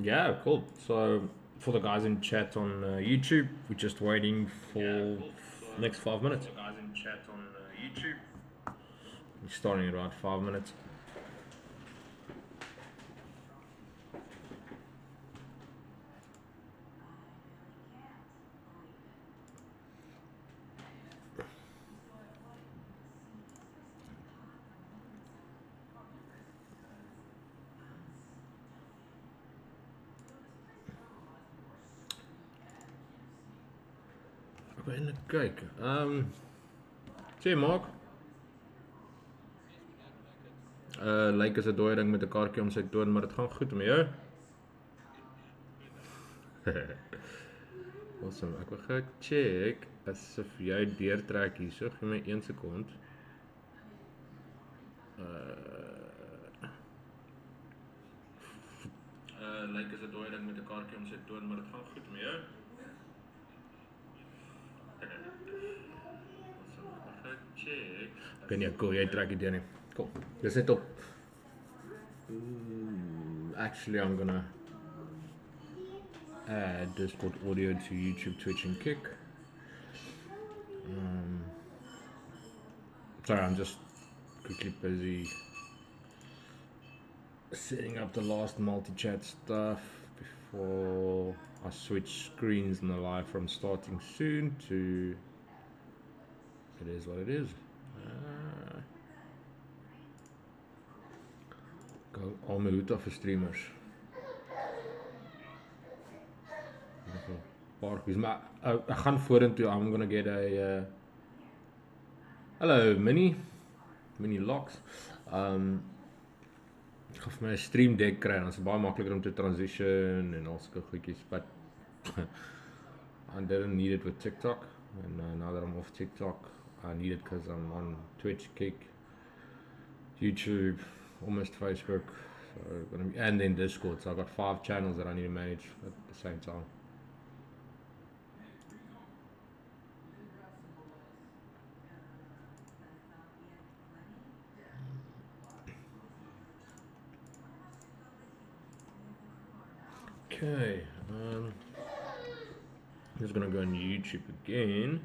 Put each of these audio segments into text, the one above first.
Yeah, cool. So for the guys in chat on YouTube, we're just waiting for next 5 minutes. For the guys in chat on YouTube. We're starting in about 5 minutes. Ik ben kijken. Zie je, Mark? Lyk as 'n dooie ding met 'n kaartjie om sy toon, maar dit gaan goed met jou. Awesome. Ek wil gou check asof jy deurtrek hierso. Gee my 1 sekond. Lyk as 'n dooie ding met 'n kaartjie om sy toon, maar dit gaan goed met jou. Check. Ek weet nie, cool, jy trek dit deur nie. Cool. Dis net op. Actually, I'm gonna add Discord audio to YouTube, Twitch, and Kick. Sorry, I'm just quickly busy setting up the last multi-chat stuff before I switch screens in the live from starting soon to it is what it is. Go al my hoed af vir streamers. Paar goeie, maar ek gaan vorentoe. I'm gonna get a hello Mini Locks. Ek gaan vir my 'n stream deck kry en dan is dit baie makliker om te transition en al sulke goedjies, but I didn't need it with TikTok, and now that I'm off TikTok, I need it because I'm on Twitch, Kick, YouTube, almost Facebook, so and then Discord. So I've got 5 channels that I need to manage at the same time. Okay, I'm just gonna go on YouTube again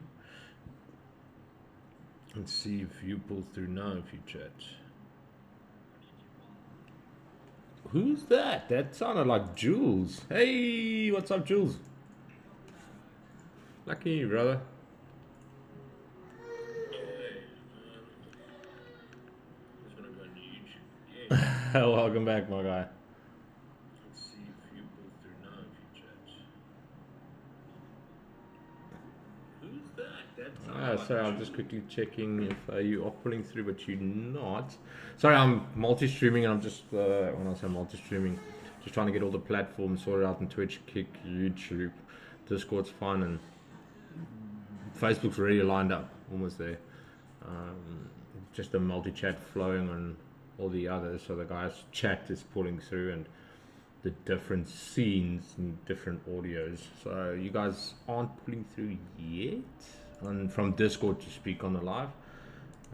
and see if you pull through now if you chat. Who's that? That sounded like Jules. Hey, what's up, Jules? Lucky, brother. Just gonna go on YouTube again. Welcome back, my guy. Let's see if you pull through now if you chat. Who's that? Sorry, I'm just quickly checking if you are pulling through, but you're not. Sorry, I'm multi-streaming, and I'm just, when I say multi-streaming, just trying to get all the platforms sorted out in Twitch, Kick, YouTube, Discord's fine, and Facebook's already lined up, almost there. Just a multi-chat flowing on all the others, so the guy's chat is pulling through, and the different scenes and different audios. So you guys aren't pulling through yet, and from Discord to speak on the live,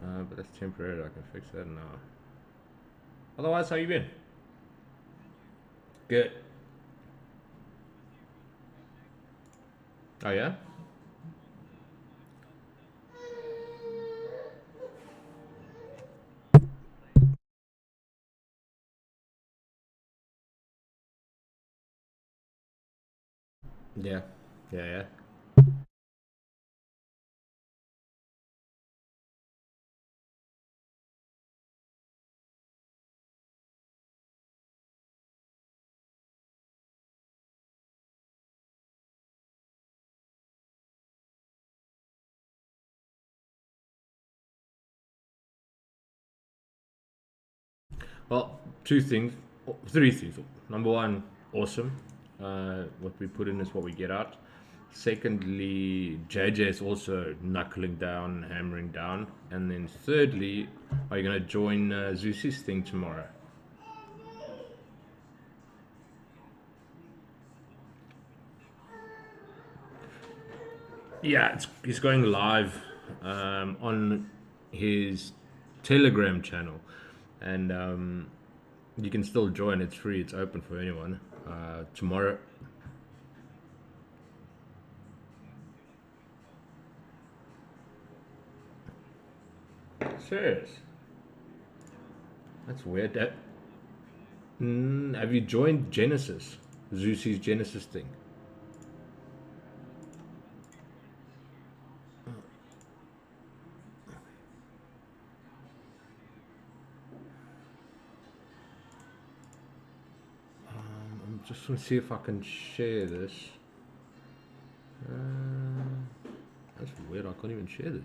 but that's temporary. I can fix that now. Otherwise, how you been? Good. Oh yeah? Yeah. Well, 3 things. Number one, awesome. What we put in is what we get out. Secondly, JJ is also knuckling down, hammering down. And then thirdly, are you going to join Zeus's thing tomorrow? Yeah, he's going live on his Telegram channel, and you can still join. It's free. It's open for anyone. tomorrow. Serious? That's weird. Have you joined Genesis? Zeus's Genesis thing? I'm just want to see if I can share this. That's weird. I can't even share this.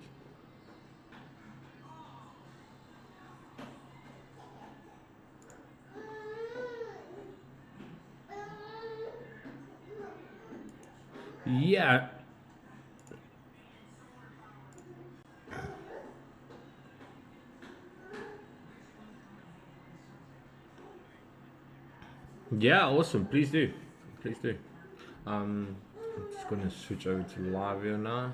Yeah. Yeah, awesome. Please do. Please do. I'm just gonna switch over to live here now.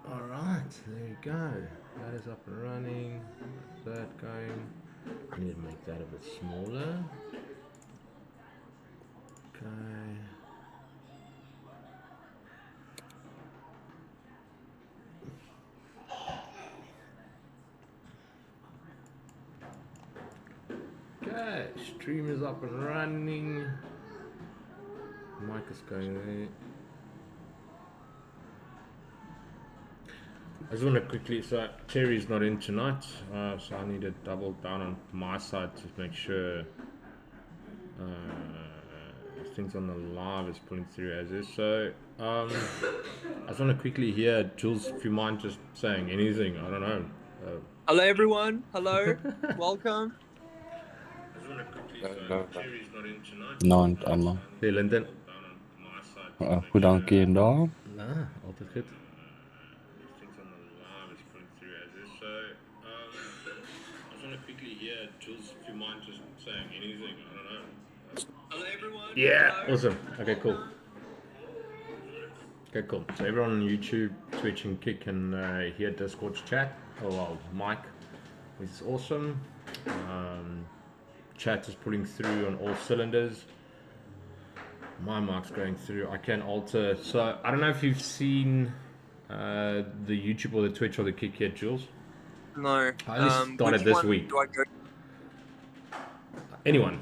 Alright, there you go. That is up and running. That's that going. I need to make that a bit smaller. Okay. Okay, stream is up and running. Mic is going there. I just want to quickly, so Terry's not in tonight, so I need to double down on my side to make sure things on the live is pulling through as is. So I just want to quickly hear, Jules, if you mind just saying anything, I don't know. Hello everyone, hello, welcome. I just want to quickly say Terry's not in tonight. Naand almal. Hey Linden. Down on my side. Goed, dankie en daar. Nah, altijd goed. Things on the live is pulling through as is. So I just want to quickly hear, Jules, if you mind just saying anything, I don't know. Hello everyone. Yeah, hello. awesome. Okay, cool. Okay, cool. So everyone on YouTube, Twitch, and Kick can hear Discord's chat. Oh well, Mike, which is awesome. Chat is pulling through on all cylinders. My mic's going through. I can alter. So I don't know if you've seen the YouTube or the Twitch or the Kick yet, Jules. No. I only started which this one week. Do I go? Anyone,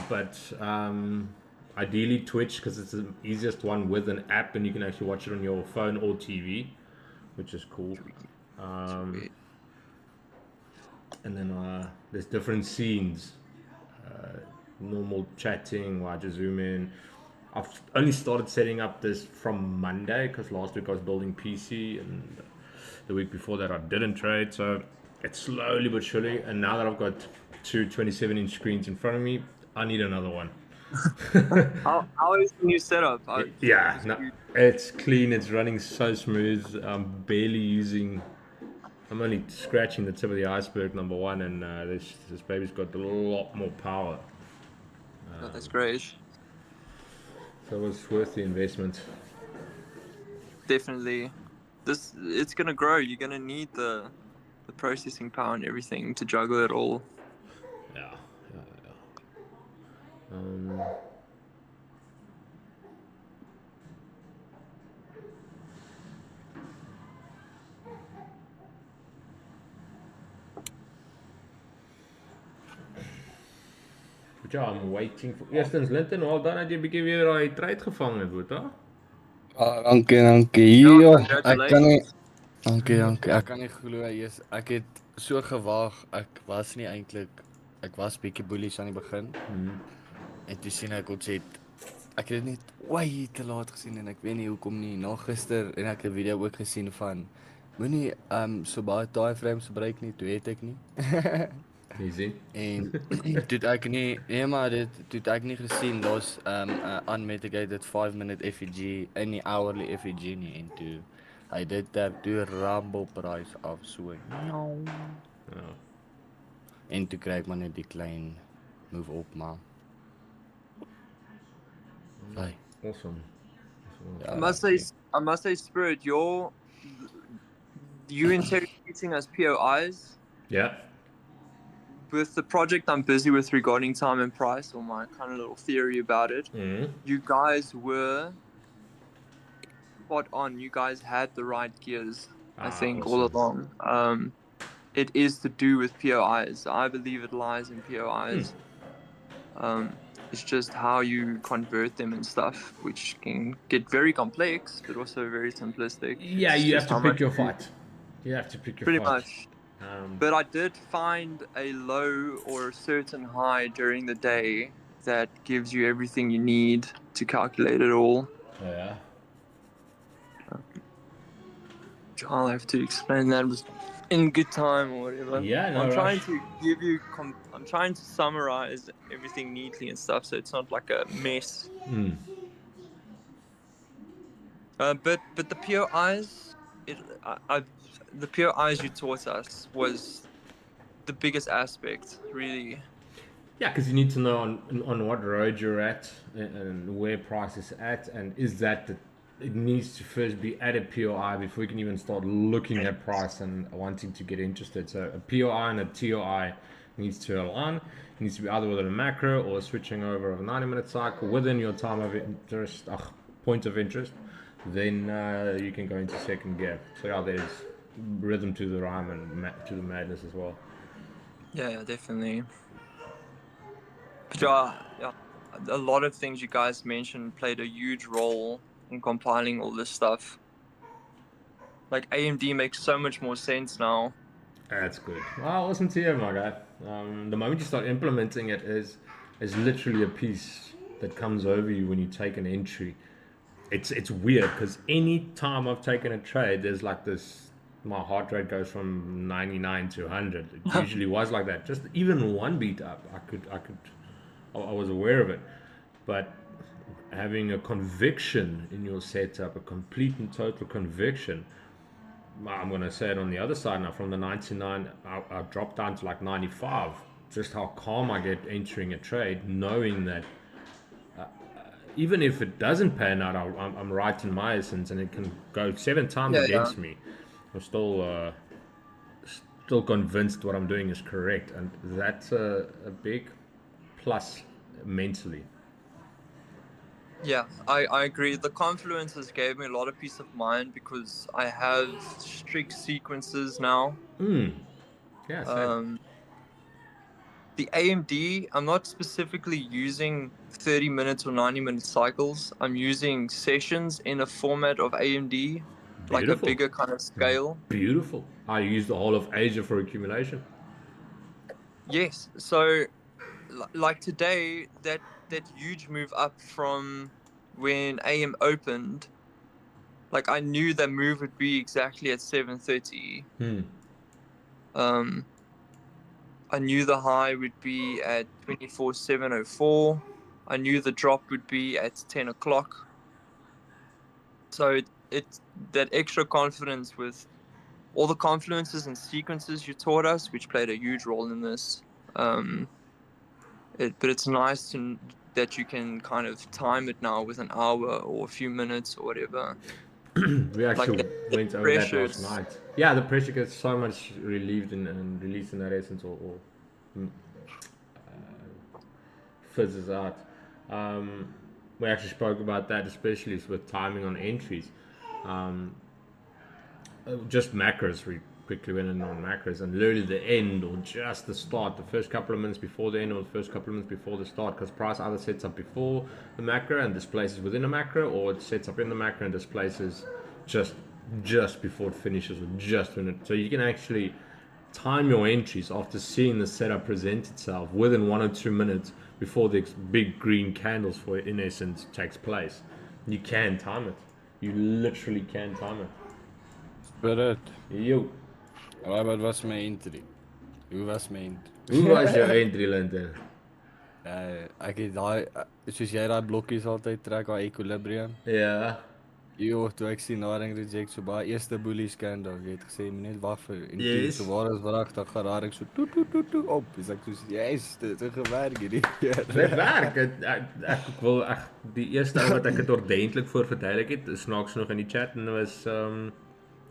but ideally Twitch, because it's the easiest one with an app and you can actually watch it on your phone or TV, which is cool. And then there's different scenes, normal chatting where I just zoom in. I've only started setting up this from Monday because last week I was building PC and the week before that I didn't trade, so it's slowly but surely. And now that I've got two 27-inch screens in front of me, I need another one. How is the new setup? Yeah, no, it's clean, it's running so smooth. I'm only scratching the tip of the iceberg, number one, and this baby's got a lot more power. Oh, that's great. So it was worth the investment. Definitely. It's gonna grow. You're gonna need the processing power and everything to juggle it all. Yeah. But ja, I'm waiting for... Eerstens, Linton, wel dan dat jy bietjie weer daai trade gevang het, Boeta. Dankie. Hier, ek kan nie... Congratulations. Dankie. Ek kan nie glo ek het so gewaag. Ek was nie eintlik... Ek was bietjie bullish aan die begin. En toe sien ek ons het... Ek het dit net way te laat gesien en ek weet nie hoekom nie. Na gister en ek het 'n video ook gesien van moenie so baie time frames gebruik nie, toe het ek nie. Easy. En toe het ek nie, nee maar toe het ek nie gesien daar's unmitigated 5-minute FEG in die hourly FEG nie en toe hy dit toe rumble price af so. Ja. En toe kry ek maar net die klein move op maar. Hey. Awesome. I must say, Spirit, you interrogating as POIs. Yeah. with the project I'm busy with regarding time and price, or my kind of little theory about it, you guys were spot on. You guys had the right gears, I think, all along. It is to do with POIs. I believe it lies in POIs. It's just how you convert them and stuff, which can get very complex, but also very simplistic. Yeah, It's you have just to how pick much your you- fight. You have to pick your Pretty fight. much. But I did find a low or a certain high during the day that gives you everything you need to calculate it all. Yeah. I'll have to explain that in good time or whatever. Yeah, no I'm trying rush. to give you. I'm trying to summarize everything neatly and stuff, so it's not like a mess. But the POIs, the POIs you taught us was the biggest aspect, really. Yeah, because you need to know on what road you're at and where price is at, and is that it needs to first be at a POI before you can even start looking at price and wanting to get interested. So a POI and a TOI needs to align. It needs to be either within a macro or switching over of a 90-minute cycle within your time of interest, point of interest. Then you can go into second gear. So yeah, there's rhythm to the rhyme and to the madness as well. Yeah, definitely. But yeah, a lot of things you guys mentioned played a huge role in compiling all this stuff. Like AMD makes so much more sense now. That's good. Well, listen to you, my guy. The moment you start implementing it is literally a piece that comes over you when you take an entry. It's weird because any time I've taken a trade, there's like this. My heart rate goes from 99 to 100. It usually was like that. Just even one beat up, I was aware of it. But having a conviction in your setup, a complete and total conviction. I'm going to say it on the other side now. From the 99, I dropped down to like 95. Just how calm I get entering a trade, knowing that even if it doesn't pan out, I'm right in my essence, and it can go 7 times against me. I'm still convinced what I'm doing is correct, and that's a big plus mentally. Yeah, I agree. The confluences gave me a lot of peace of mind because I have strict sequences now. Yeah, same. The AMD, I'm not specifically using 30 minutes or 90-minute cycles. I'm using sessions in a format of AMD, like a bigger kind of scale. Beautiful. I use the whole of Asia for accumulation. Yes. So, like today, that huge move up from when AM opened, like I knew that move would be exactly at 7:30. I knew the high would be at 24,704. I knew the drop would be at 10 o'clock. So it's that extra confidence with all the confluences and sequences you taught us, which played a huge role in this. But it's nice that you can kind of time it now with an hour or a few minutes or whatever. We actually went over that last pressures. night. Yeah, the pressure gets so much relieved and released in that essence, or fizzes out. We actually spoke about that, especially with timing on entries. Just macros. We quickly went in on macros, and literally the end or just the start, the first couple of minutes before the end or the first couple of minutes before the start, because price either sets up before the macro and displaces within a macro, or it sets up in the macro and displaces just before it finishes, or just when it. So you can actually time your entries after seeing the setup present itself within 1 or 2 minutes before the big green candles for in essence takes place. You can time it. You literally can time it. Spirit. Yo. Wat was my entry? Hoe was my entry? Hoe was jou entry, Linton? Ek het daai soos jy daai blokkies altyd trek, daai equilibrium. Ja. Jo, toe ek sien Haring reject so baie eerste bullish candle, jy het gesê net wag vir en toe Yes. so waar is wragtig gaan Haring so toe op. Dis ek soos yes, dit het gewerk hierdie keer. Dit werk. Ek wil die eerste ou wat ek dit ordentlik voor verduidelik het, snaaks nog in die chat en was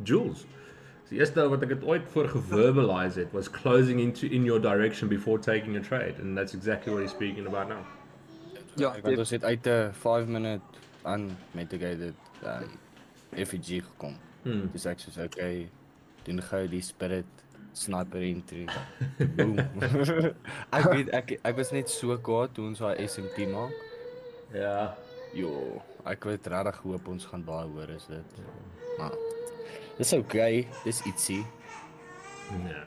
Jules. So eerste wat ek het ooit voor geverbalize it was closing in your direction before taking a trade, and that's exactly what he's speaking about now. Ja, Want ons het uit 'n 5-minute unmitigated FEG gekom. Dis ek soos okay, doen gou die spirit sniper entry. Boom. ek was net so kwaad toe ons daai SMT maak. Ja. Jo, ek het regtig hoop ons gaan baie hoor is dit. Maar dis okay, dis ietsie. Ja.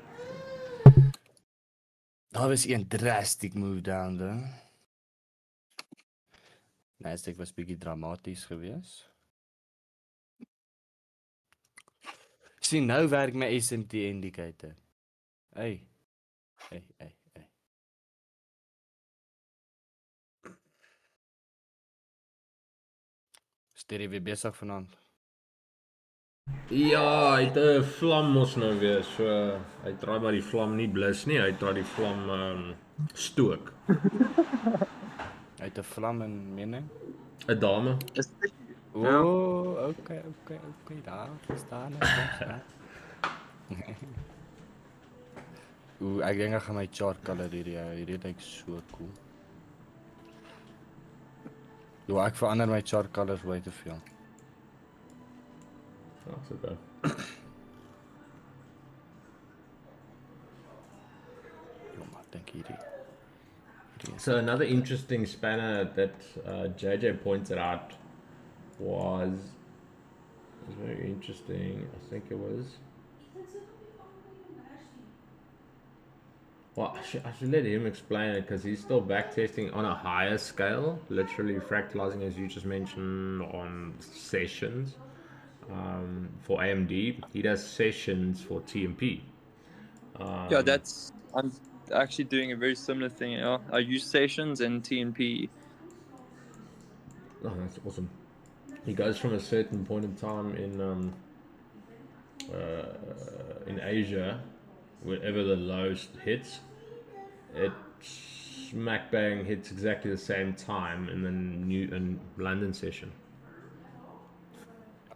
Daar was een drastic move down there. Nasdaq was bietjie dramaties geweest. Sien nou werk my SMT indicator. Hey. Sterry weer besig vanaand. Ja, hy het 'n vlam mos nou weer. So hy draai maar die vlam nie blus nie, hy draai die vlam stook. Hy het 'n vlam in mening. 'n Dame. Oh, okay, daar staan hy. Ek dink ek gaan my chart color hierdie lyk so cool. Jo, ek verander my chart colors way te veel. That's okay. Jo, maar dink hierdie. So another interesting spanner that JJ pointed out was very interesting. I think it was. Well, I should let him explain it because he's still backtesting on a higher scale, literally fractalizing as you just mentioned on sessions. For AMD, he does sessions for TMP. Yeah, I'm actually doing a very similar thing. You know? I use sessions and TNP. Oh, that's awesome. He goes from a certain point in time in Asia, wherever the low hits, it smack bang hits exactly the same time in the London session.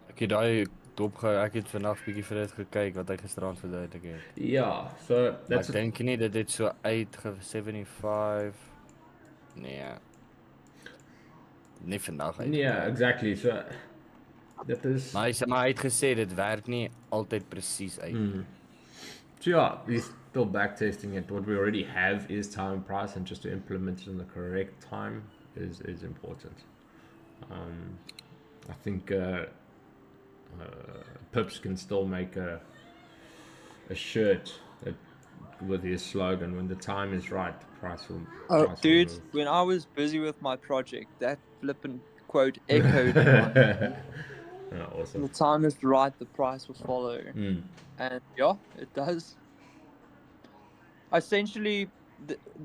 Ek het daai dopgehou. Ek het vandag bietjie vir dit gekyk wat hy gisterand verduidelik het. Ja, so that's ek dink nie dat dit so uitge 75. Nee. Nie vandag uit. Nee, exactly. So dit is Maar hy het gesê dit werk nie altyd presies uit. So yeah, he's still backtesting it. What we already have is time and price, and just to implement it in the correct time is important. I think Pips can still make a shirt with his slogan, when the time is right, the price will. Oh, price dude, will when I was busy with my project, that flippin' quote echoed in my head. Oh, awesome. When the time is right, the price will follow. And yeah, it does. Essentially,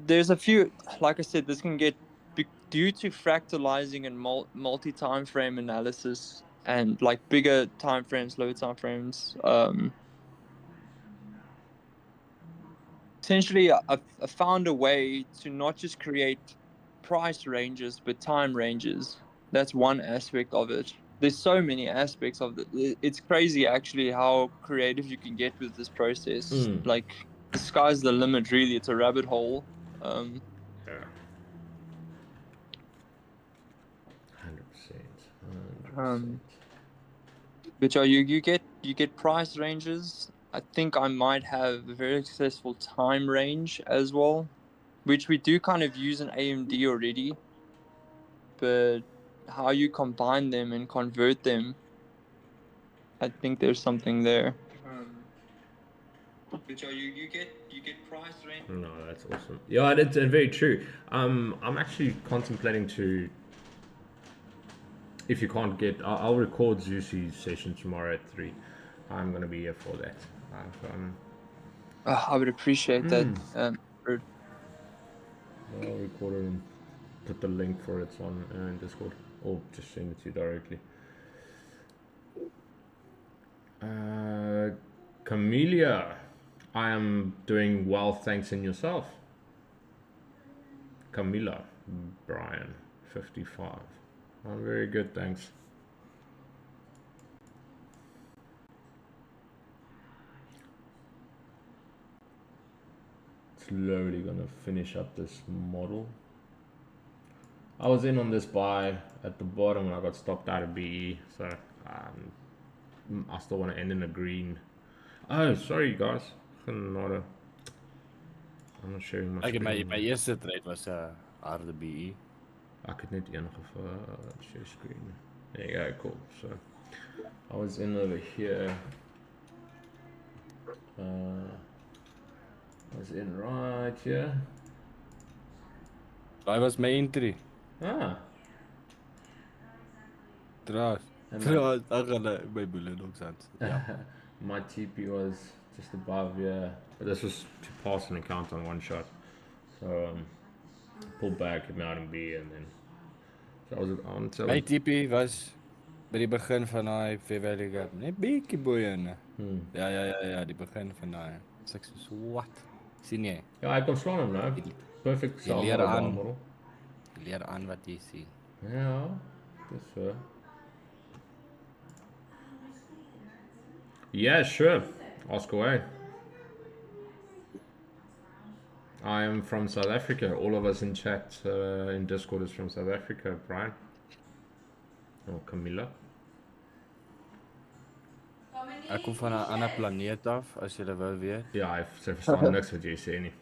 there's a few, like I said, this can get, due to fractalizing and multi-time frame analysis and like bigger time frames, lower time frames. Essentially, I found a way to not just create price ranges, but time ranges. That's one aspect of it. There's so many aspects of it. It's crazy, actually, how creative you can get with this process. Like, the sky's the limit, really. It's a rabbit hole. Yeah. 100%. But you get price ranges. I think I might have a very successful time range as well, which we do kind of use in AMD already. But how you combine them and convert them, I think there's something there. But you get price range. No, that's awesome. Yeah, it's very true. I'm actually contemplating to. If you can't get, I'll record Zusi's session tomorrow at 3. I'm gonna be here for that. I would appreciate that. I'll record it and put the link for it on Discord, or just send it to you directly. Camellia, I am doing well, thanks, and yourself. Camilla, Brian, 55. I'm very good, thanks. slowly gonna finish up this model. I was in on this buy at the bottom and I got stopped out of BE, so I still want to end in a green. Oh, sorry guys. I'm not sharing my Ek my screen. eerste trade was 'n harde BE. Ek het net een share screen. There you go, cool. So I was in over here. I was in right here. Daai was my entry. Ah. Trouwens, ek gaan my boele nog sand. Ja. My TP was just above here, but this was to pass an account on one shot. So pulled back, came out in B, and then so I was on. So My TP was by die begin van daai Fair Valley Gap, net bietjie bo in. Ja, die begin van daai. So ek so what? Sien jy? Ja, ek kon slaan hom nou. Perfect Jy leer aan. model. Jy leer aan wat jy sien. Ja, dis so. Yeah, sure. Ask away. I am from South Africa. All of us in chat in Discord is from South Africa. Brian. Oh, Camilla. Ek kom van 'n ander planeet af, as jy wou weet. Ja, ek verstaan niks wat jy sê nie.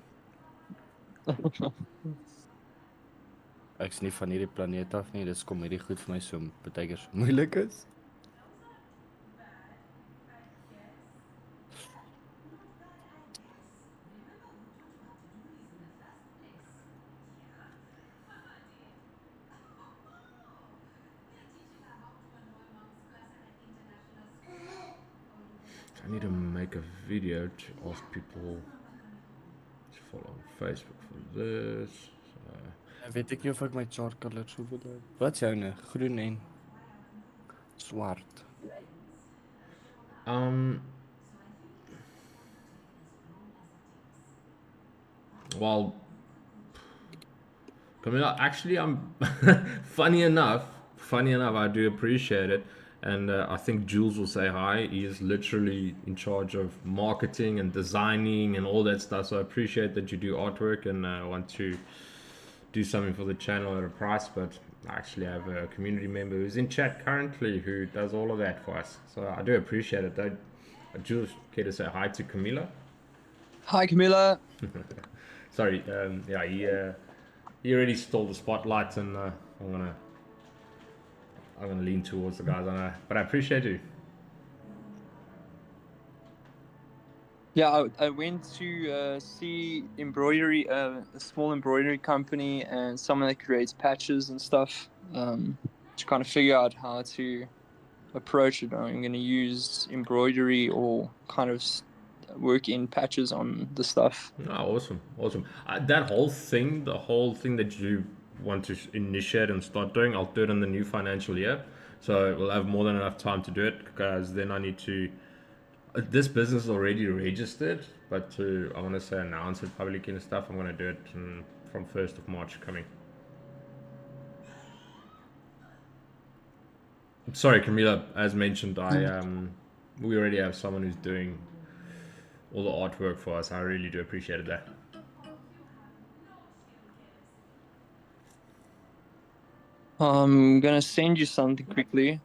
Ek's nie van hierdie planeet af nie. Dis kom hierdie goed vir my so baie keer so moeilik is. I need to make a video to ask people to follow on Facebook for this. So, Weet ek nie of ek my chart color sou wil hê. Wat is joune? Groen en swart. well, Camilla, actually, I'm funny enough, I do appreciate it. And I think Jules will say hi. He is literally in charge of marketing and designing and all that stuff. So I appreciate that you do artwork and want to do something for the channel at a price. But I actually have a community member who's in chat currently who does all of that for us. So I do appreciate it. Jules, care to say hi to Camilla? Hi, Camilla. Sorry, yeah, he already stole the spotlight, and I'm gonna lean towards the guys on that, but I appreciate you. Yeah, I went to see embroidery, a small embroidery company, and someone that creates patches and stuff, to kind of figure out how to approach it. I'm going to use embroidery or kind of work in patches on the stuff. Oh, awesome. That whole thing, the whole thing that you want to initiate and start doing, I'll do it in the new financial year. So we'll have more than enough time to do it, because then I need to, this business is already registered, but I want to say announce it publicly and stuff. I'm going to do it from 1st of March coming. Sorry, Camila, as mentioned, we already have someone who's doing all the artwork for us. I really do appreciate that. I'm going to send you something quickly.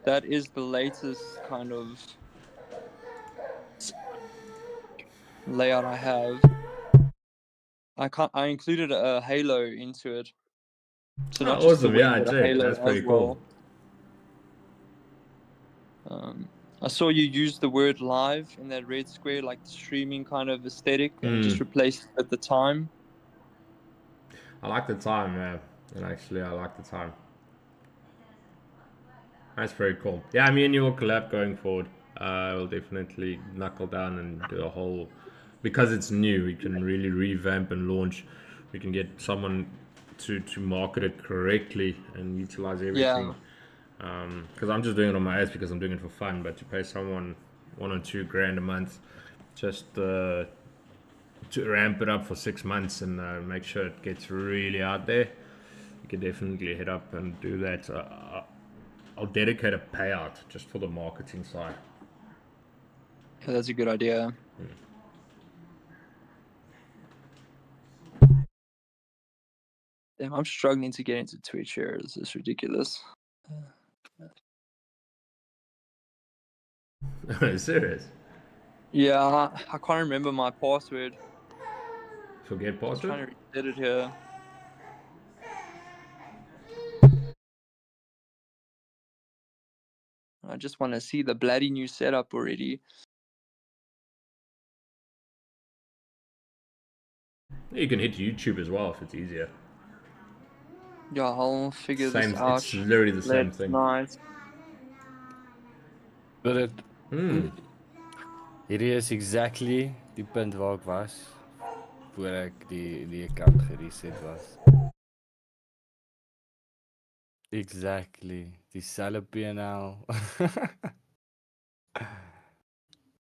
That is the latest kind of layout I have. I included a halo into it. So not just the awesome, wing, yeah, but a Jake, halo that's pretty as cool. well. I saw you use the word live in that red square, like the streaming kind of aesthetic, and just replace it at the time. I like the time, yeah. And actually, I like the time. That's very cool. Yeah, me and you will collab going forward. We'll definitely knuckle down and do a whole, because it's new, we can really revamp and launch. We can get someone to market it correctly and utilize everything. Because I'm just doing it on my ads because I'm doing it for fun. But to pay someone $1 or $2 grand a month, just to ramp it up for 6 months and make sure it gets really out there, you can definitely hit up and do that. I'll dedicate a payout just for the marketing side. Yeah, that's a good idea. Damn, I'm struggling to get into Twitch here. This is ridiculous. Serious? Yeah, I can't remember my password. Forget I'm password? trying to reset it here. I just want to see the bloody new setup already. You can hit YouTube as well if it's easier. Yeah, I'll figure Same, this out. it's literally the same thing. Nice. But it, Hmm. hierdie is exactly die punt waar ek was voor ek die account gereset was. Exactly. Dieselfde PNL.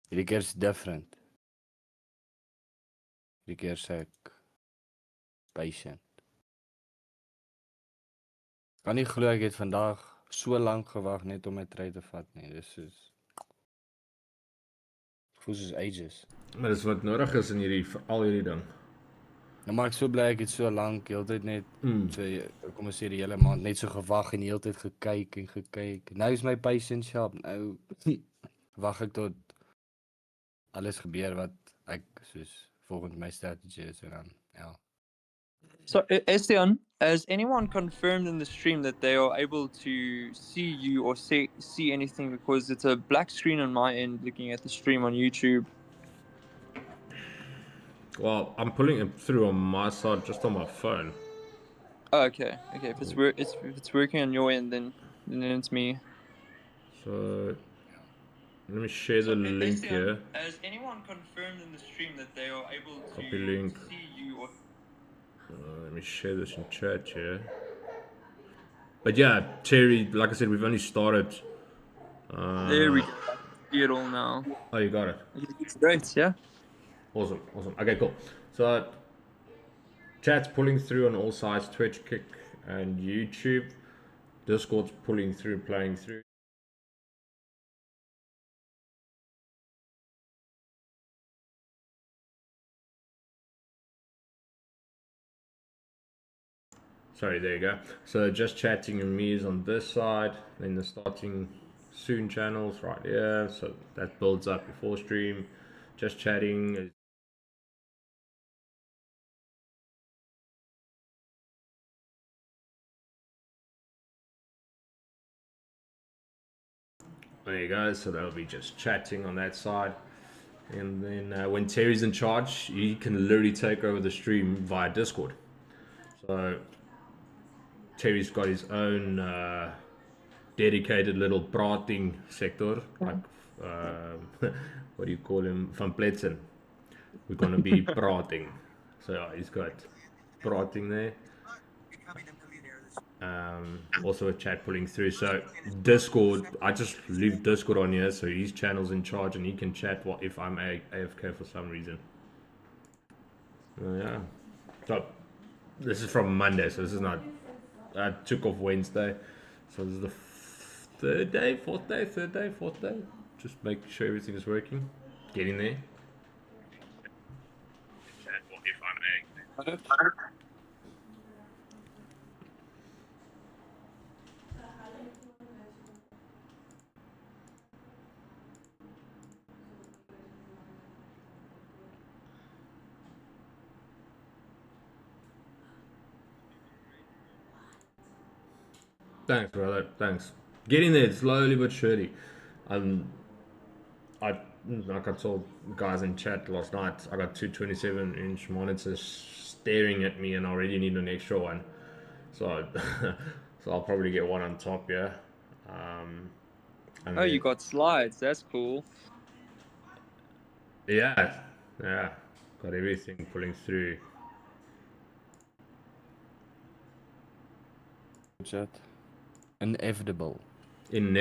Hierdie keer is different. Hierdie keer sê ek patient. Kan nie glo ek het vandag so lank gewag net om my trade te vat nie. Dis is voel soos ages. Maar dis wat nodig is in hierdie al hierdie ding. Nou maar ek so bly ek het so lank heeltyd net so kom ons sê die hele maand net so gewag en heeltyd gekyk en gekyk. Nou is my patience sharp. Nou wag ek tot alles gebeur wat ek soos volgens my strategy is en dan ja. So, Esteban, has anyone confirmed in the stream that they are able to see you or see anything? Because it's a black screen on my end looking at the stream on YouTube. Well, I'm pulling it through on my side just on my phone. Oh, okay. Okay, if it's working on your end, then it's me. So let me share the link here. Has anyone confirmed in the stream that they are able to Copy link. see you or Let me share this in chat here. But yeah, Terry, like I said, we've only started. there we go. I see it all now. Oh, you got it. Great, yeah. Awesome. Okay, cool. So chat's pulling through on all sides, Twitch, Kick, and YouTube. Discord's pulling through, playing through. Sorry, there you go. So just chatting and me is on this side, then the starting soon channels right here. So that builds up before stream. Just chatting. There you go. So that'll be just chatting on that side. And then when Terry's in charge, he can literally take over the stream via Discord. So Terry's got his own dedicated little prating sector, like what do you call him, Van Pletsen. We're gonna be prating. So yeah, he's got prating there. Also a chat pulling through. So Discord, I just leave Discord on here, so his channel's in charge and he can chat if I'm AFK for some reason. Yeah. So this is from Monday, so this is not. I took off Wednesday, so this is the third day. Just make sure everything is working. Getting there. Chat if I'm AFK. Thanks, brother. Thanks. Getting there slowly but surely. Like I told guys in chat last night, I got two 27-inch monitors staring at me, and I already need an extra one. So, so I'll probably get one on top, yeah. Oh, you got slides. That's cool. Yeah. Got everything pulling through. Chat. Inevitable. It's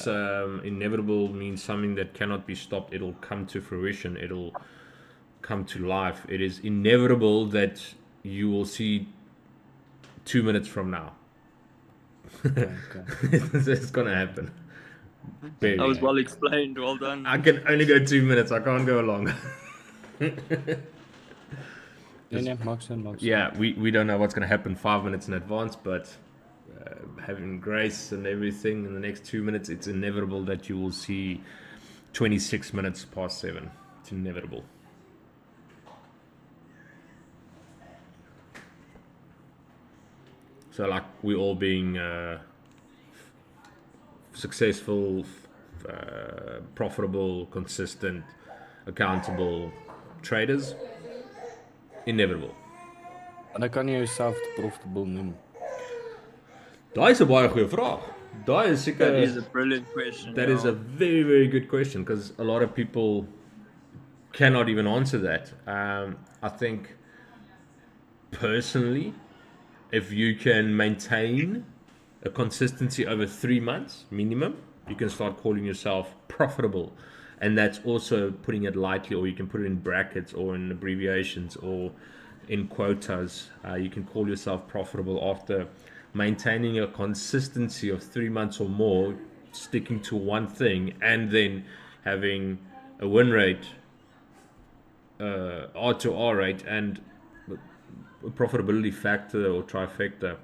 inevitable means something that cannot be stopped. It'll come to fruition. It'll come to life. It is inevitable that you will see 2 minutes from now. Okay. It's gonna happen. Barely. That was well explained. Well done. I can only go 2 minutes. I can't go longer. Nee, maak sin. Yeah, we don't know what's going to happen 5 minutes in advance, but having grace and everything in the next 2 minutes, it's inevitable that you will see 26 minutes past 7. It's inevitable. So like we all being successful, profitable, consistent, accountable traders, inevitable. En kan jy jouself profitable noem? Daai is 'n baie goeie vraag. Daai is seker That is a brilliant question. That is a very, very good question because a lot of people cannot even answer that. I think personally, if you can maintain a consistency over 3 months minimum, you can start calling yourself profitable. And that's also putting it lightly, or you can put it in brackets or in abbreviations or in quotas. You can call yourself profitable after maintaining a consistency of 3 months or more, sticking to one thing, and then having a win rate, R to R rate, and a profitability factor or trifecta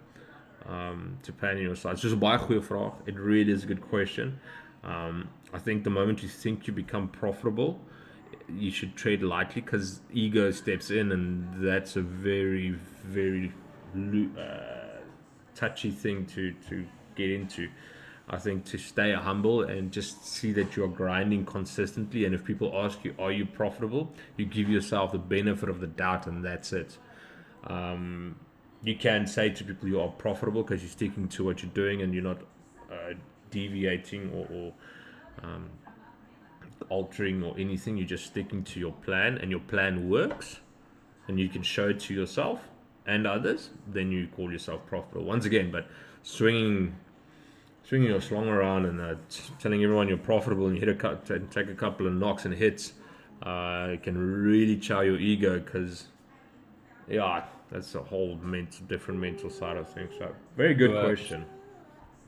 to pan your side. It's just a baie goeie vraag. It really is a good question. I think the moment you think you become profitable, you should trade lightly because ego steps in, and that's a very, very touchy thing to get into. I think to stay humble and just see that you're grinding consistently, and if people ask you, are you profitable, you give yourself the benefit of the doubt, and that's it. You can say to people you are profitable because you're sticking to what you're doing and you're not deviating or altering or anything. You're just sticking to your plan, and your plan works, and you can show it to yourself and others. Then you call yourself profitable once again. But swinging your slong around and telling everyone you're profitable and you hit a cut and take a couple of knocks and hits can really chow your ego, because that's a whole different mental side of things. So very good question.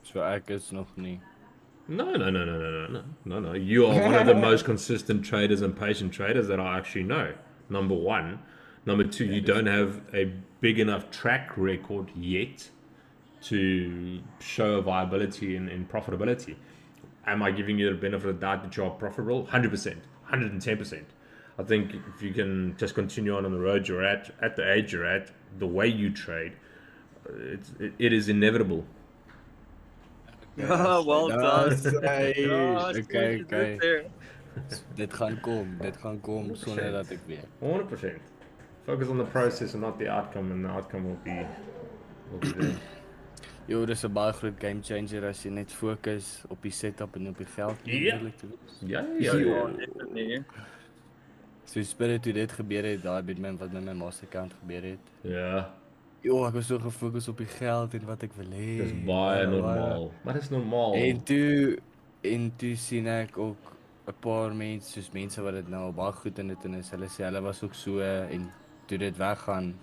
So ek is nog nie. No. You are one of the most consistent traders and patient traders that I actually know. Number one. Number two, you don't have a big enough track record yet to show viability in profitability. Am I giving you the benefit of the doubt that you are profitable? 100%, 110%. I think if you can just continue on the road you're at the age you're at, the way you trade, it is inevitable. Well done. Okay. Dit gaan kom sonder dat ek weet. 100%. Focus on the process and not the outcome, and the outcome will be there. Yo, dis 'n baie groot game changer as jy net fokus op die setup en op die geld. Ja. Ja. Definitely. So spirit toe dit gebeur het, daai met wat met my masterkant gebeur het. Ja. Jo, ek was so gefokus op die geld en wat ek wil hê. Dis baie normaal. Maar dis normaal. En toe sien ek ook 'n paar mense, soos mense wat dit nou baie goed in dit en is, hulle sê hulle was ook so, en toe dit weggaan,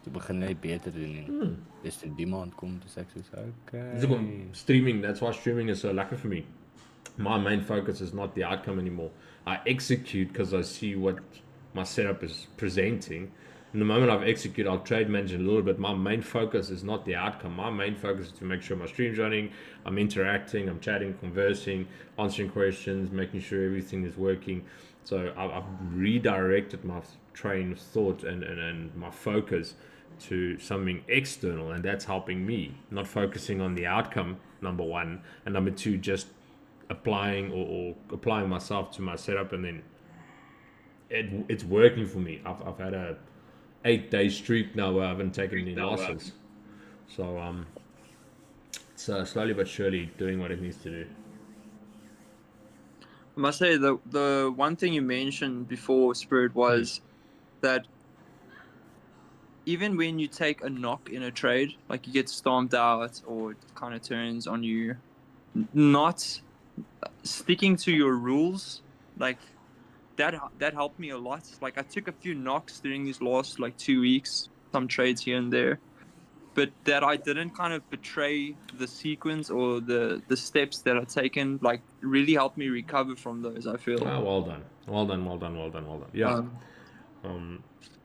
toe begin hulle beter doen en dis die demand kom, dis ek soos okay. Dis ook streaming, that's why streaming is so lekker for me. My main focus is not the outcome anymore. I execute because I see what my setup is presenting. And the moment I've executed, I'll trade manage a little bit. My main focus is not the outcome. My main focus is to make sure my stream's running, I'm interacting, I'm chatting, conversing, answering questions, making sure everything is working. So I've redirected my train of thought and my focus to something external, and that's helping me. Not focusing on the outcome, number one, and number two, just applying or applying myself to my setup, and then it's working for me. I've had a 8-day streak now where I haven't taken any losses. So it's slowly but surely doing what it needs to do. I must say the one thing you mentioned before, Spirit, was that even when you take a knock in a trade, like you get stomped out or it kind of turns on you, not sticking to your rules, like that helped me a lot. Like I took a few knocks during these last 2 weeks, some trades here and there, but that I didn't kind of betray the sequence or the steps that I've taken, like really helped me recover from those, I feel. Oh, well done. Well done. Yeah.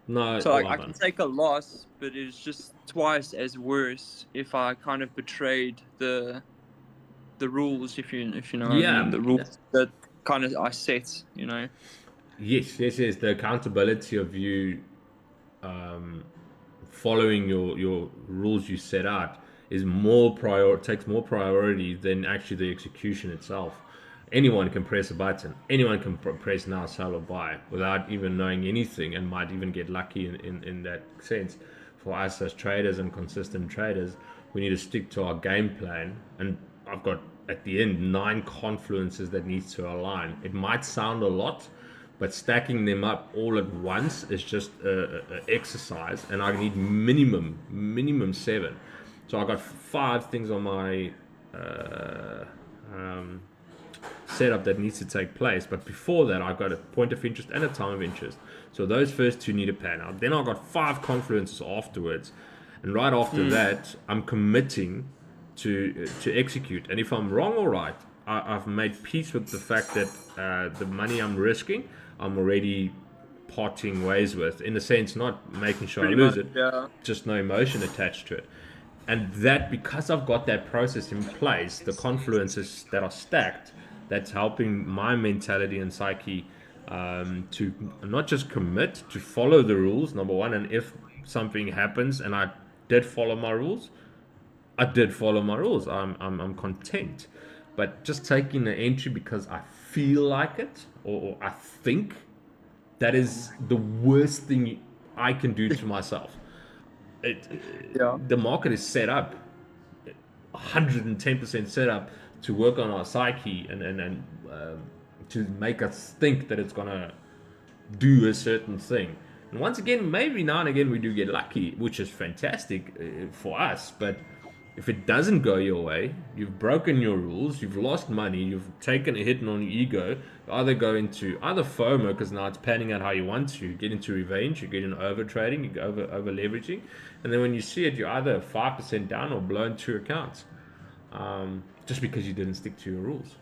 No, So like well I done. can take a loss, but it's just twice as worse if I kind of betrayed the rules, if you know what I mean, the rules that kind of I set, you know. Yes. The accountability of you following your rules you set out is takes more priority than actually the execution itself. Anyone can press a button. Anyone can press now, sell or buy without even knowing anything, and might even get lucky in that sense. For us as traders and consistent traders, we need to stick to our game plan. And I've got at the end 9 confluences that needs to align. It might sound a lot, but stacking them up all at once is just a exercise, and I need minimum 7. So I got 5 things on my setup that needs to take place, but before that I got a point of interest and a time of interest. So those first 2 need to pan out. Then I got 5 confluences afterwards, and right after that I'm committing to execute. And if I'm wrong or right, I've made peace with the fact that the money I'm risking, I'm already parting ways with, in a sense, not making sure I lose it, just no emotion attached to it. And that, because I've got that process in place, the confluences that are stacked, that's helping my mentality and psyche to not just commit, to follow the rules, number one. And if something happens and I did follow my rules, I did follow my rules. I'm content. But just taking the entry because I feel like it, or I think, that is the worst thing I can do to myself. The market is set up, 110% set up to work on our psyche and to make us think that it's gonna do a certain thing. And once again, maybe now and again we do get lucky, which is fantastic for us. But if it doesn't go your way, you've broken your rules, you've lost money, you've taken a hit on your ego. You either go into either FOMO, because now it's panning out how you want to, you get into revenge, you get into over trading, you go over leveraging, and then when you see it, you're either 5% down or blown 2 accounts, just because you didn't stick to your rules.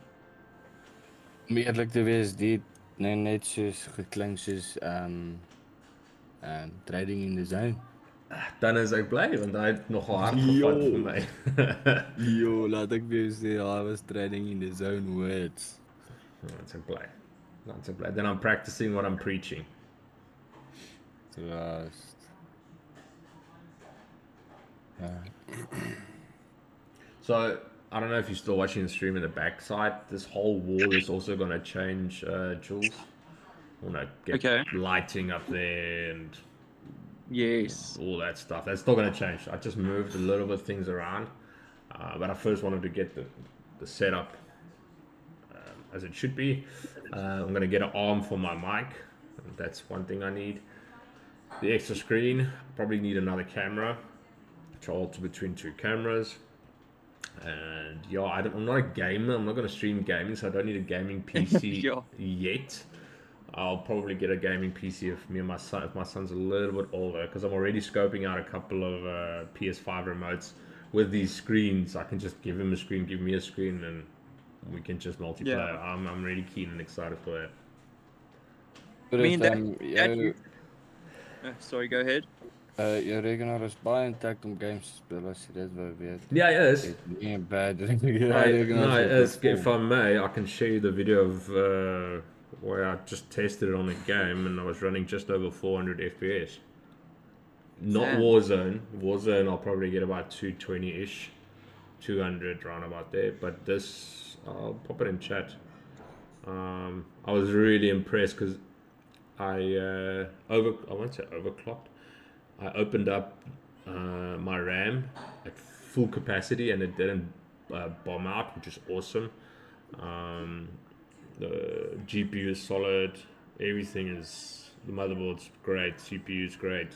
Om eerlik te wees, dit net soos geklink soos trading in the zone. Dan is ek bly, want hy het nogal hard gevat vir my. Yo, laat ek vir jou sê, I was trading in the zone words. That's ek bly. Then I'm practicing what I'm preaching. Trust. So, I don't know if you're still watching the stream in the backside. This whole wall is also going to change, Jules. I want to get lighting up there and all that stuff. That's still going to change. I just moved a little bit of things around, but I first wanted to get the setup as it should be. I'm going to get an arm for my mic. That's one thing I need. The extra screen. Probably need another camera to alter between 2 cameras. And yeah, I'm not a gamer. I'm not going to stream gaming, so I don't need a gaming PC yet. I'll probably get a gaming PC if my son's a little bit older, because I'm already scoping out a couple of PS5 remotes with these screens. I can just give him a screen, give me a screen, and we can just multiplayer. Yeah. I'm really keen and excited for that. But I mean, sorry, go ahead. Jou rekenaar is baie intact om games te speel, as jy dit wou weet. Yeah, it is. It's nie 'n bad no, it is. If I may, I can show you the video of where I just tested it on a game and I was running just over 400 FPS. Not Warzone. Warzone, I'll probably get about 220-ish, 200 round about there. But this, I'll pop it in chat. I was really impressed because I won't say overclocked. I opened up my RAM at full capacity and it didn't bomb out, which is awesome. The GPU is solid, everything is, the motherboard's great, CPU is great.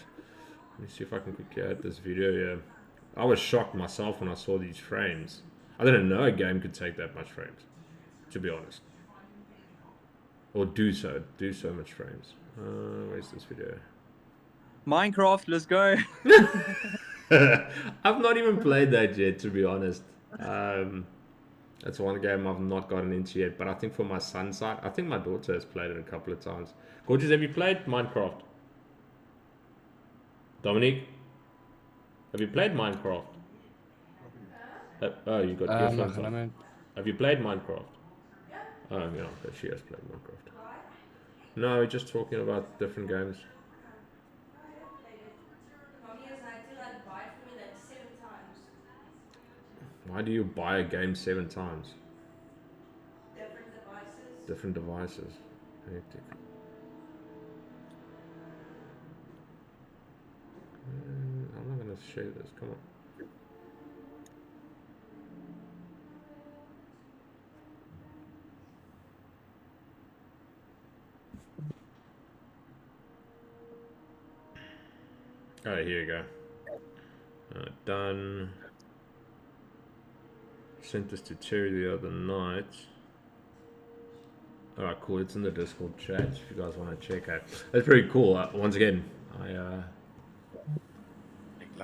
Let me see if I can quickly add this video here. I was shocked myself when I saw these frames. I didn't know a game could take that much frames, to be honest. Or do so much frames. Where's this video? Minecraft, let's go. I've not even played that yet, to be honest. That's one game I've not gotten into yet. But I think for my son's side, I think my daughter has played it a couple of times. Gorgeous, have you played Minecraft? Dominique, have you played Minecraft? Oh, you got Ag earphones gaan on. nou Have you played Minecraft? Oh, yeah, but she has played Minecraft. No, we're just talking about different games. Mommy has had to like buy it for me like 7 times. Why do you buy a game 7 times? Different devices. Different devices. Hectic. I'm not gonna share this. Come on. Alright, here you go. Done. Sent this to Terry the other night. Alright, cool. It's in the Discord chat if you guys want to check out. That's pretty cool. Once again,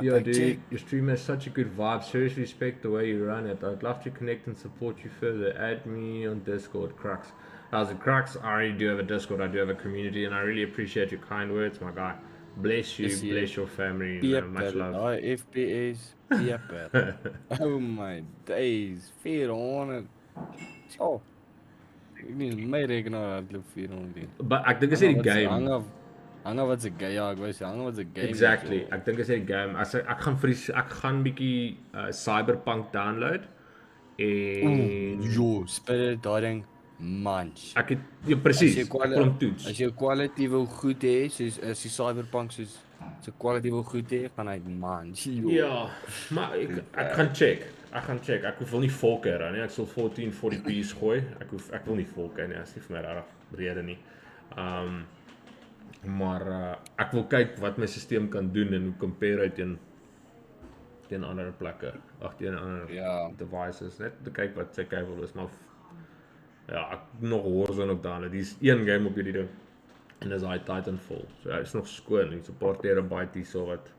Yo, dude, your stream has such a good vibe. Seriously respect the way you run it. I'd love to connect and support you further. Add me on Discord, Crux. How's it, Crux? I already do have a Discord. I do have a community, and I really appreciate your kind words, my guy. Bless you, bless your family. Much love. FPS, pepper. Oh my days, 400. Oh, ek nie my rekenaar hardloop 400. But ek dink is die game. Hang af wat se game, ja, ek wou sê hang af wat se game. Exactly. Ek dink is die game. Ek gaan bietjie Cyberpunk download en speel daai ding mans. Ek het presies. Ek wil hom toets. As jy quality wil goed hê, soos as die Cyberpunk soos se quality wil goed hê, gaan hy mans. Ja, maar ek gaan check. Ek wil nie 4K hê nie. Ek sal 1440p gooi. Ek wil nie 4K nie. Dit is nie vir my regtig rede nie. Maar ek wil kyk wat my stelsel kan doen en hoe compare hy teen ander plekke. Teen ander devices. Net te kyk wat sy capable is, maar ja, ek nog Warzone op daar. Dis een game op hierdie ding. En dis hy Titanfall. So hy is nog skoon. Hy's 'n paar terabyte hierso wat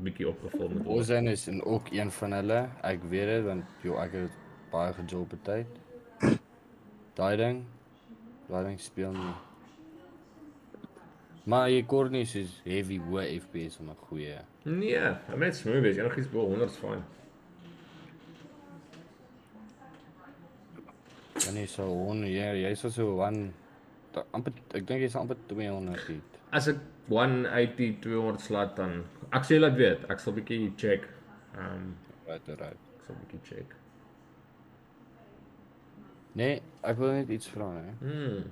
bietjie opgevul moet word. Warzone is en ook een van hulle. Ek weet dit want ek het baie gejob betyd. Daai ding speel nie. Maar jy kort nie soos heavy hoë FPS om 'n goeie. Nee, hy met smooth is. Enigiets bo 100 is fyn. Dan is so 100, jy is so 1 amper ek dink jy's amper 200. As ek 180 200 slaat dan ek sê laat weet. Ek sal bietjie check. Right. Ek sal bietjie check. Nee, ek wil net iets vra hè.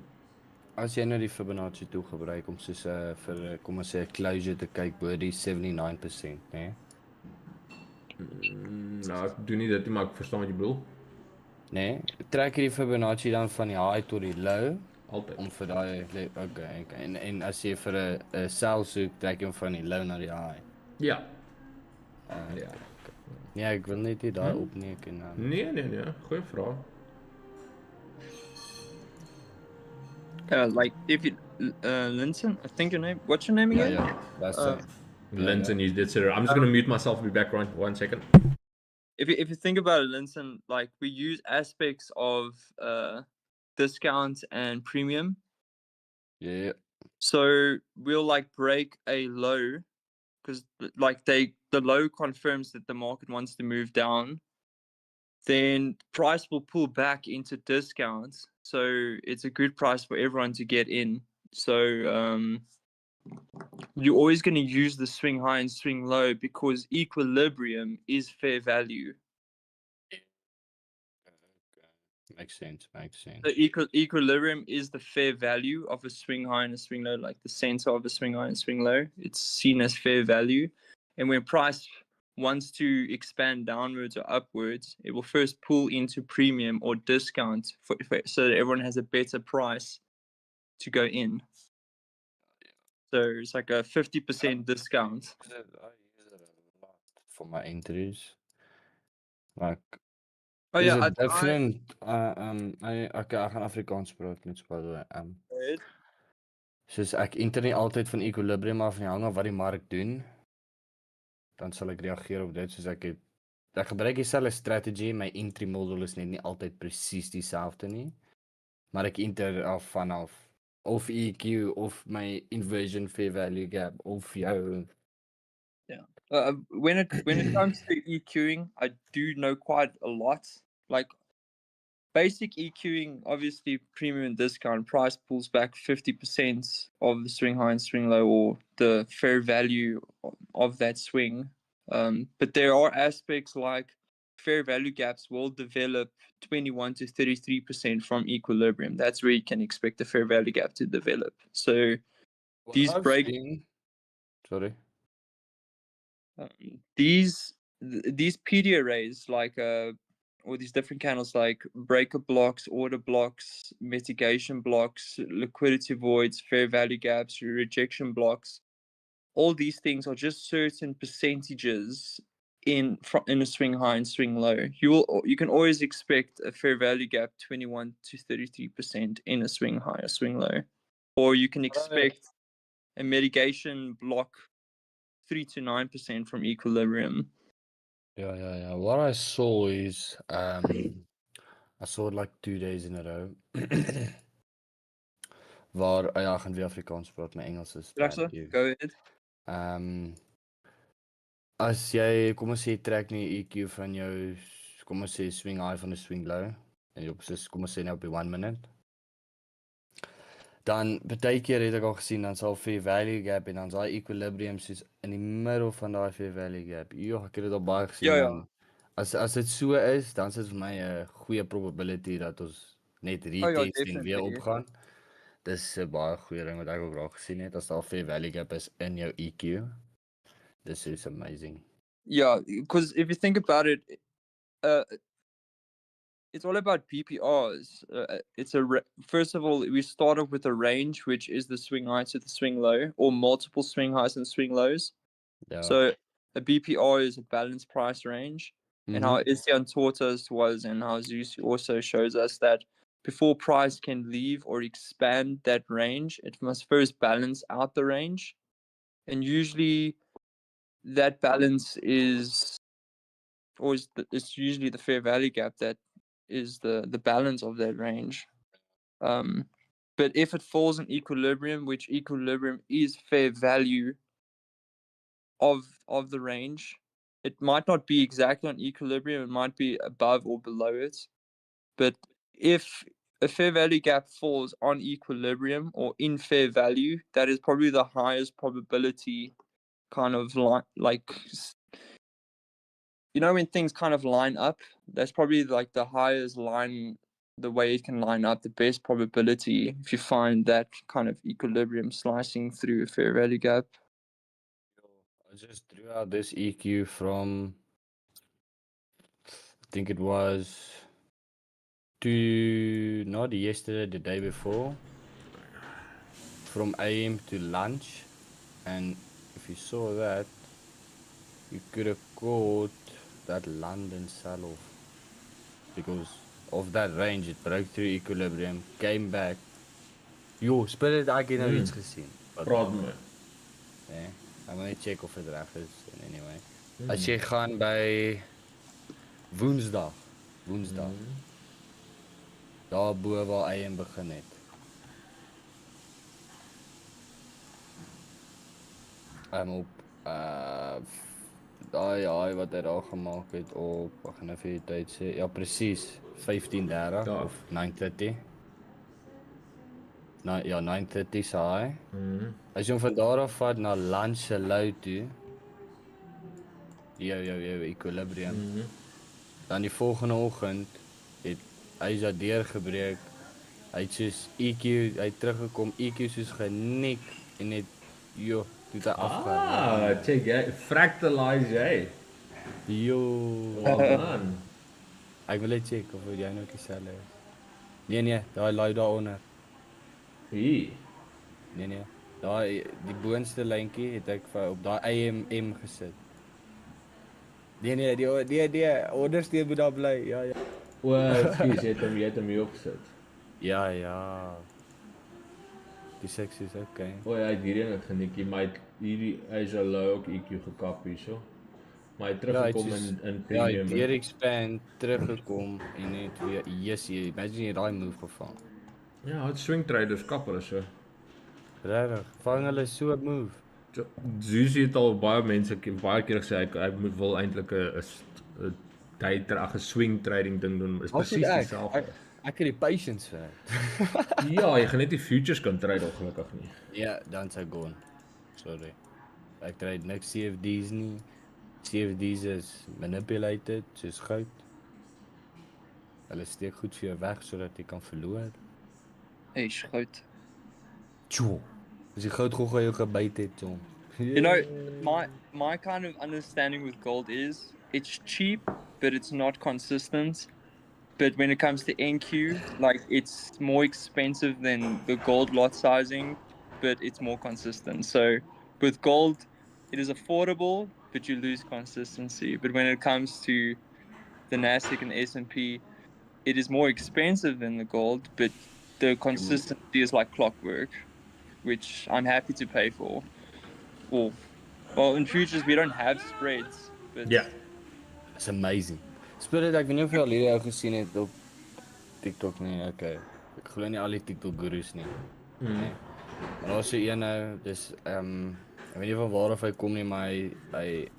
As jy nou die Fibonacci tool gebruik om soos vir kom ons sê 'n closure te kyk bo die 79%, né? Nou, ek doen nie dit nie, maar ek verstaan wat jy bedoel. Nee, trek jy die Fibonacci dan van die high tot die low altyd om vir daai okay. En as jy vir 'n sell soek, trek jy hom van die low na die high. Ja. Ja. Nee, ek wil net nie daai opneken nou. Nee, goeie vraag. Like if you Linton, I think your name. What's your name again? Yeah, that's it. Linton, you did say. I'm just gonna mute myself and be back right 1 second. If you think about it, Linton, like we use aspects of discount and premium. Yeah. So we'll like break a low because like the low confirms that the market wants to move down. Then price will pull back into discounts. So it's a good price for everyone to get in. So you're always going to use the swing high and swing low because equilibrium is fair value. Makes sense. The equilibrium is the fair value of a swing high and a swing low, like the center of a swing high and swing low. It's seen as fair value. And when price wants to expand downwards or upwards, it will first pull into premium or discount so that everyone has a better price to go in. So it's like a 50% discount. I use it a lot for my entries. Like different. I gaan Afrikaans praat met by soos ek enter nie altyd van equilibrium af nie, hang af wat die mark doen. dan sal ek reageer op dit soos ek gebruik dieselfde strategy, my entry model is net nie altyd presies dieselfde nie, maar ek enter af vanaf of EQ of my inversion fair value gap of jou When it comes to EQing, I do know quite a lot. Like basic EQing, obviously premium and discount price pulls back 50% of the swing high and swing low, or the fair value of that swing. But there are aspects like fair value gaps will develop 21 to 33% from equilibrium. That's where you can expect the fair value gap to develop. So these sorry. These PD arrays, like or these different candles like breaker blocks, order blocks, mitigation blocks, liquidity voids, fair value gaps, rejection blocks, all these things are just certain percentages in a swing high and swing low. You can always expect a fair value gap 21 to 33% in a swing high or swing low, or you can expect a mitigation block 3 to 9% from equilibrium. Yeah. What I saw is I saw it like 2 days in a row. Waar ja, ek gaan weer Afrikaans praat, my Engels is bad. Go ahead. As jy kom ons sê trek nie EQ van jou kom ons sê swing high van 'n swing low en jy op kom ons sê nou op die 1 minute. Dan baie keer het ek al gesien dan sal fair value gap en dan daai equilibrium soos in die middel van daai fair value gap. Jo, ek het dit al baie gesien. Ja. As dit so is, dan is dit vir my 'n goeie probability dat ons net retest en weer opgaan. Dis 'n baie goeie ding wat ek ook al gesien het as daar fair value gap is in jou EQ. This is amazing. Yeah, because if you think about it, it's all about PPRs. First of all, we start off with a range, which is the swing high to the swing low, or multiple swing highs and swing lows. Yeah. So a BPR is a balanced price range. And how Etienne taught us was, and how Zeus also shows us that before price can leave or expand that range, it must first balance out the range. And usually that balance is always, it's usually the fair value gap that is the balance of that range. But if it falls in equilibrium, which equilibrium is fair value of the range, it might not be exactly on equilibrium, it might be above or below it. But if a fair value gap falls on equilibrium or in fair value, that is probably the highest probability kind of like you know, when things kind of line up, that's probably like the highest line, the way it can line up, the best probability if you find that kind of equilibrium slicing through a fair value gap. I just drew out this EQ from, I think it was not yesterday, the day before, from AM to lunch, and if you saw that, you could have caught that London sell-off because of that range. It broke through equilibrium, came back. Yo, speel het ek nou iets gesien. Praat me. Nee, ek moet net check of dit reg is. Anyway, as jy gaan by Woensdag, daar bo waar AM begin het. Op daai wat hy daar gemaak het op, ek gaan nou vir die tyd sê, ja presies, 15:30 of 9:30. Ja, 9:30 se high. As jy hom van daar af vat na lunch se low toe, jou equilibrium, dan die volgende oggend het hy is daar deurgebreek, hy het soos EQ, hy het teruggekom, EQ soos genik en net, toe het hy afgehaal. Check jy, fractalize jy. Man. Ek wil net check of jy nou dieselfde is. Nee, daai lui daaronder. Hier. Nee, daai die boonste lyntjie het ek op daai AMM gesit. Nee, die onderste moet daar bly. Ja. O, ekskuus, jy het hom hier opgesit. Ja. Die seks is okay. O, hy het hierdie net genikkie, maar hierdie hy is al low ook EQ gekap hierso. Maar hy het Ja, hy het teruggekom soos- in Ja, hy premium. het deur expand teruggekom en net weer yes, imagine jy daai move gevang. Ja, hy het swing traders kapper so. Regtig, vang hulle so 'n move. Zuzi het al baie mense baie keer gesê hy wil eintlik 'n day ag 'n swing trading ding doen. Is presies dieselfde. Ek het die patience vir dit. Ja, jy gaan net die futures kan trade ongelukkig nie. Ja, dan sy gone. Sorry. Ek trade niks CFD's nie. CFD's is manipulated soos goud. Hulle steek goed vir jou weg sodat jy kan verloor. Hey, goud. Tjoe. As jy goud gou jou gebyt het, John. You know, my kind of understanding with gold is it's cheap, but it's not consistent. But when it comes to NQ, like it's more expensive than the gold lot sizing, but it's more consistent. So with gold, it is affordable, but you lose consistency. But when it comes to the Nasdaq and the S&P, it is more expensive than the gold, but the consistency is like clockwork, which I'm happy to pay for. Well, in futures we don't have spreads, but Ja. It's amazing. Spirit, ek weet nie of jy al hierdie ou gesien het op TikTok nie. Okay. Ek glo nie al die TikTok gurus nie. Nee. Maar daar's so een nou, dis ek weet nie van waar of hy kom nie, maar hy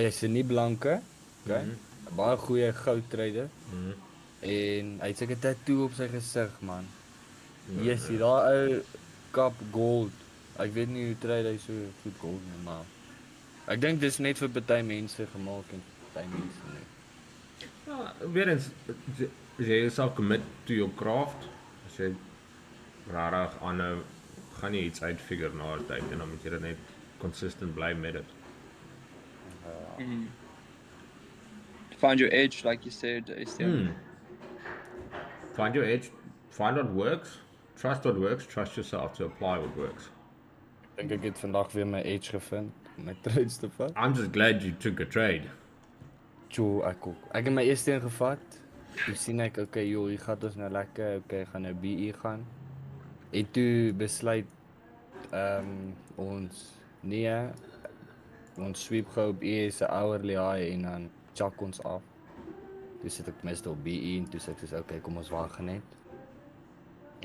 is nie blanke, okay? Baie goeie goud trader. En hy het seker 'n tattoo op sy gesig, man. Yes, daai ou kap gold. Ek weet nie hoe trade hy so goed gold nie, maar ek dink dis net vir party mense gemaak en party mense nie. Ja, weer eens, as jy jouself commit to your craft, as jy rarig aanhou, gaan jy iets uitfigure na 'n tyd en dan moet jy dit net consistent bly met dit. find your edge, like you said, Estienne. Find your edge, find what works, trust what works, trust yourself to apply what works. Ek het vandag weer my edge gevind, my trades te vat. I'm just glad you took a trade. Tjoe, ek ook. Ek het my eerste een gevat. Ek sien ek, okay, joh, hier gaan ons nou lekker, okay, gaan nou BE gaan. En toe besluit ons nee, ons sweep gou op E se hourly high en dan chak ons af. Toe sit ek meestal op BE en toe sê ek soos, okay, kom ons wag net.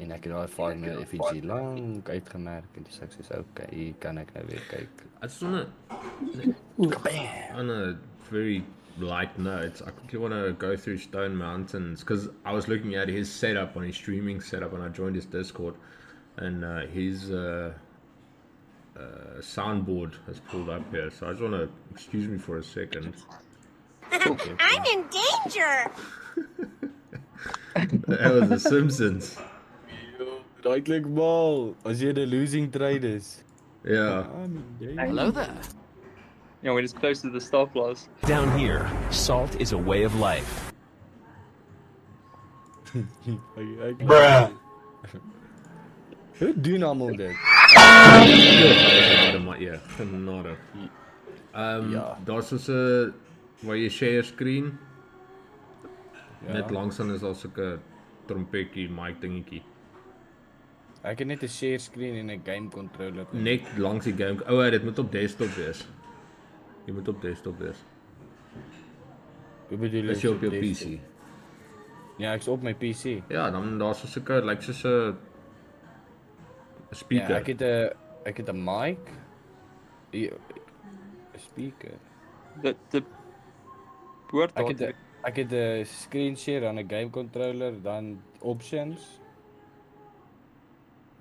En ek het daai 5 minute FG lank uitgemerk en toe sê ek soos, okay, hier kan ek nou weer kyk. It's on a very light note, I quickly want to go through Stone Mountains because I was looking at his setup on his streaming setup and I joined his Discord and his soundboard has pulled up here, so I just want to excuse me for a second. I'm in danger! That was The Simpsons. Daai klik mal, as jy 'n losing trade is. Yeah. Hello there. You know, when it's close to the stop loss. Down here, salt is a way of life. Bruh. Hoe doen almal dit? Ja, genade. Ja. Daar's so 'n waar jy share screen. Ja. Net langs aan is daar so 'n trompetjie, mic dingetjie. Ek het net 'n share screen en 'n game controller. Net langs die game. O, dit moet op desktop wees. Jy moet op desktop wees. Hoe bedoel jy? Is jy op jou PC? Ja, ek's op my PC. Ja, dan daar's so 'n like soos 'n speaker. Ja, ek het 'n mic. 'n speaker. The woord Ek het 'n screen share en 'n game controller, dan options.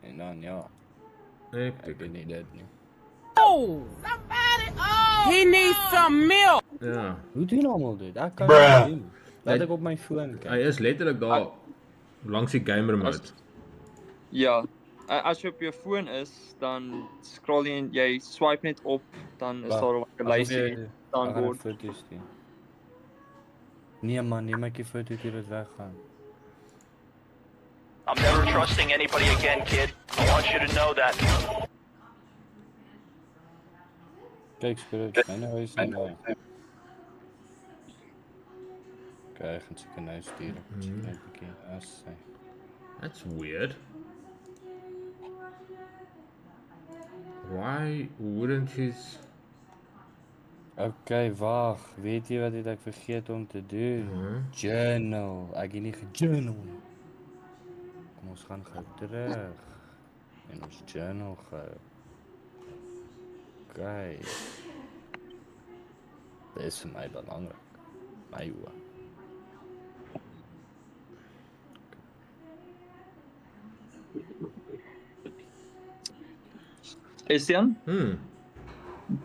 En dan ja, ek weet nie dit nie. Oh! Somebody! Oh! He needs some milk! Ja. Hoe doen almal dit? Ek kan dit doen. Laat ek op my foon kyk. Hy is letterlik daar langs die game remote. Ja, as jy op jou foon is, dan scroll jy en jy swipe net op, dan is daar 'n lysie soundboard. Foto's doen. Nee man, neem ek die foto toe dit weggaan. I'm never trusting anybody again, kid. I want you to know that. Kyk, Spirit, nou is hy nou. Okay, ek gaan seker nou stuur. Net 'n bietjie as hy. That's weird. Why wouldn't his... Okay, wag. Weet jy wat het ek vergeet om te doen? Journal. Ek het nie gejournal. Kom ons gaan gou terug. En ons journal gou. Okay. Dit is vir my belangrik. My oë. Estian, Hmm.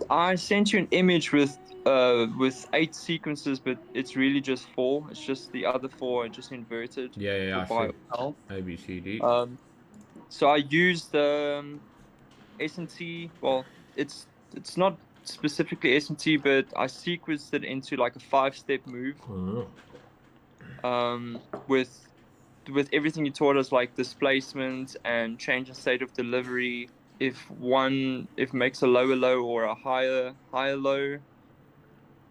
I sent you an image with 8 sequences, but it's really just 4. It's just the other 4 are just inverted. Yeah, I for see. bio- A, B, C, D. So I used S&T. Well, it's not specifically S&T, but I sequenced it into like a 5-step move. With everything you taught us, like displacement and change in state of delivery. If it makes a lower low or a higher low,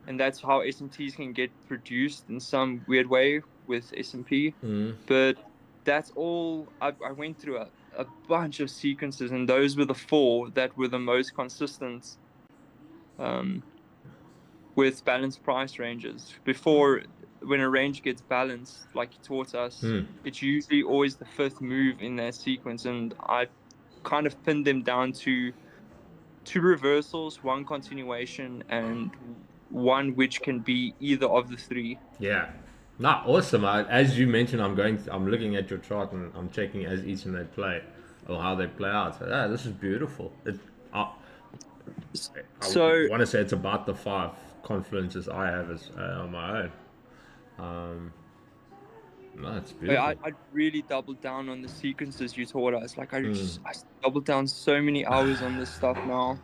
and that's how S&Ts can get produced in some weird way with S&P. But that's all. I went through a bunch of sequences, and those were the 4 that were the most consistent with balanced price ranges. Before, when a range gets balanced, like you taught us, it's usually always the 5th move in that sequence, and I kind of pinned them down to 2 reversals, 1 continuation, and 1 which can be either of the 3. Yeah. No, awesome. As you mentioned, I'm looking at your chart and I'm checking as each and they play or how they play out. So yeah, this is beautiful. I want to say it's about the 5 confluences I have as on my own. No, it's beautiful. I really doubled down on the sequences you taught us. Like I doubled down so many hours on this stuff now.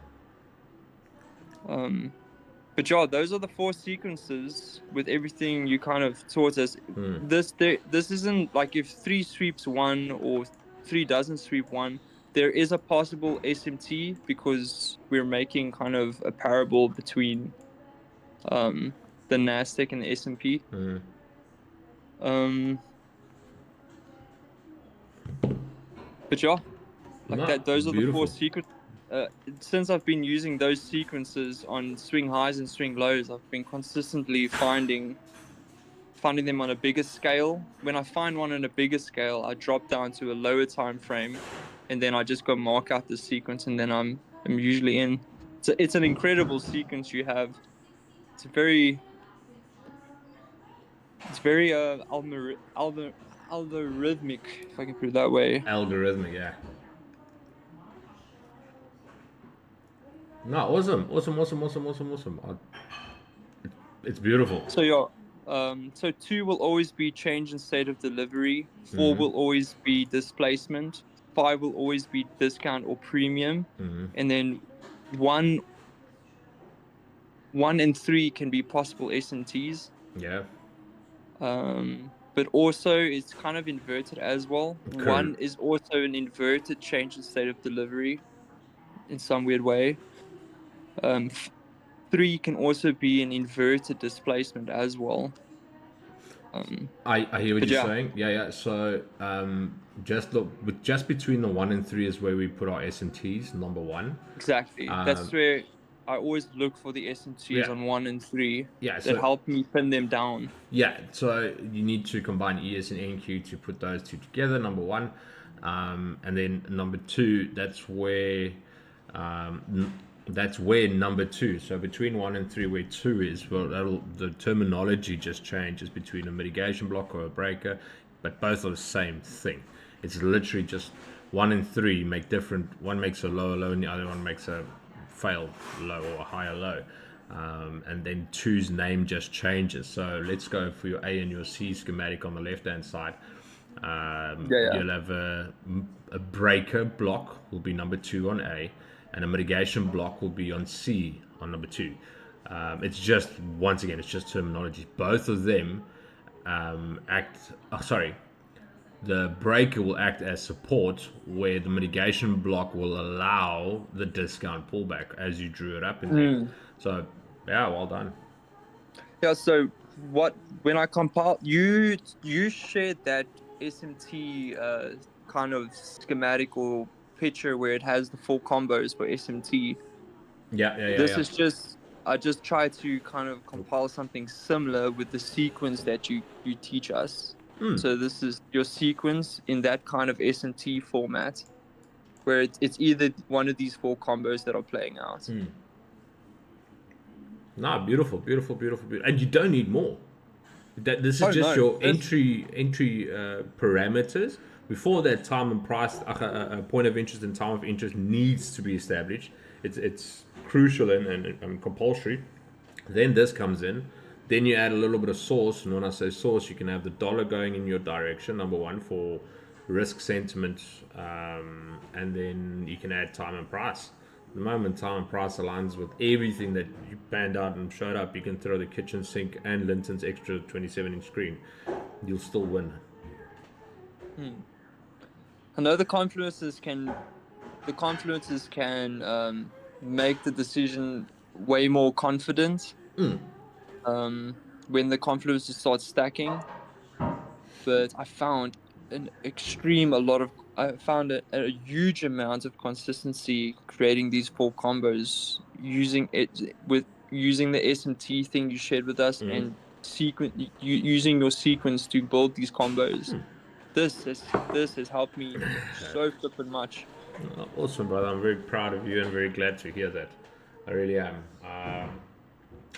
But yeah, those are the 4 sequences with everything you kind of taught us. This isn't like if 3 sweeps 1 or 3 doesn't sweep 1. There is a possible SMT because we're making kind of a parable between the Nasdaq and the S&P. But yeah, like that. Those are the 4 sequences. Since I've been using those sequences on swing highs and swing lows, I've been consistently finding them on a bigger scale. When I find one on a bigger scale, I drop down to a lower time frame, and then I just go mark out the sequence, and then I'm usually in. So it's an incredible sequence you have. It's very algorithmic, if I can put it that way. Algorithmic, yeah. No, awesome. It's beautiful. So yeah, so 2 will always be change in state of delivery. 4 will always be displacement. 5 will always be discount or premium, and then 1 and 3 can be possible S&Ts. Yeah. But also it's kind of inverted as well. Okay. 1 is also an inverted change in state of delivery in some weird way. 3 can also be an inverted displacement as well. I hear what you're saying. Yeah. So just between the 1 and 3 is where we put our S&Ts, number 1. Exactly. That's where I always look for the S&Ts on 1 and 3 that help me pin them down. Yeah, so you need to combine ES and NQ to put those 2 together, number 1. And then number 2, that's where number 2. So between 1 and 3, where 2 is, well, the terminology just changes between a mitigation block or a breaker, but both are the same thing. It's literally just 1 and 3 make different. One makes a lower low, and the other one makes a failed low or a higher low. And then 2's name just changes. So let's go for your A and your C schematic on the left hand side. You'll have a breaker block will be number 2 on A, and a mitigation block will be on C on number 2. It's just, once again, it's just terminology. Both of them the breaker will act as support, where the mitigation block will allow the discount pullback as you drew it up in there. So yeah, well done. Yeah, so when I compiled, you shared that SMT kind of schematic or picture where it has the 4 combos for SMT. Yeah. This is just, I just try to kind of compile something similar with the sequence that you teach us. So this is your sequence in that kind of SMT format, where it's either one of these 4 combos that are playing out. Nah, beautiful. And you don't need more. This is just your entry parameters. Before that, time and price, a point of interest and time of interest needs to be established. It's crucial and compulsory. Then this comes in. Then you add a little bit of source. And when I say source, you can have the dollar going in your direction, number one, for risk sentiment. And then you can add time and price. The moment time and price aligns with everything that you panned out and showed up, you can throw the kitchen sink and Linton's extra 27-inch screen. You'll still win. I know the confluences can make the decision way more confident when the confluences start stacking. But I found a huge amount of consistency creating these 4 combos using the SMT thing you shared with us and using your sequence to build these combos. This has helped me so flippin' much. Awesome, brother. I'm very proud of you and very glad to hear that. I really am.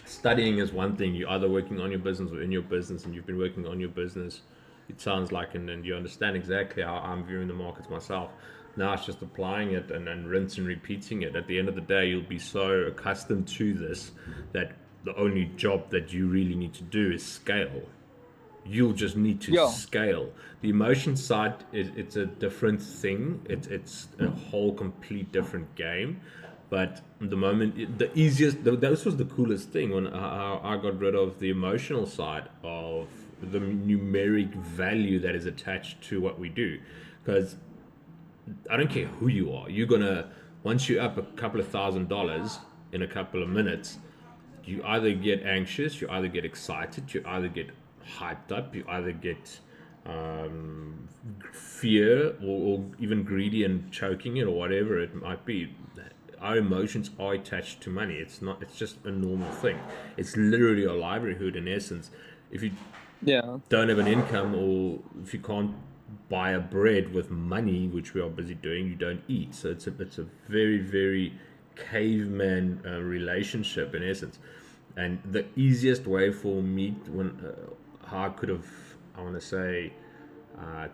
Studying is one thing. You're either working on your business or in your business, and you've been working on your business, it sounds like, and you understand exactly how I'm viewing the markets myself. Now it's just applying it and rinse and repeating it. At the end of the day, you'll be so accustomed to this that the only job that you really need to do is scale. You'll just need to scale. The emotion side, it's a different thing. It's a whole complete different game. But the moment, this was the coolest thing when I got rid of the emotional side of the numeric value that is attached to what we do. Because I don't care who you are. You're gonna, once you're up a couple of $1,000s in a couple of minutes, you either get anxious, you either get excited, you either get hyped up, you either get fear or even greedy and choking it or whatever it might be. Our emotions are attached to money. It's just a normal thing. It's literally a livelihood in essence. If you don't have an income, or if you can't buy a bread with money, which we are busy doing, you don't eat. So it's a very, very caveman relationship in essence. And the easiest way for me, how I could have, I want to say,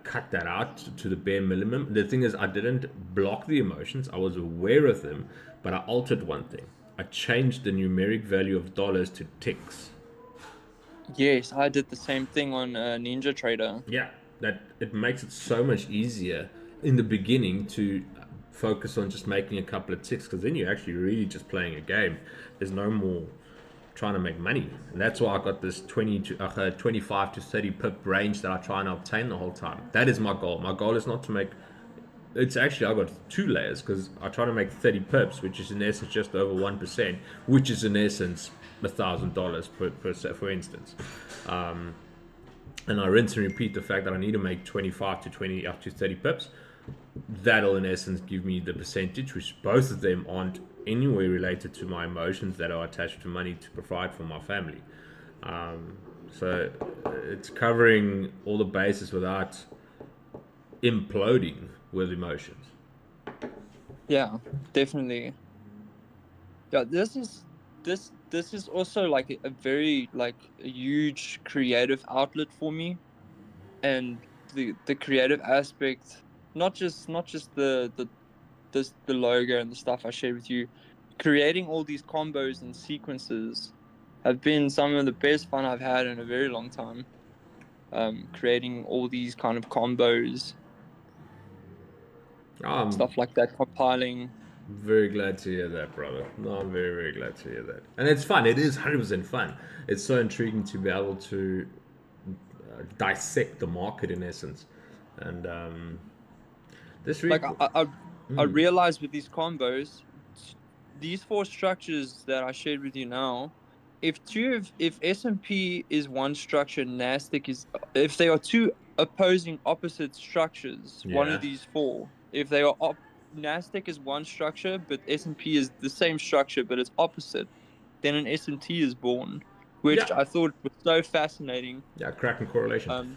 cut that out to the bare minimum. The thing is, I didn't block the emotions. I was aware of them, but I altered one thing. I changed the numeric value of dollars to ticks. Yes, I did the same thing on Ninja Trader. Yeah, that it makes it so much easier in the beginning to focus on just making a couple of ticks, because then you're actually really just playing a game. There's no more trying to make money, and that's why I got this 25 to 30 pip range that I try and obtain the whole time. That is my goal. My goal is not to make, it's actually, I got 2 layers, because I try to make 30 pips, which is in essence just over 1%, which is in essence $1,000 for instance. And I rinse and repeat the fact that I need to make 25 to 20 up to 30 pips. That'll in essence give me the percentage, which both of them aren't anyway related to my emotions that are attached to money to provide for my family. So it's covering all the bases without imploding with emotions. Yeah, definitely. Yeah, this is also like a very like a huge creative outlet for me, and the creative aspect, not just the logo and the stuff I shared with you. Creating all these combos and sequences have been some of the best fun I've had in a very long time. Creating all these kind of combos, stuff like that, compiling. Very glad to hear that, brother. No, I'm very, very glad to hear that. And it's fun. It is 100% fun. It's so intriguing to be able to dissect the market in essence. And this really... Like I realized with these combos, these 4 structures that I shared with you now, if S&P is one structure, Nasdaq is, if they are 2 opposing opposite structures, one of these 4, if they are Nasdaq is one structure, but S&P is the same structure, but it's opposite. Then an S&T is born, which Yeah. I thought was so fascinating. Yeah, cracking correlation.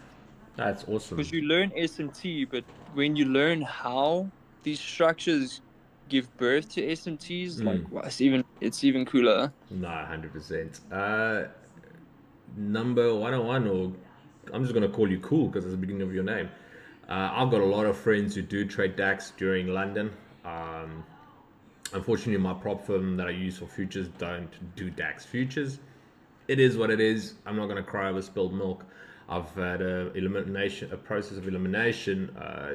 That's awesome. Because you learn S&T, but when you learn how these structures give birth to S&Ts, like well, it's even cooler. No, 100%. Number 101, or I'm just gonna call you Cool because it's the beginning of your name. I've got a lot of friends who do trade DAX during London. Unfortunately, my prop firm that I use for futures don't do DAX futures. It is what it is. I'm not gonna cry over spilled milk. I've had a process of elimination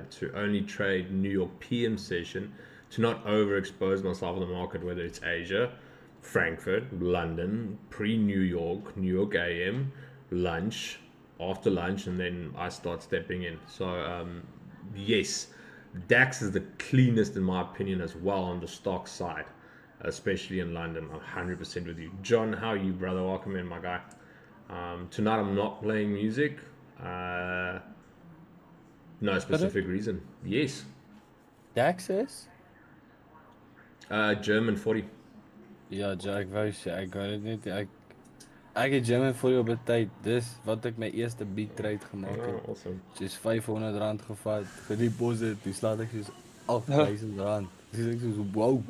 to only trade New York PM session, to not overexpose myself in the market, whether it's Asia, Frankfurt, London, pre-New York, New York AM, lunch, after lunch, and then I start stepping in. So yes, DAX is the cleanest in my opinion as well on the stock side, especially in London. I'm 100% with you. John, how are you, brother? Welcome in, my guy. Tonight I'm not playing music. No specific reason. Yes. DAX is? German 40. Ja, ek wou sê ek wou dit net ek het German 40 op 'n tyd. Dis wat ek my eerste beat trade gemaak het. Oh, awesome. Dis R500 gevat, gedeposit, dis laat ek soos R8000. Dis ek soos wow.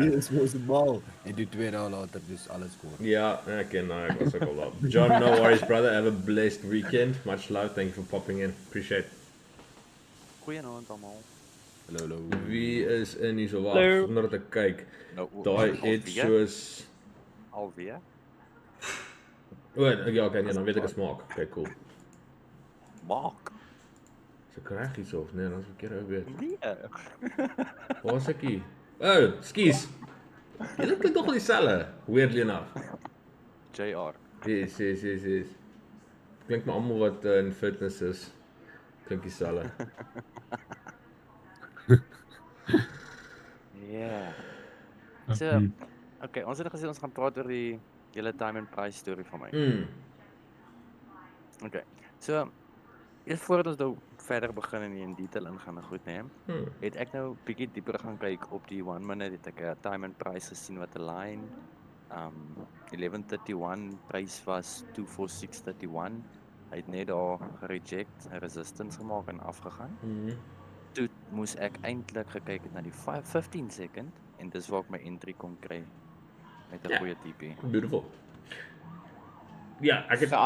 Dis was bal. En die 2 dae later dis alles kort. Ja, ek ken ek was ook al daar. John, no worries brother. Have a blessed weekend. Much love. Thank you for popping in. Appreciate. Goeienaand almal. Hallo. Wie is in hier so wag Hallo. sonder dat ek kyk. Nou, Daai het soos alweer. ja, okay, nee, dan weet ek is maak. Okay, cool. Maak. So kry iets of nee, dan is verkeerd ou weet. Nee. Waar is ek hier? Oh, skus. Julle klink tog al dieselfde. Weirdly enough. JR. Yes. Klink maar almal wat in fitness is. Klink dieselfde. Ja. So, okay, ons het gesê ons gaan praat oor die hele time and price storie van my. Okay. So, eers voordat ons nou verder begin en in detail ingaan en goed neem, het ek nou bietjie dieper gaan kyk op die 1 minute, het ek 'n time and price gesien wat 'n line 1131 prys was 246.31. Hy het net daar gereject, 'n resistance gemaak en afgegaan. Toe moes ek eintlik gekyk het na die 15 second en dis waar ek my entry kon kry met 'n goeie TP. Beautiful. Yeah, I could. So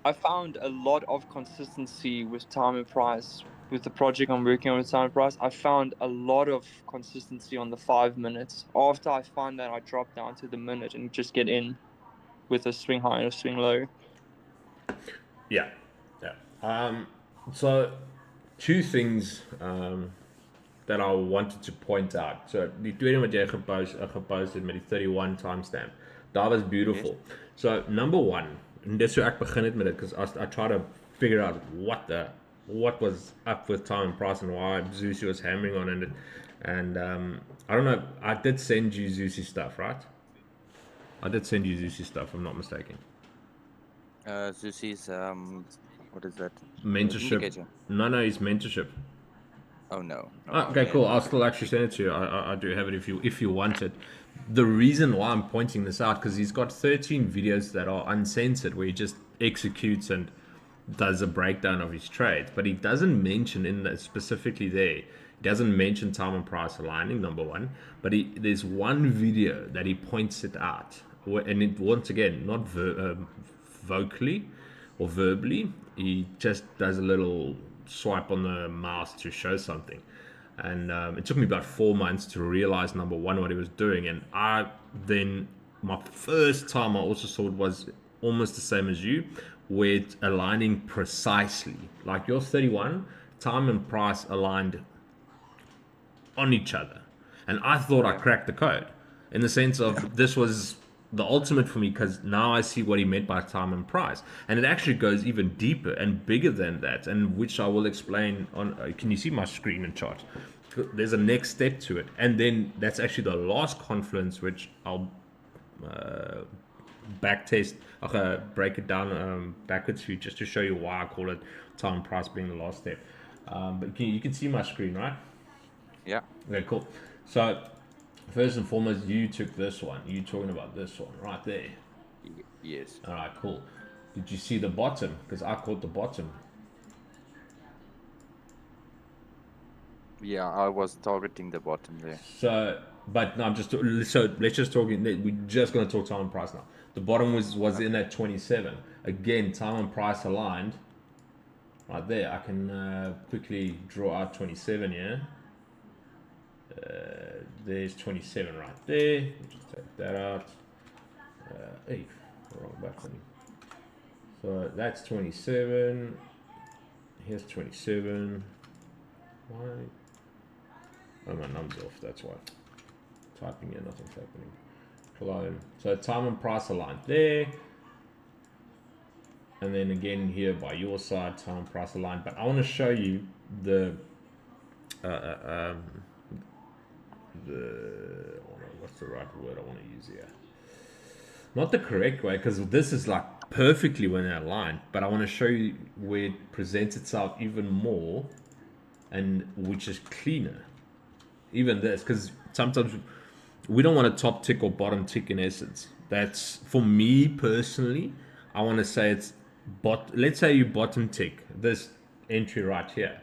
I found a lot of consistency with time and price. With the project I'm working on with time and price, I found a lot of consistency on the 5 minutes. After I find that, I drop down to the minute and just get in with a swing high and a swing low. Yeah. So two things that I wanted to point out. So die tweede wat jy gepost het met die 31 timestamp, that was beautiful. Yes. So number one, and dis hoe ek begin het met dit, because I try to figure out what was up with time and price and why Zusi was hammering on it. And I don't know, I did send you Zusi stuff, right? I did send you Zusi stuff, if I'm not mistaken. Zusi's what is that? Mentorship. No, it's mentorship. Oh no. Okay, cool. I'll still actually send it to you. I do have it if you want it. The reason why I'm pointing this out, because he's got 13 videos that are uncensored where he just executes and does a breakdown of his trades, but he doesn't mention specifically there. He doesn't mention time and price aligning, number one. But there's one video that he points it out, and it once again not vocally or verbally. He just does a little swipe on the mouse to show something. And it took me about 4 months to realize, number one, what he was doing. And my first time I also saw it was almost the same as you, with aligning precisely. Like your 31, time and price aligned on each other. And I thought I cracked the code in the sense of this was the ultimate for me, because now I see what he meant by time and price, and it actually goes even deeper and bigger than that, and which I will explain on. Can you see my screen and chart? There's a next step to it, and then that's actually the last confluence, which I'll backtest. I'll break it down backwards for you just to show you why I call it time and price being the last step. But you can see my screen, right? Yeah. Okay, cool. So, first and foremost, you took this one. You talking about this one right there. Yes. All right, cool. Did you see the bottom? Because I caught the bottom. Yeah, I was targeting the bottom there. So, but no, I'm just so let's just talk. We're just gonna talk time and price now. The bottom was in at 27. Again, time and price aligned. Right there, I can quickly draw out 27 here. There's 27 right there. Just take that out. Hey, wrong button. So that's 27. Here's 27. Why? Oh, my numb's off. That's why. Typing here, nothing's happening. Clone. So time and price aligned there. And then again here by your side, time and price aligned. But I want to show you the what's the right word I want to use here? Not the correct way, because this is like perfectly when they're aligned, but I want to show you where it presents itself even more, and which is cleaner. Even this, because sometimes we don't want a top tick or bottom tick in essence. That's, for me personally, I want to say it's let's say you bottom tick this entry right here.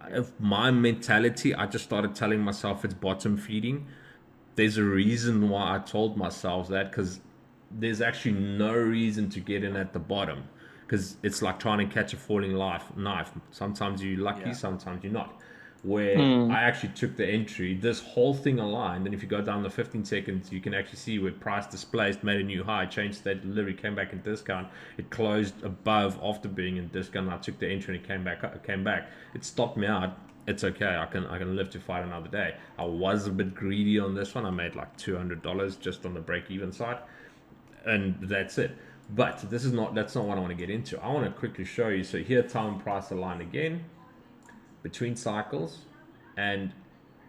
If my mentality, I just started telling myself it's bottom feeding. There's a reason why I told myself that, because there's actually no reason to get in at the bottom, because it's like trying to catch a falling knife. Sometimes you're lucky, sometimes you're not. Where I actually took the entry, this whole thing aligned, and if you go down the 15 seconds, you can actually see where price displaced, made a new high, changed state delivery, came back in discount. It closed above after being in discount. I took the entry and it came back. It stopped me out. It's okay. I can live to fight another day. I was a bit greedy on this one. I made like $200 just on the break-even side, and that's it. But that's not what I want to get into. I want to quickly show you. So here, time and price align again between cycles, and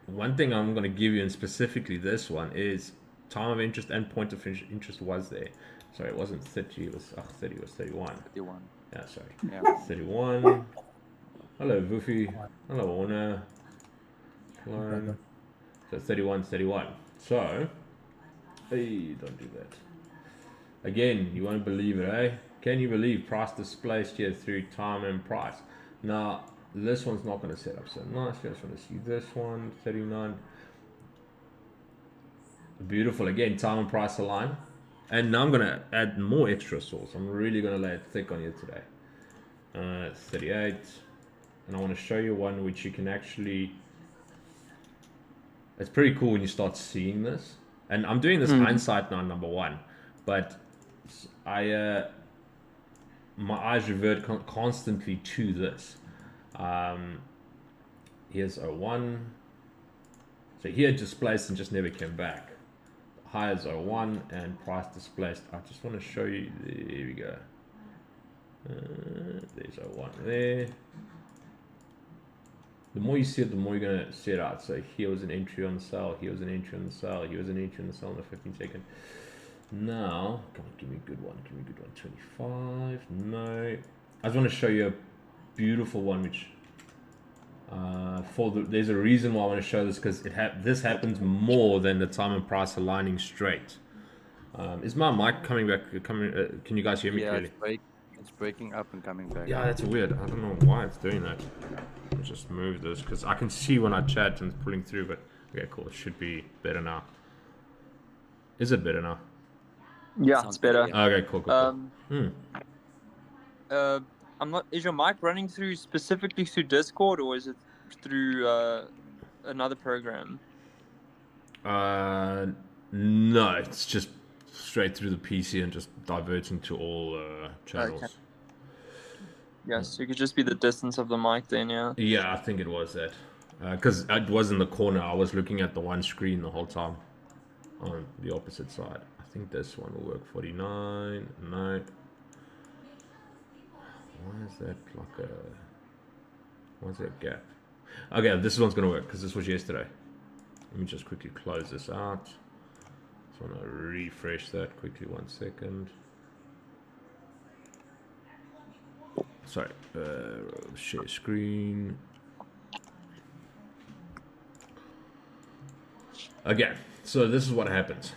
one thing I'm going to give you, and specifically this one, is time of interest and point of interest was there. Sorry, it wasn't 30, it was 30, it was 31. 31. Yeah, sorry. Yeah. 31. Hello, Woofy. Hello, Orna. Clone. So 31, 31. So, hey, don't do that. Again, you won't believe it, eh? Can you believe price displaced here through time and price? Now, this one's not going to set up so nice. I just want to see this one, 39. Beautiful. Again, time and price align. And now I'm going to add more extra sauce. I'm really going to lay it thick on you today. 38. And I want to show you one which you can actually... It's pretty cool when you start seeing this. And I'm doing this hindsight now, number one. But my eyes revert constantly to this. Here's 01. So here it displaced and just never came back. High as 01 and price displaced. I just want to show you. There we go. There's 01 there. The more you see it, the more you're going to see it out. So here was an entry on the sell. Here was an entry on the sell. Here was an entry on the sell in the 15 second. Now, come on, give me a good one. Give me a good one. 25. No. I just want to show you a beautiful one, which there's a reason why I want to show this, because this happens more than the time and price aligning straight. Is my mic coming back? Can you guys hear me clearly? It's breaking up and coming back. Yeah, that's weird. I don't know why it's doing that. I'll just move this, because I can see when I chat and it's pulling through. But okay, cool. It should be better now. Is it better now? Yeah, it's better. Okay, cool. I'm not. Is your mic running through specifically through Discord, or is it through another program? No, it's just straight through the PC and just diverting to all channels. Okay. Yes, it could just be the distance of the mic then, yeah. Yeah, I think it was that. Because it was in the corner. I was looking at the one screen the whole time on the opposite side. I think this one will work. 49. No. Why is that like a... Why is that a gap? Okay, this one's going to work because this was yesterday. Let me just quickly close this out. Just want to refresh that quickly. 1 second. Sorry. Share screen. Okay, so this is what happens,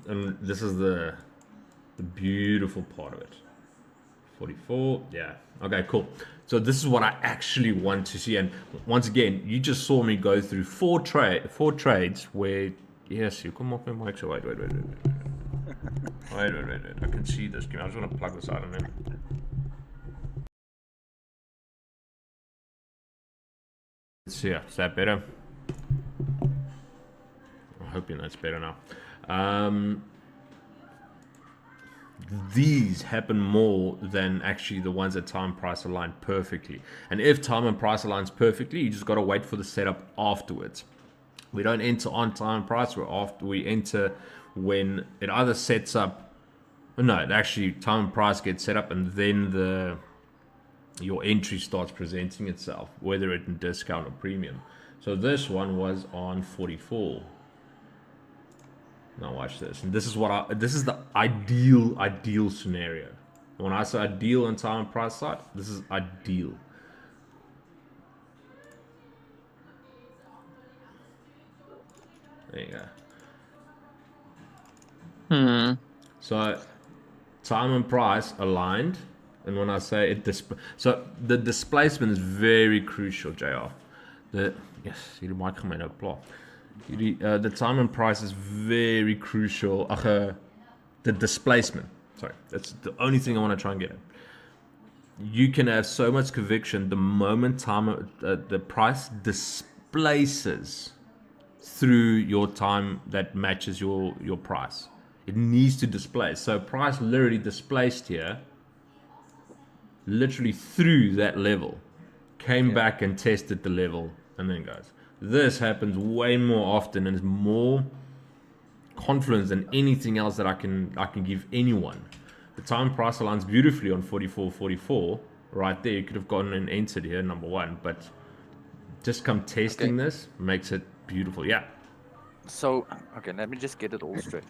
and this is the beautiful part of it. 44, yeah. Okay, cool. So this is what I actually want to see, and once again, you just saw me go through four trades where, yes, you come off my mic. So wait. Wait. I can see this. I just want to plug this out and then. Let's see. Is that better? I hope you know it's better now. These happen more than actually the ones that time price align perfectly. And if time and price aligns perfectly, you just got to wait for the setup afterwards. We don't enter on time price, we enter when it either sets up, no, it actually time and price gets set up, and then your entry starts presenting itself, whether it's in discount or premium. So this one was on 44. Now watch this, and this is the ideal scenario. When I say ideal on time and price side, this is ideal. There you go. So time and price aligned, and when I say it, so the displacement is very crucial, JR. Yes, you might come in a plot. The time and price is very crucial. The displacement. Sorry, that's the only thing I want to try and get at. You can have so much conviction the moment the price displaces through your time that matches your price. It needs to displace. So price literally displaced here, literally through that level, came back and tested the level, and then goes. This happens way more often and is more confluence than anything else that I can give anyone. The time price aligns beautifully on 44.44 right there. You could have gone and entered here, number one, but just come testing this makes it beautiful. Yeah. So okay, let me just get it all straight.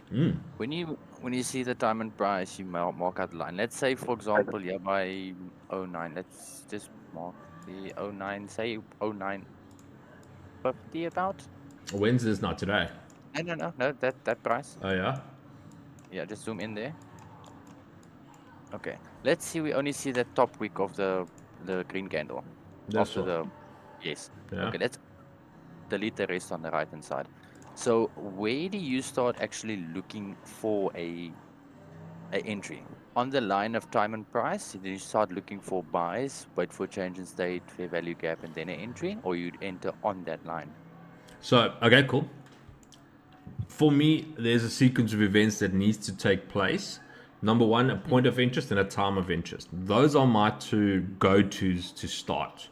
When you see the diamond price, you mark out the line. Let's say, for example, yeah, by 09. Let's just mark the 09. Say 09.50 about. When's this? Not today. No. That price. Oh yeah. Yeah, just zoom in there. Okay. Let's see. We only see the top wick of the green candle. That's after the yes. Yeah. Okay. Let's delete the rest on the right hand side. So where do you start actually looking for a entry? On the line of time and price, do you start looking for buys, wait for change in state, fair value gap, and then an entry, or you'd enter on that line? So, okay, cool. For me, there's a sequence of events that needs to take place. Number one, a point of interest and a time of interest. Those are my two go-tos to start.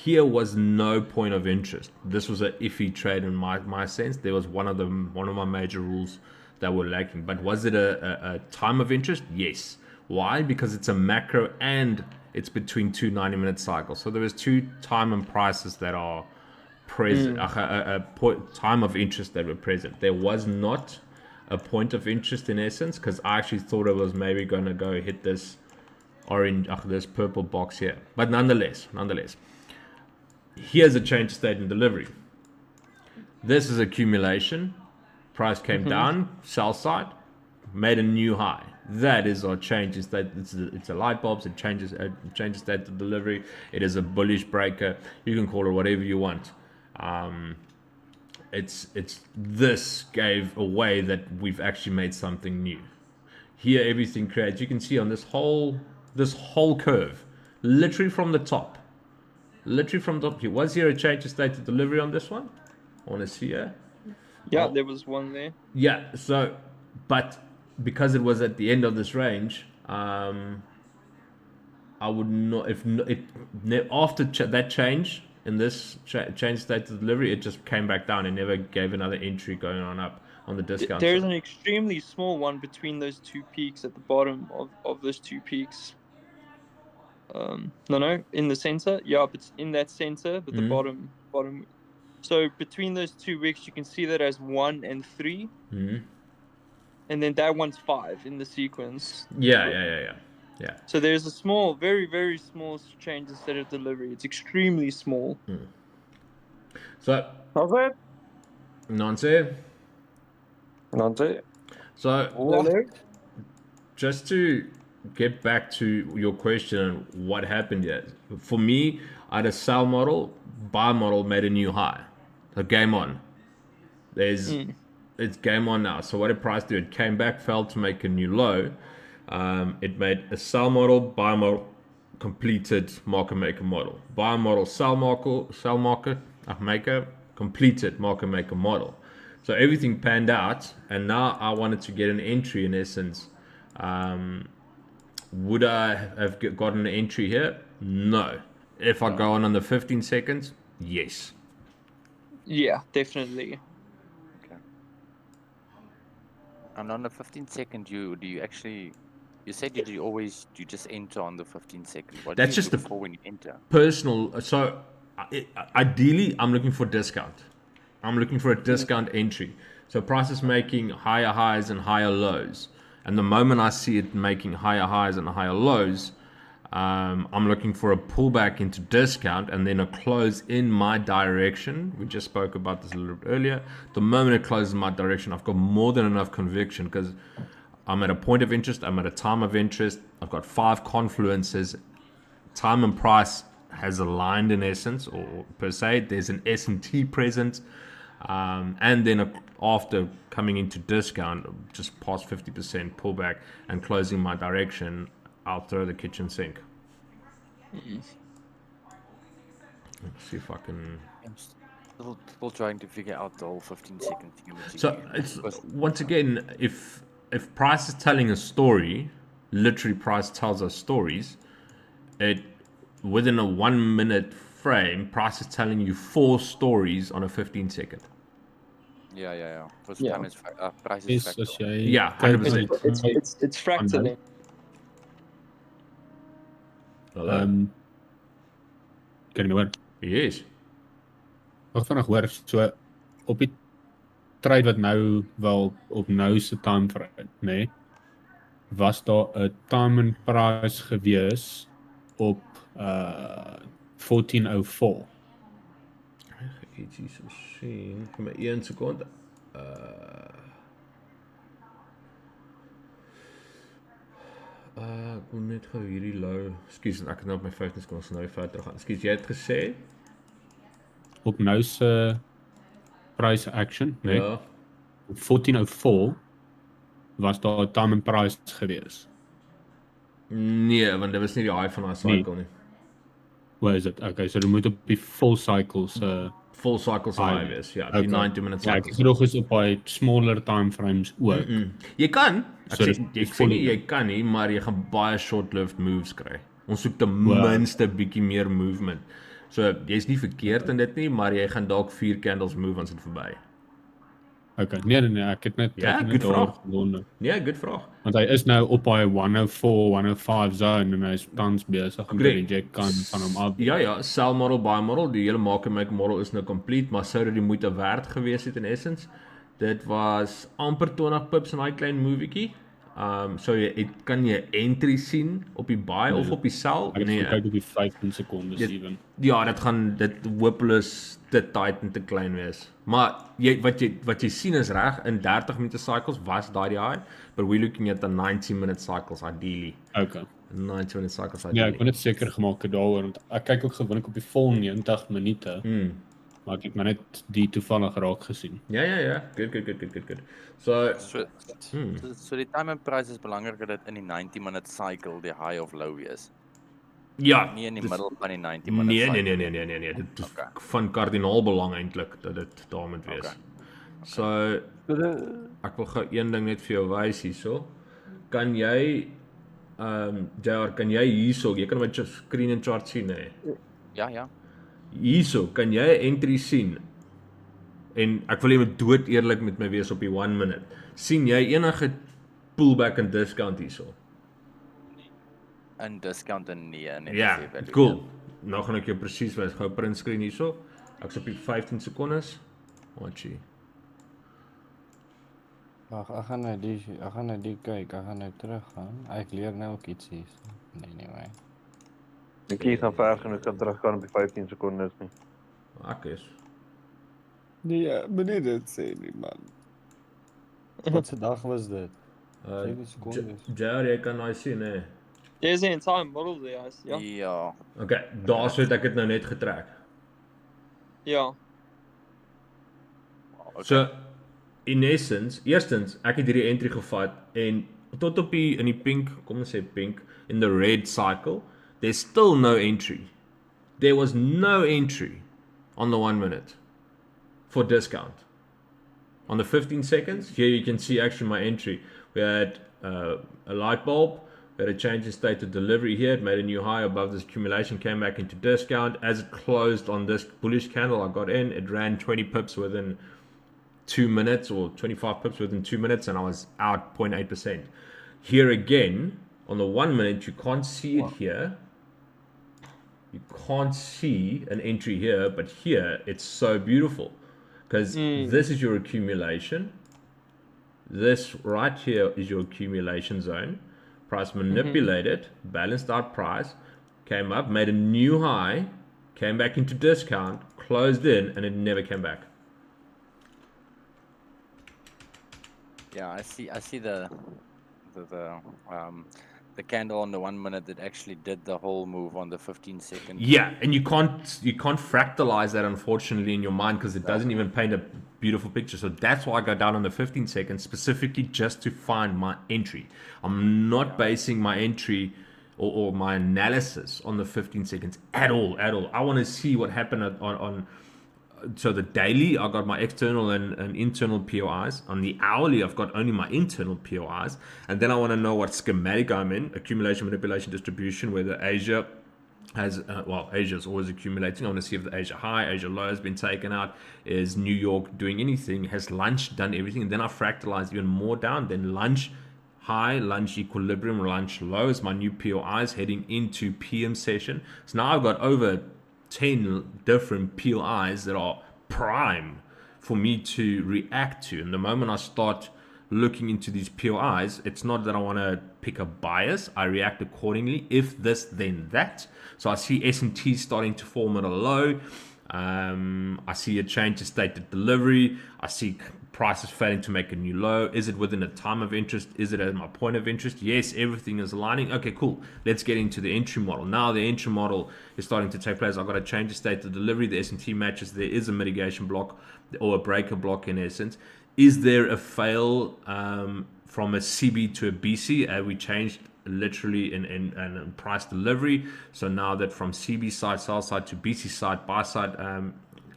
Here was no point of interest. This was an iffy trade in my sense. There was one of my major rules that were lacking. But was it a time of interest? Yes. Why? Because it's a macro and it's between two 90-minute cycles. So there was two time and prices that are present, a time of interest that were present. There was not a point of interest in essence, because I actually thought I was maybe going to go hit this orange, this purple box here. But nonetheless, here's a change of state in delivery. This is accumulation. Price came down, sell side, made a new high. That is our change in state. It's a light bulb. It changes state of delivery. It is a bullish breaker. You can call it whatever you want. This gave away that we've actually made something new. Here, everything creates. You can see on this whole curve, literally from the top. Here. Was here a change of state of delivery on this one? I want to see here. Yeah, there was one there. Yeah, so, but because it was at the end of this range, I would not, after that change in this change state of delivery, it just came back down and never gave another entry going on up on the discount. There's an extremely small one between those two peaks at the bottom of those two peaks. No, in the center. Yeah, but in that center, but the bottom. So between those two wicks, you can see that as 1 and 3. And then that one's 5 in the sequence. Yeah. So there's a small, very, very small change instead of delivery. It's extremely small. So Nonsense. Nonsense. So, just to get back to your question, what happened here? For me, I had a sell model, buy model made a new high. So game on. It's game on now. So what did price do? It came back, fell to make a new low. It made a sell model, buy model, completed market maker model. Buy model, sell market maker, completed market maker model. So everything panned out, and now I wanted to get an entry in essence. Would I have gotten an entry here? No. If I go on the 15 seconds, yes. Yeah, definitely. Okay. And on the 15-second, do you actually? You said you just enter on the 15-second. What That's do you just look the for when you enter? personal. So ideally, I'm looking for discount. I'm looking for a discount entry. So price is making higher highs and higher lows. And the moment I see it making higher highs and higher lows, I'm looking for a pullback into discount and then a close in my direction. We just spoke about this a little bit earlier. The moment it closes in my direction, I've got more than enough conviction because I'm at a point of interest. I'm at a time of interest. I've got 5 confluences. Time and price has aligned in essence, or per se. There's an S&T present. And then after coming into discount, just past 50% pullback and closing my direction, I'll throw the kitchen sink. Let's see if I can. I'm still trying to figure out the whole 15-second thing. So it's once again, if price is telling a story, literally price tells us stories. It within a 1 minute frame, price is telling you 4 stories on a 15-second. Yeah. Because time is price is fractal. Yeah, 100%. It's fractal. Kan jy hoor? Yes. Wat vinnig hoor, so op die trade wat nou wel op nou se time frame, nê? Was daar 'n time and price gewees op 1404. Iets hier so sien. Kom maar 1 sekonde. Ek wil net gou hierdie low. Ekskuus, ek het nou op my 15 sekondes nou verder gaan. Ekskuus, jy het gesê op nou se price action, né? Ja. Op 1404 was daar 'n time and price gewees. Nee, want dit was nie die high van daai cycle nie. Waar is dit? Okay, so dit moet op die full cycles full cycles high wees, ja, die 90 minute cycles. Ja, ek bedoel is op baie smaller time frames ook. Jy kan, So ek sê nie jy kan nie, maar jy gaan baie short-lived moves kry. Ons soek ten minste bietjie meer movement. So jy's nie verkeerd in dit nie, maar jy gaan dalk 4 candles move as dit verby. Okay, nee, ek het net good vraag. Nee, good vraag. Want hy is nou op hy 104, 105 zone en hy is tans besig om te reject kan van hom af. Ja, sell model, buy model, die hele market maker model is nou complete, maar sou dit die moeite werd gewees het in essence. Dit was amper 20 pips in daai klein movietjie. So kan jy entry sien op die buy of op die sell? Nee, kyk op die 15 sekondes even. Ja, dit hopeloos te tight en te klein wees. Maar wat jy sien is reg, in 30 minute cycles was daai die high, but we're looking at the 90 minute cycles ideally. Okay. 90 minute cycles ideally. Ja, ek wil net seker gemaak het daaroor, want ek kyk ook gewoonlik op die vol 90 minute. Maar ek het maar net die toevallig raak gesien. Ja. Good. So die time and price is belangrik dat dit in die 90 minute cycle die high of low is. Ja, nie in die middel van die 90 minute cycle. Nee. Dit is van kardinaal belang eintlik dat dit daar moet wees. So ek wil gou een ding net vir jou wys hierso. Kan jy JR, kan jy hierso, jy kan my screen en chart sien hè? Ja. Hierso, kan jy 'n entry sien? En ek wil jy moet dood eerlik met my wees op die 1 minute. Sien jy enige pullback en discount hierso? En discount en nee. Ja, cool. Nou gaan ek jou presies wys. Gou print screen hierso. Ek's op die 15 sekondes. Watchie. Wag, ek gaan nou die kyk. Ek gaan nou terug gaan. Ek leer nou ook iets hier. Nee. Ek gaan ver genoeg kan teruggaan op die 15 sekondes nie. Ek is. Nee, meneer dit sê nie man. Wat se dag was dit? Sê die sekondes. Jerry, jy kan nou sien hè. There's the entire model there, guys. Ja. Ja. Okay, daar so het ek dit nou net getrek. Ja. Okay. So in essence, eerstens ek het hierdie entry gevat en tot op die in die pink, kom ons sê pink, in the red cycle, there's still no entry. There was no entry on the 1 minute for discount. On the 15 seconds, here you can see actually my entry. We had a light bulb, we had a change in state of delivery here, it made a new high above this accumulation, came back into discount. As it closed on this bullish candle, I got in, it ran 20 pips within 2 minutes or 25 pips within 2 minutes and I was out 0.8%. Here again, on the 1 minute, you can't see it here. You can't see an entry here, but here it's so beautiful because this is your accumulation. This right here is your accumulation zone. Price manipulated, balanced out price, came up, made a new high, came back into discount, closed in, and it never came back. Yeah, I see the candle on the 1 minute that actually did the whole move on the 15 second. Yeah, and you can't fractalize that unfortunately in your mind because it doesn't even paint a beautiful picture. So that's why I go down on the 15 seconds specifically just to find my entry. I'm not basing my entry or my analysis on the 15 seconds at all. I want to see what happened on so the daily, I got my external and internal POIs. On the hourly, I've got only my internal POIs. And then I want to know what schematic I'm in. Accumulation, manipulation, distribution, whether Asia has, Asia's always accumulating. I want to see if the Asia high, Asia low has been taken out. Is New York doing anything? Has lunch done everything? And then I fractalize even more down. Then lunch high, lunch equilibrium, lunch low is my new POIs heading into PM session. So now I've got over 10 different POIs that are prime for me to react to. And the moment I start looking into these POIs, it's not that I want to pick a bias. I react accordingly. If this, then that. So I see S&T starting to form at a low. I see a change in state of delivery. I see prices failing to make a new low. Is it within a time of interest? Is it at my point of interest? Yes, everything is aligning. Okay, cool. Let's get into the entry model. Now the entry model is starting to take place. I've got to change the state of delivery. The S&T matches. There is a mitigation block or a breaker block in essence. Is there a fail from a CB to a BC? We changed literally in price delivery. So now that from CB side, sell side to BC side, buy side,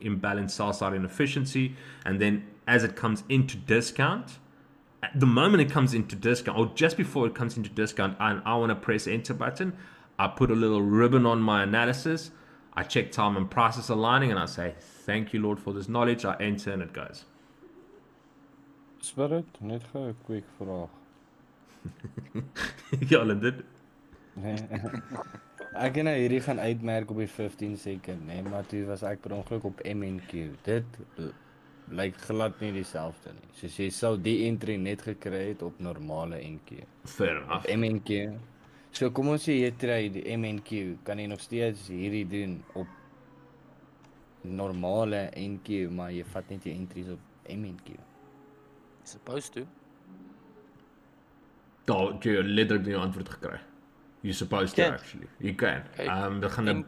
imbalance, sell side inefficiency. And then as it comes into discount, at the moment it comes into discount, or just before it comes into discount, and I want to press enter button, I put a little ribbon on my analysis. I check time and prices aligning, and I say, thank you, Lord, for this knowledge. I enter and it goes. Spirit, net gou 'n quick vraag. Ja, dit. Nee. Ek het nou hierdie gaan uitmerk op die 15 second, nee, maar toe was ek per ongeluk op MNQ. Dit lyk glad nie dieselfde nie. Soos jy sou die entry net gekry het op normale NQ. Fair enough. Op MNQ. So kom ons sê jy try die MNQ, kan jy nog steeds hierdie doen op normale NQ, maar jy vat net jou entries op MNQ. Supposed to. Daar het jy letterlik die antwoord gekry. You're supposed to actually. You can. Dan gaan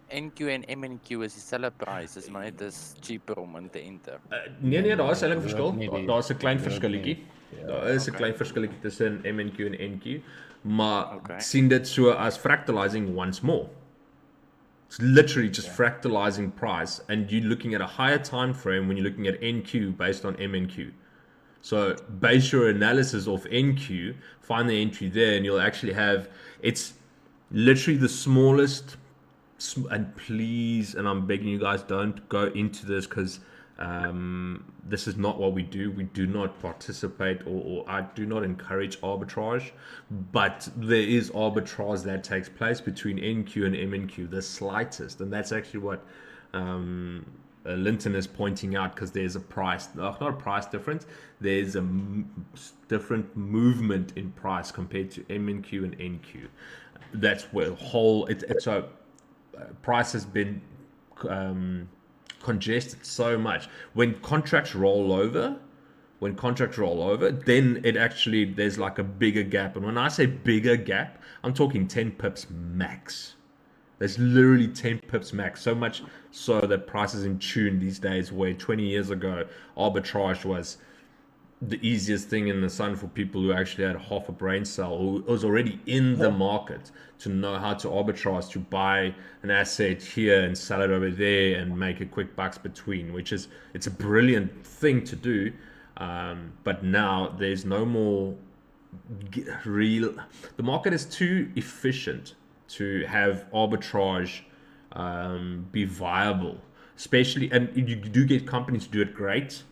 NQ en MNQ is dieselfde prys, dis maar net is cheaper om in te enter. Nee, daar is eintlik 'n verskil. Daar is 'n klein verskilletjie. Daar is 'n klein verskilletjie tussen MNQ en NQ, maar sien dit so as fractalizing once more. It's literally just fractalizing price, and you're looking at a higher time frame when you're looking at NQ based on MNQ. So base your analysis off NQ, find the entry there, and you'll actually have, it's literally the smallest, and please, and I'm begging you guys, don't go into this because this is not what we do. We do not participate or I do not encourage arbitrage, but there is arbitrage that takes place between NQ and MNQ, the slightest, and that's actually what Linton is pointing out, because there's a price, not a price difference, there's a different movement in price compared to MNQ and NQ. That's where price has been congested so much. When contracts roll over, then it actually, there's like a bigger gap. And when I say bigger gap, I'm talking 10 pips max. There's literally 10 pips max. So much so that prices in tune these days, where 20 years ago, arbitrage was the easiest thing in the sun for people who actually had half a brain cell, who was already in the market to know how to arbitrage, to buy an asset here and sell it over there and make a quick bucks between, it's a brilliant thing to do. But now there's no more real, the market is too efficient to have arbitrage be viable, especially, and you do get companies to do it great.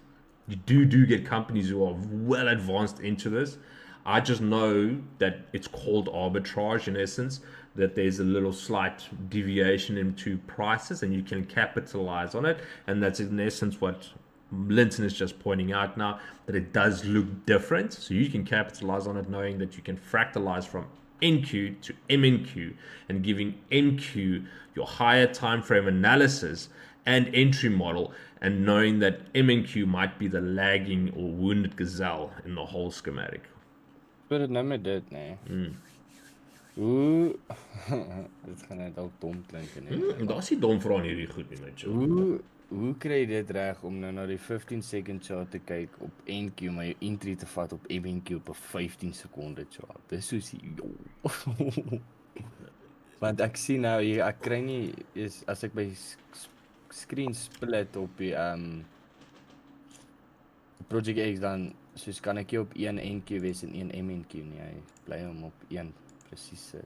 You do get companies who are well advanced into this. I just know that it's called arbitrage in essence, that there's a little slight deviation into prices and you can capitalize on it. And that's in essence what Linton is just pointing out now, that it does look different. So you can capitalize on it knowing that you can fractalize from NQ to MNQ and giving NQ your higher time frame analysis and entry model, and knowing that MNQ might be the lagging or wounded gazelle in the whole schematic. Speel dit nou met dit, nee. Hoe dit gaan net ook dom klink, nee. Daar's nie dom vrae in hierdie goed nie, met jou. Hoe kry jy dit reg om nou na die 15 second chart te kyk op NQ, maar jou entry te vat op MNQ op 'n 15 sekonde chart? Dis soos want ek sien nou hier, ek kry nie as ek by screen split op die Project X, dan soos kan ek jy op 1 NQ wees en 1 MNQ nie, hy bly hom op 1 presies sit.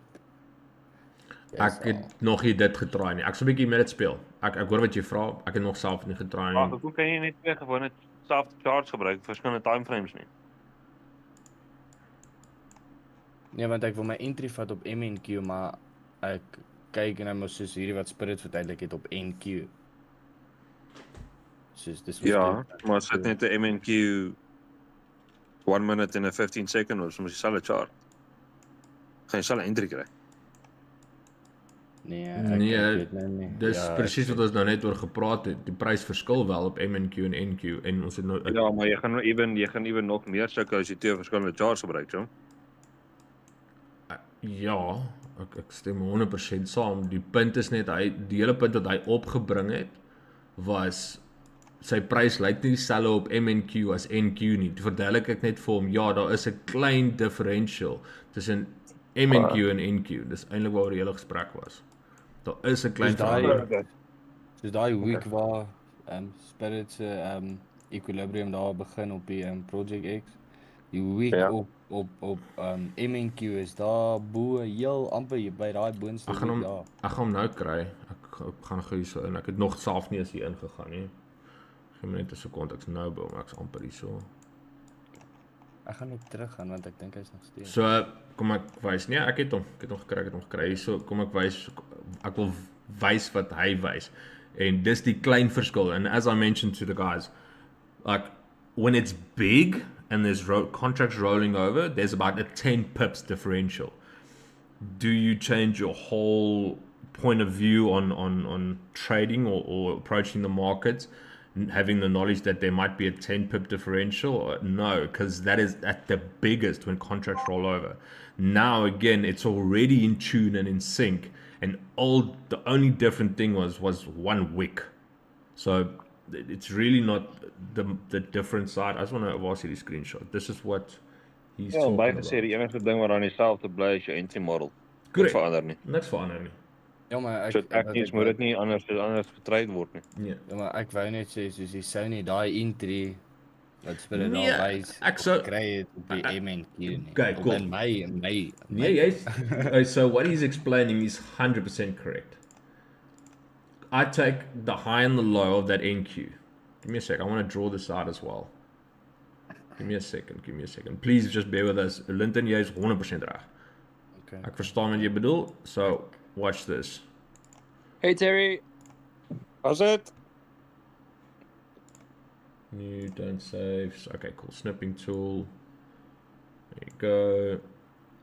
Ek het nog nie dit getraai nie. Ek sal 'n bietjie met dit speel. Ek hoor wat jy vra. Ek het nog self nie getraai nie. Hoe kan jy net twee gewone selfde charts gebruik, verskillende timeframes nie? Nee, want ek wil my entry vat op MNQ, maar ek kyk en hy mos soos hierdie wat Spirit verduidelik het op NQ. Soos dis ja, maar sit net 'n MNQ 1 minute en 'n 15 second of soms dieselfde chart. Gaan jy selfe entry kry? Nee, dis presies wat ons nou net oor gepraat het. Die prys verskil wel op MNQ en NQ en ons het nou ja, maar jy gaan ewen nog meer sukkel as jy twee verskillende charts gebruik, so. Ja, ek stem 100% saam. Die punt is net die hele punt wat hy opgebring het was sy prys lyk nie dieselfde op MNQ as NQ nie. Toe verduidelik ek net vir hom, ja, daar is 'n klein differential tussen MNQ en NQ. Dis eintlik waaroor die hele gesprek was. Daar is 'n klein verandering. Soos daai week waar Spirit se equilibrium daar begin op die Project X. Die week op MNQ is daar bo heel amper by daai boonste. Ek gaan hom nou kry. Ek gaan gou hierso in. Ek het nog self nie as hier ingegaan nie. Geen net 'n sekonde, ek's nou by hom, ek's amper hierso. Ek gaan net terug gaan want ek dink hy's nog steeds. So, kom ek wys. Nee, ek het hom nog gekry. So, kom ek wys. Ek wil wys wat hy wys. En dis die klein verskil. And as I mentioned to the guys, like when it's big and there's contracts rolling over, there's about a 10 pips differential. Do you change your whole point of view on trading or approaching the markets, having the knowledge that there might be a 10 pip differential? No, because that is at the biggest when contracts roll over. Now again, it's already in tune and in sync, and the only different thing was 1 wick. So it's really not the different side. I just want to watch the screenshot. This is what he's talking about. Ja, gesê die enigste ding wat aan dieselfde bly is jou entry model. Niks verander nie. Niks verander nie. Ja, maar ek moet dit nie anders getrade word nie. Nee. Ja, maar ek wou net sê soos jy sou nie daai entry wat Spirit nee, daar wys kry het op die MNQ nie. Okay, cool. In my Nee, so what he's explaining is 100% correct. I take the high and the low of that NQ. Give me a sec. I want to draw this out as well. Give me a second. Please just bear with us. Linton, jy is 100% reg. Okay. Ek verstaan wat jy bedoel. So, watch this. Hey Terry. How's it? New, don't save. Okay, cool. Snipping tool. There you go.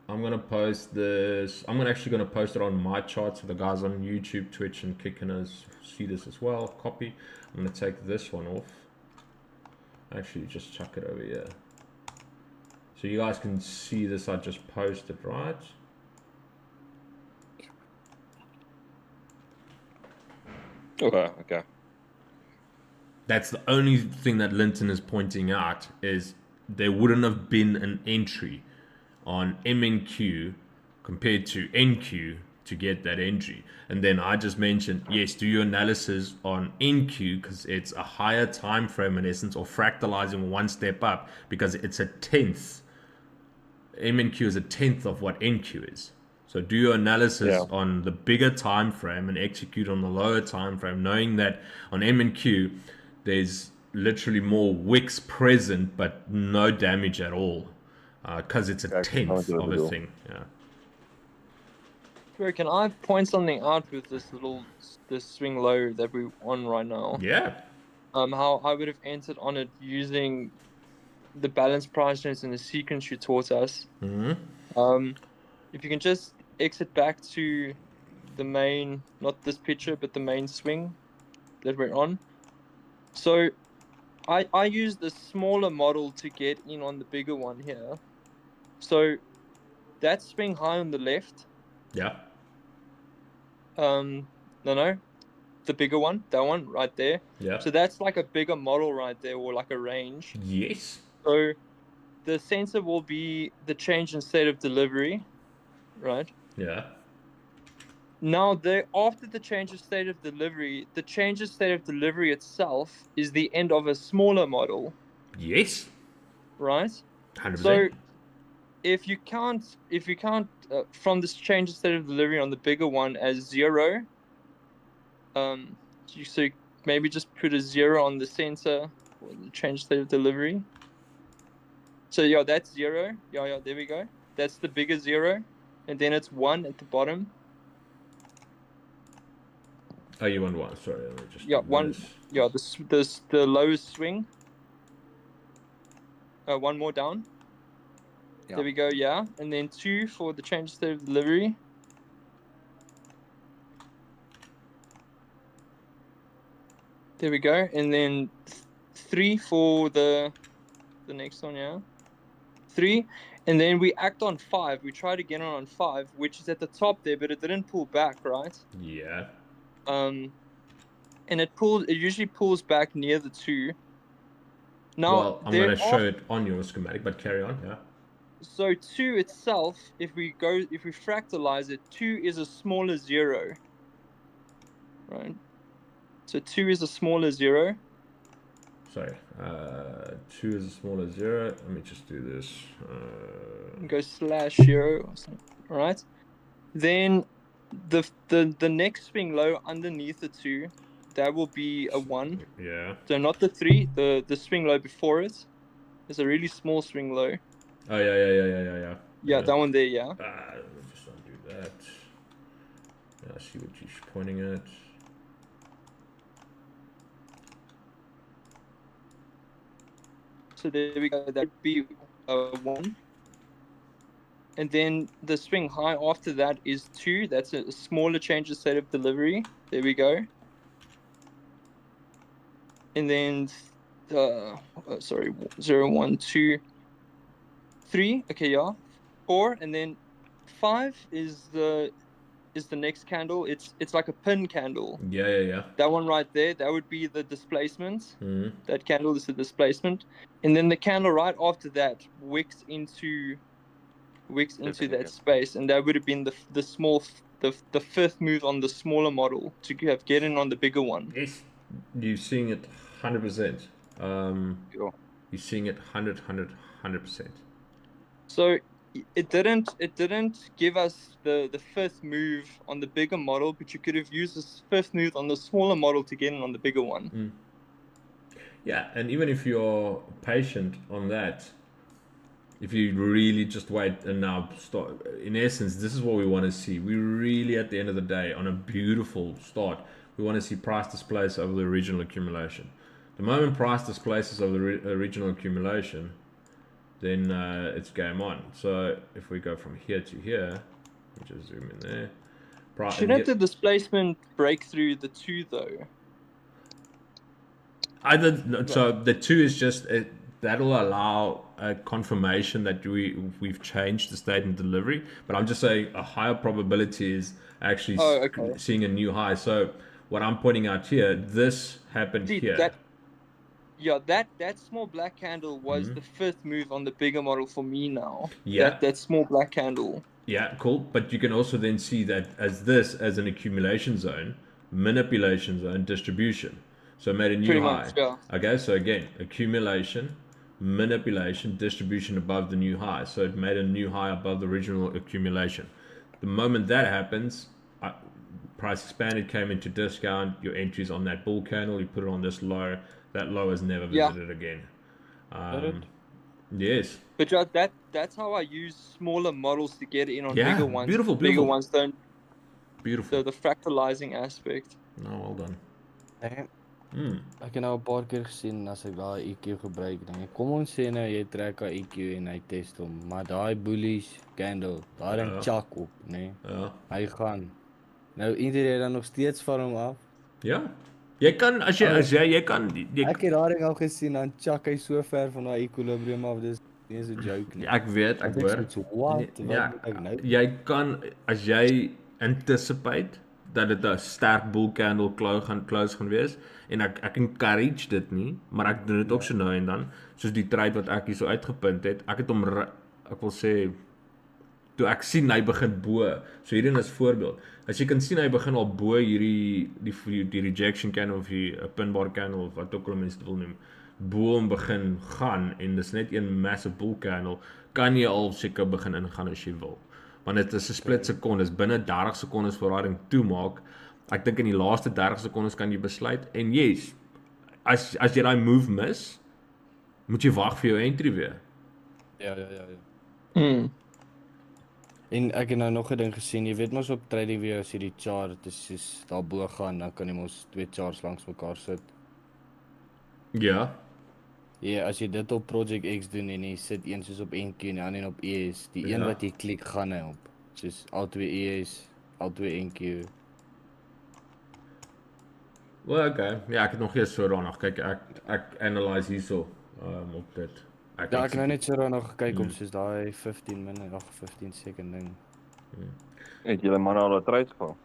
I'm I'm gonna post this. Actually gonna post it on my chart so the guys on YouTube, Twitch, and Kickiners see this as well. Copy. I'm gonna take this one off. Actually, just chuck it over here. So you guys can see this. I just posted, right? Okay. That's the only thing that Linton is pointing out is there wouldn't have been an entry on MNQ compared to NQ to get that entry. And then I just mentioned, yes, do your analysis on NQ because it's a higher time frame in essence, or fractalizing one step up because it's a 10th. MNQ is a 10th of what NQ is. So do your analysis on the bigger time frame and execute on the lower time frame, knowing that on MNQ there's literally more wicks present but no damage at all because it's a 10th of a thing. Yeah. Bro, can I point something out with this swing low that we're on right now? Yeah. How I would have entered on it using the balanced price notes and the sequence you taught us. Mm-hmm. If you can just exit back to the main, not this picture, but the main swing that we're on. So I use the smaller model to get in on the bigger one here. So that swing high on the left. Yeah. No, the bigger one, that one right there. Yeah. So that's like a bigger model right there, or like a range. Yes. So the sensor will be the change in state of delivery, right? Yeah. Now, after the change of state of delivery, the change of state of delivery itself is the end of a smaller model. Yes. Right. 100%. So if you count from this change of state of delivery on the bigger one as 0, so maybe just put a 0 on the sensor or the change state of delivery. So yeah, that's 0. Yeah, there we go. That's the bigger 0, and then it's 1 at the bottom. Oh, you want 1? Sorry, let me just. Yeah, 1. Yeah, the lowest swing. One more down. Yeah. There we go. Yeah, and then 2 for the change state of delivery. There we go, and then 3 for the next one. Yeah, 3, and then we act on 5. We try to get on 5, which is at the top there, but it didn't pull back, right? Yeah. And it usually pulls back near the 2. Now, well, I'm going to show it on your schematic, but carry on. Yeah. So 2 itself, if we fractalize it, 2 is a smaller 0, right? So 2 is a smaller 0. Sorry, 2 is a smaller 0. Let me just do this. Go /0 or something. All right. Then the next swing low underneath the 2, that will be a 1. Yeah. So not the 3, the swing low before it. It's a really small swing low. Oh yeah. Yeah, that one there. Yeah. Let me just undo that. Yeah, I see what you're pointing at. So there we go. That would be a 1. And then the swing high after that is 2. That's a smaller change of state of delivery. There we go. And then, 0, 1, 2, 3. Okay, yeah. 4, and then 5 is the next candle. It's like a pin candle. Yeah. That one right there, that would be the displacement. Mm-hmm. That candle is the displacement, and then the candle right after that wicks into that space, and that would have been the fifth move on the smaller model to get in on the bigger one. Yes, you're seeing it 100%. You're seeing it 100%. So it didn't give us the fifth move on the bigger model, but you could have used this fifth move on the smaller model to get in on the bigger one. Mm. Yeah, and even if you're patient on that, if you really just wait and now start, in essence, this is what we want to see. We really, at the end of the day, on a beautiful start, we want to see price displace over the original accumulation. The moment price displaces over the original accumulation, then it's game on. So if we go from here to here, just zoom in there. Shouldn't the displacement break through the 2 though? So the 2 is just that'll allow a confirmation that we've changed the state and delivery. But I'm just saying a higher probability is actually seeing a new high. So what I'm pointing out here, this happened here. That small black candle was the 5th move on the bigger model for me now. Yeah. That small black candle. Yeah, cool. But you can also then see that as an accumulation zone, manipulation zone, distribution. So it made a new Pretty high. much, yeah. Okay, so again, accumulation, manipulation, distribution above the new high. So it made a new high above the original accumulation. The moment that happens, price expanded, came into discount, your entries on that bull candle, you put it on this low, that low is never visited again. Yes. But that's how I use smaller models to get in on bigger ones. Beautiful. Bigger ones don't. Beautiful. The fractalizing aspect. No, well done. Ek het nou 'n paar keer gesien as ek daai EQ gebruik, dan kom ons sê nou jy trek 'n EQ en hy test hom, maar daai bullish candle, daar dan chak op, nê? Ja. Hy gaan. Nou iedereen dan nog steeds van hom af. Ja. Jy kan as jy kan ek het daai al gesien dan chak hy so ver van daai equilibrium af, dis nie so 'n joke nie. Ek weet, ek hoor. Wat ek nou. Jy kan as jy anticipate dat dit 'n sterk bull candle close gaan wees en ek encourage dit nie, maar ek doen dit ook so nou en dan, soos die trade wat ek hier so uitgepunt het. Ek het hom ek wil sê toe ek sien hy begin bo. So hierdie is voorbeeld. As jy kan sien hy begin al bo hierdie die rejection candle of die pin bar candle of wat ook al mense wil noem, bo hom begin gaan en dis net een massive bull candle, kan jy al seker begin ingaan as jy wil. Want dit is 'n split sekondes, binne 30 sekondes voor daai ding toemaak. Ek dink in die laaste 30 sekondes kan jy besluit en yes, as jy daai move mis, moet jy wag vir jou entry weer. Ja. En ek het nou nog 'n ding gesien, jy weet mos op TradingView as jy die chart is daar bo gaan, dan kan jy mos 2 charts langs mekaar sit. Ja. Ja, as jy dit op Project X doen en jy sit een soos op NQ en die ander op ES, die een wat jy klik gaan hy op. Soos al twee ES, al twee NQ. Well, okay. Ja, ek het nog eers so daarna gekyk. Ek analyse hierso op dit. Ek het nou net so daarna gekyk op soos daai 15 minute, 15 second ding. Het julle maar al 'n trade gehad?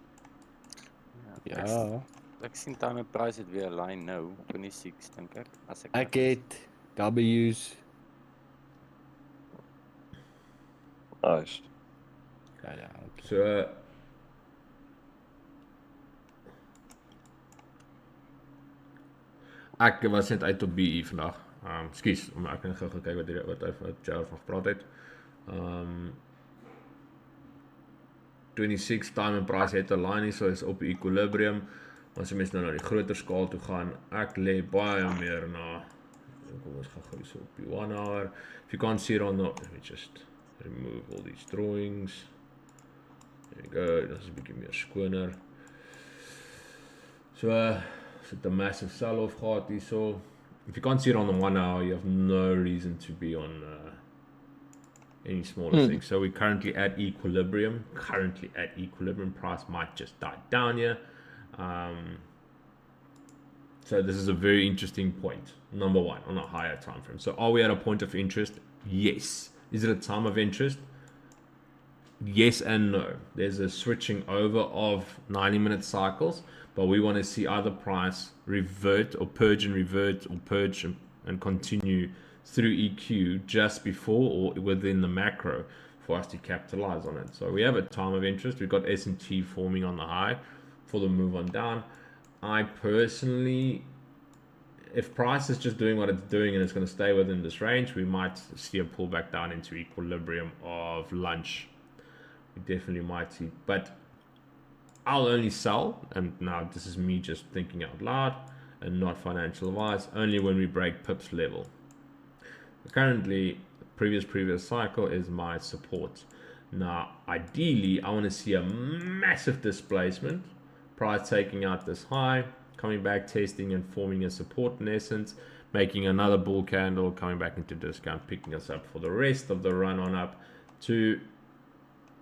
Ja. Ek sien time price het weer line nou, 26 dink ek. As ek het W's. Nice. Ja, okay. So ek was net uit op BE vandag. Ekskuus, ek het gou gekyk wat hy van Joe van gepraat het. 26 time and price het 'n line hier, so is op equilibrium. As jy mens nou na die groter skaal toe gaan, ek lê baie meer na, kom ons gaan gou so op die 1 hour. If you can't see it on the, let me just remove all these drawings. There you go, dit is 'n bietjie meer skoner. So, sit 'n massive sell-off gehad hierso. If you can't see it on the 1 hour, you have no reason to be on any smaller thing. So we're currently at equilibrium. Price might just die down here. So this is a very interesting point. Number one, on a higher time frame. So are we at a point of interest? Yes. Is it a time of interest? Yes and no. There's a switching over of 90-minute cycles, but we want to see either price revert or purge and revert or purge and continue through EQ just before or within the macro for us to capitalize on it. So we have a time of interest. We've got S&T forming on the high for the move on down. I personally, if price is just doing what it's doing and it's going to stay within this range, we might see a pullback down into equilibrium of lunch. We definitely might see, but I'll only sell, and now this is me just thinking out loud and not financial advice, only when we break pips level. Currently, previous cycle is my support. Now, ideally, I want to see a massive displacement, price taking out this high, coming back, testing and forming a support in essence, making another bull candle, coming back into discount, picking us up for the rest of the run on up to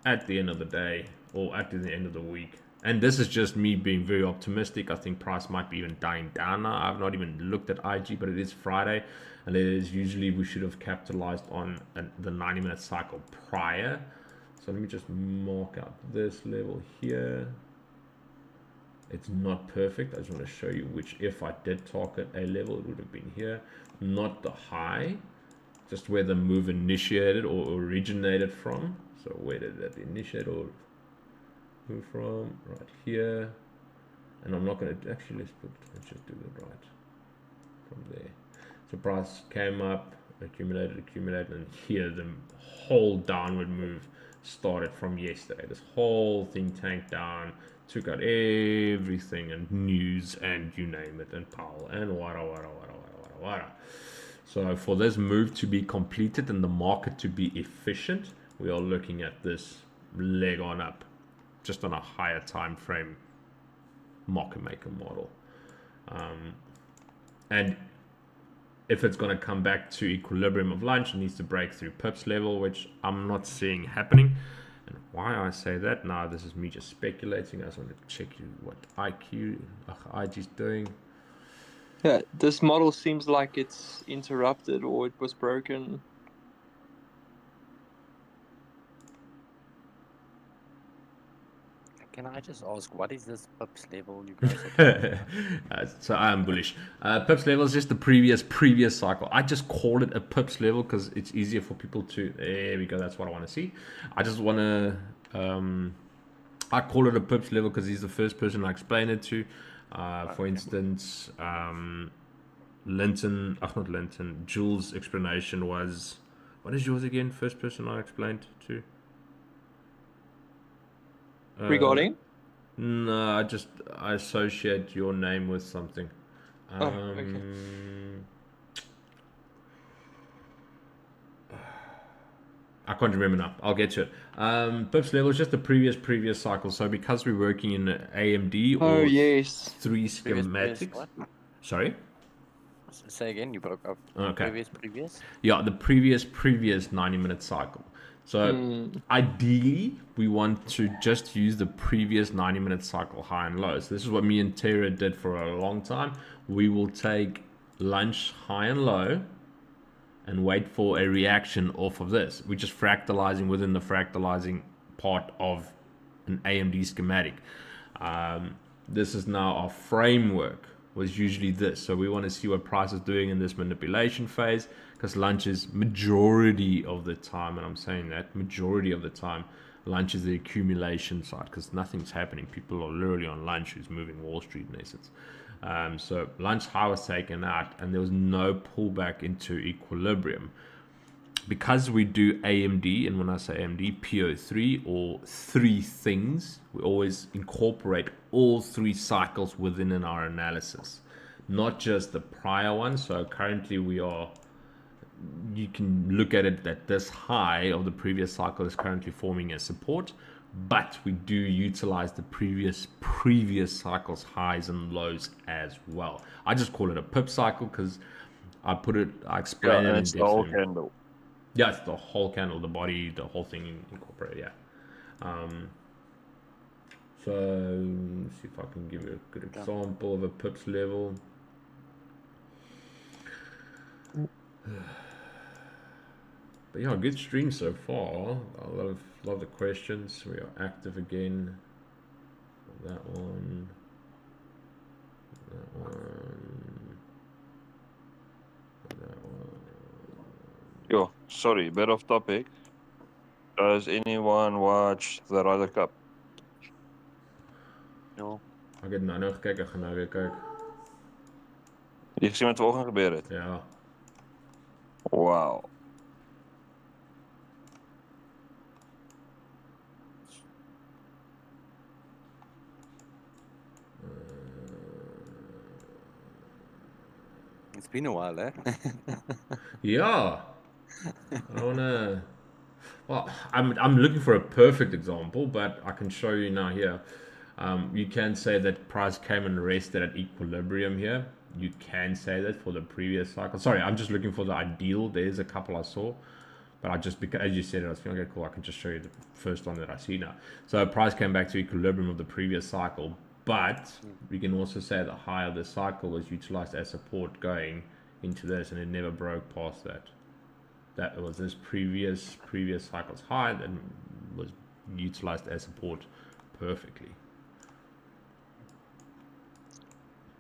at the end of the day or at the end of the week. And this is just me being very optimistic. I think price might be even dying down now. I've not even looked at IG, but it is Friday, and it is usually we should have capitalized on the 90-minute cycle prior. So let me just mark out this level here. It's not perfect. I just want to show you which, if I did target a level, it would have been here, not the high, just where the move initiated or originated from. So where did that initiate or move from? Right here. And I'm not going to actually, let's just do it right from there. So price came up, accumulated, and here the whole downward move started from yesterday. This whole thing tanked down, took out everything and news and you name it, and Powell and wada. So for this move to be completed and the market to be efficient, we are looking at this leg on up, just on a higher time frame market maker model. And if it's going to come back to equilibrium of lunch, it needs to break through pips level, which I'm not seeing happening. And why I say that now, this is me just speculating. I just want to check what IG is doing. Yeah, this model seems like it's interrupted or it was broken. Can I just ask, what is this pips level you guys are talking So I am bullish. Pips level is just the previous cycle. I just call it a pips level because it's easier for people to, there we go, that's what I want to see. I just want to, I call it a pips level because he's the first person I explain it to. For instance, Jules' explanation was, what is yours again? First person I explained to? Regarding? No, I associate your name with something. Okay. I can't remember now. I'll get to it. Pips level is just the previous cycle. So because we're working in AMD or three schematics. what? Sorry? Say again, you broke up. Okay. Previous? Yeah, the previous 90-minute cycle. So ideally, we want to just use the previous 90-minute cycle high and low. So this is what me and Tara did for a long time. We will take lunch high and low and wait for a reaction off of this. We're just fractalizing within the fractalizing part of an AMD schematic. This is now our framework, was usually this. So we want to see what price is doing in this manipulation phase, because lunch is majority of the time, and I'm saying that majority of the time, lunch is the accumulation side because nothing's happening. People are literally on lunch who's moving Wall Street in essence. So lunch high was taken out and there was no pullback into equilibrium. Because we do AMD, and when I say AMD, PO3 or three things, we always incorporate all three cycles within in our analysis, not just the prior one. So currently you can look at it that this high of the previous cycle is currently forming a support, but we do utilize the previous cycles highs and lows as well. I just call it a pip cycle because I explain it in it's the whole candle. Yeah, it's the whole candle, the body, the whole thing incorporated. Yeah. So let's see if I can give you a good example of a pips level. But yeah, good stream so far. I love the questions. We are active again. That one. Yo, sorry, bit off topic. Does anyone watch the Ryder Cup? No. Ek het nou gekyk, ek gaan nou weer kyk. Jy gesien wat vanoggend gebeur het? Ja. Wow. It's been a while, eh? Yeah. I wanna. Well, I'm looking for a perfect example, but I can show you now here. You can say that price came and rested at equilibrium here. you can say that for the previous cycle. Sorry, I'm just looking for the ideal. There's a couple I saw, but I just, because as you said, I was feeling, okay, cool, I can just show you the first one that I see now. So price came back to equilibrium of the previous cycle, but we can also say the high of the cycle was utilized as support going into this, and it never broke past that. That was this previous cycle's high that was utilized as support perfectly.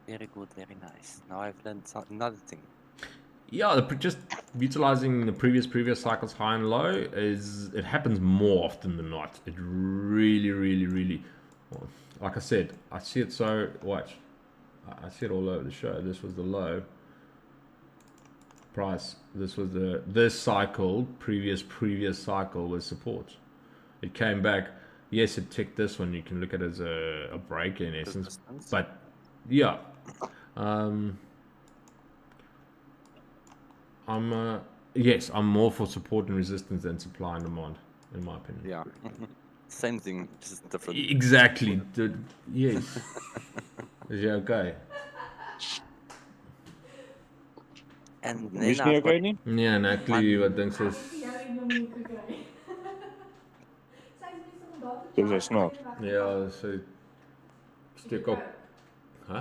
Very good, very nice. Now I've learned another thing. Yeah, just utilizing the previous cycle's high and low it happens more often than not. It really, well, like I said, I see it I see it all over the show. This was the low price. This was this cycle, previous cycle was support. It came back. Yes, it ticked this one. You can look at it as a break in essence, but yeah. Yes, I'm more for support and resistance than supply and demand, in my opinion. Yeah, same thing, just different. Exactly. Yes. Is you okay? En Is nie okay nie? Nee, Natalie wat dink sy is Dis is snaaks. ja, sy steek op. Hæ?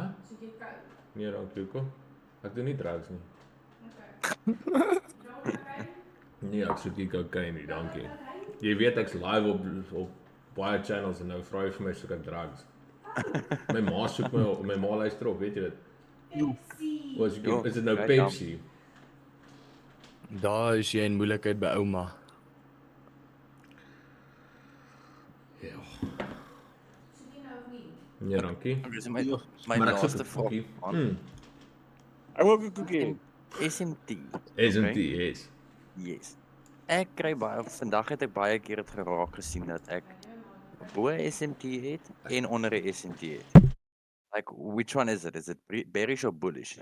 Nee, dankie hoekom? Ek doen nie drugs nie. Nee, ek soek nie cocaine nie, dankie. Jy weet ek's live op baie channels en nou vra jy vir my soek ek drugs. My ma soek my ma luister op, weet jy dit? Pepsi. Is dit nou Pepsi? Daar is jy in moeilikheid by ouma. Ja. Ja, dankie. My laaste vraag. Ek wil 'n koekie. SMT. SMT, yes. Yes. Ek kry vandag het ek baie keer het geraak gesien dat ek bo SMT het en onder 'n SMT het. Like, which one is it? Is it bearish or bullish?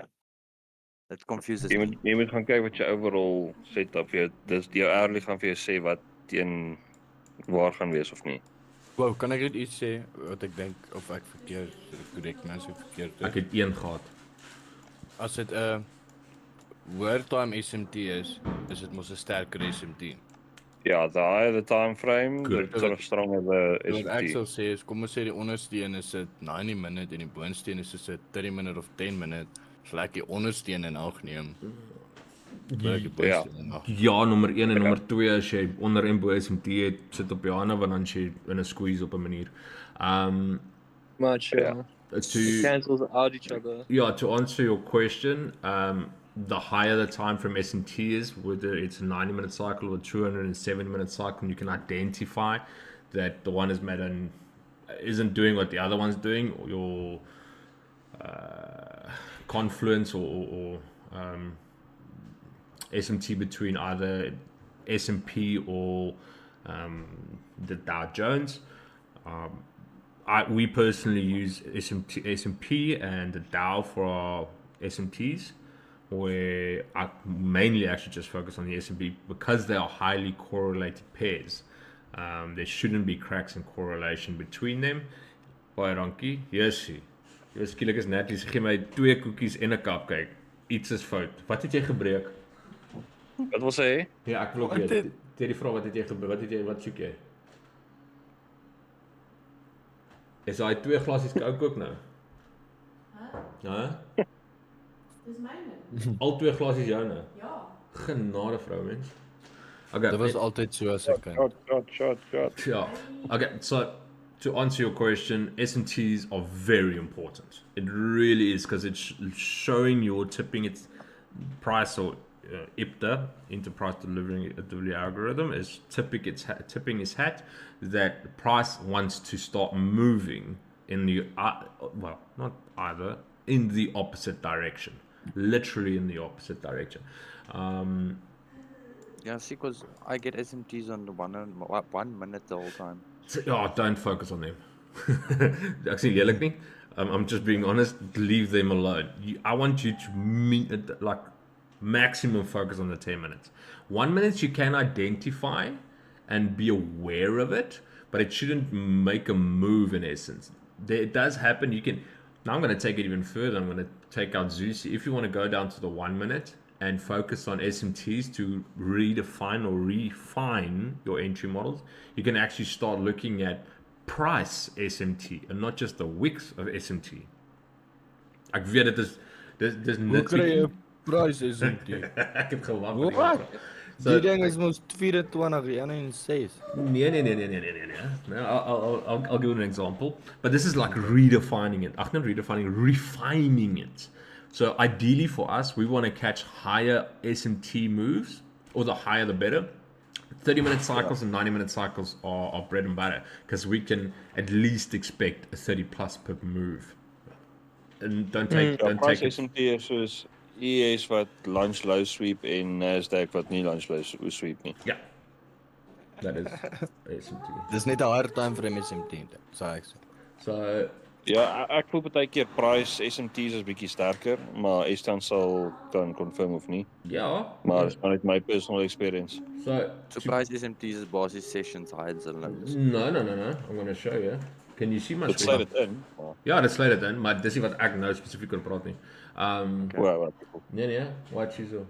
It confuses me. Jy moet gaan kyk wat jou overall setup vir jou, dis jou early gaan vir jou sê wat teen waar gaan wees of nie. Wow, kan ek net iets sê wat ek dink of ek verkeerd korrek nou so verkeerd. Ek het een gehad. As dit hoër time SMT is dit mos 'n sterker SMT. Ja, the higher the time frame, the stronger the SMT. Wat ek sou sê is, kom ons sê die onderste een is 'n 90 minute en die boonste een is 'n 30 minute of 10 minute. Sal ek die onderste een in ag neem. Ja, nommer 1 en nommer 2 as jy onder en bo SMT het, sit op jou hande want dan jy in 'n squeeze op 'n manier. Much, yeah. To cancels out each other. Yeah, to answer your question, the higher the time from SMT is, whether it's a 90-minute cycle or a 270-minute cycle, you can identify that the one is made and isn't doing what the other one's doing, or your confluence or SMT between either S&P or the Dow Jones. We personally use S&P and the Dow for our SMTs, where I mainly actually just focus on the S&P because they are highly correlated pairs. There shouldn't be cracks in correlation between them. Baie dankie. Jessie. Jy skielik is Natalie, sy gee my 2 koekies en 'n cupcake. Iets is fout. Wat het jy gebreek? Wat wil sê? Ja, ek wil ook weet. Die vraag wat het jy gebreek? Wat soek jy? Is daai 2 glasies Coke ook nou? Hæ? Dis myne. Al 2 glasies joune? Ja. Genade vrou mens. Okay. Dit was altyd so as ek kan. Shot. Yeah. Okay, so to answer your question, S&Ts are very important. It really is, because it's showing your tipping its price or IPTA, enterprise delivery algorithm, is tipping its hat that the price wants to start moving in the well, not either, in the opposite direction, literally in the opposite direction. Yeah, see, because I get SMTs on the 1 minute the whole time. Oh, don't focus on them. Actually, lelik nie. I'm just being honest. Leave them alone. I want you to maximum focus on the 10 minutes. 1 minute you can identify and be aware of it, but it shouldn't make a move in essence. It does happen. You can Now I'm going to take it even further. I'm going to take out Zusi. If you want to go down to the 1 minute and focus on SMTs to redefine or refine your entry models, you can actually start looking at price SMT and not just the wicks of SMT. Ek weet dit is dis Hoe kry jy nitpicking. 'n price SMT? Ek heb gelag met die Wat? So- Die ding is mos 24 en 6. Nee. No, I'll give you an example. But this is like redefining it. Ach, not redefining, refining it. So ideally for us, we want to catch higher SMT moves, or the higher the better. 30-minute cycles and 90-minute cycles are bread and butter, because we can at least expect a 30 plus per move. And don't take Price it. SMT is soos ES wat lunch low sweep en Nasdaq wat nie lunch low sweep nie. Ja. That is SMT. Dis net 'n hard time frame SMT, sê ek. So ja, ek voel baie keer price SMT's is bietjie sterker, maar Estan sal kan confirm of nie. Ja. Maar dis maar net my personal experience. So price SMT's is basies sessions highs and lows. No. I'm going to show you. Can you see my Dit sluit dit in. Ja, dit sluit dit in, maar dis nie wat ek nou spesifiek oor praat nie. Wow. Nee, wat hierso.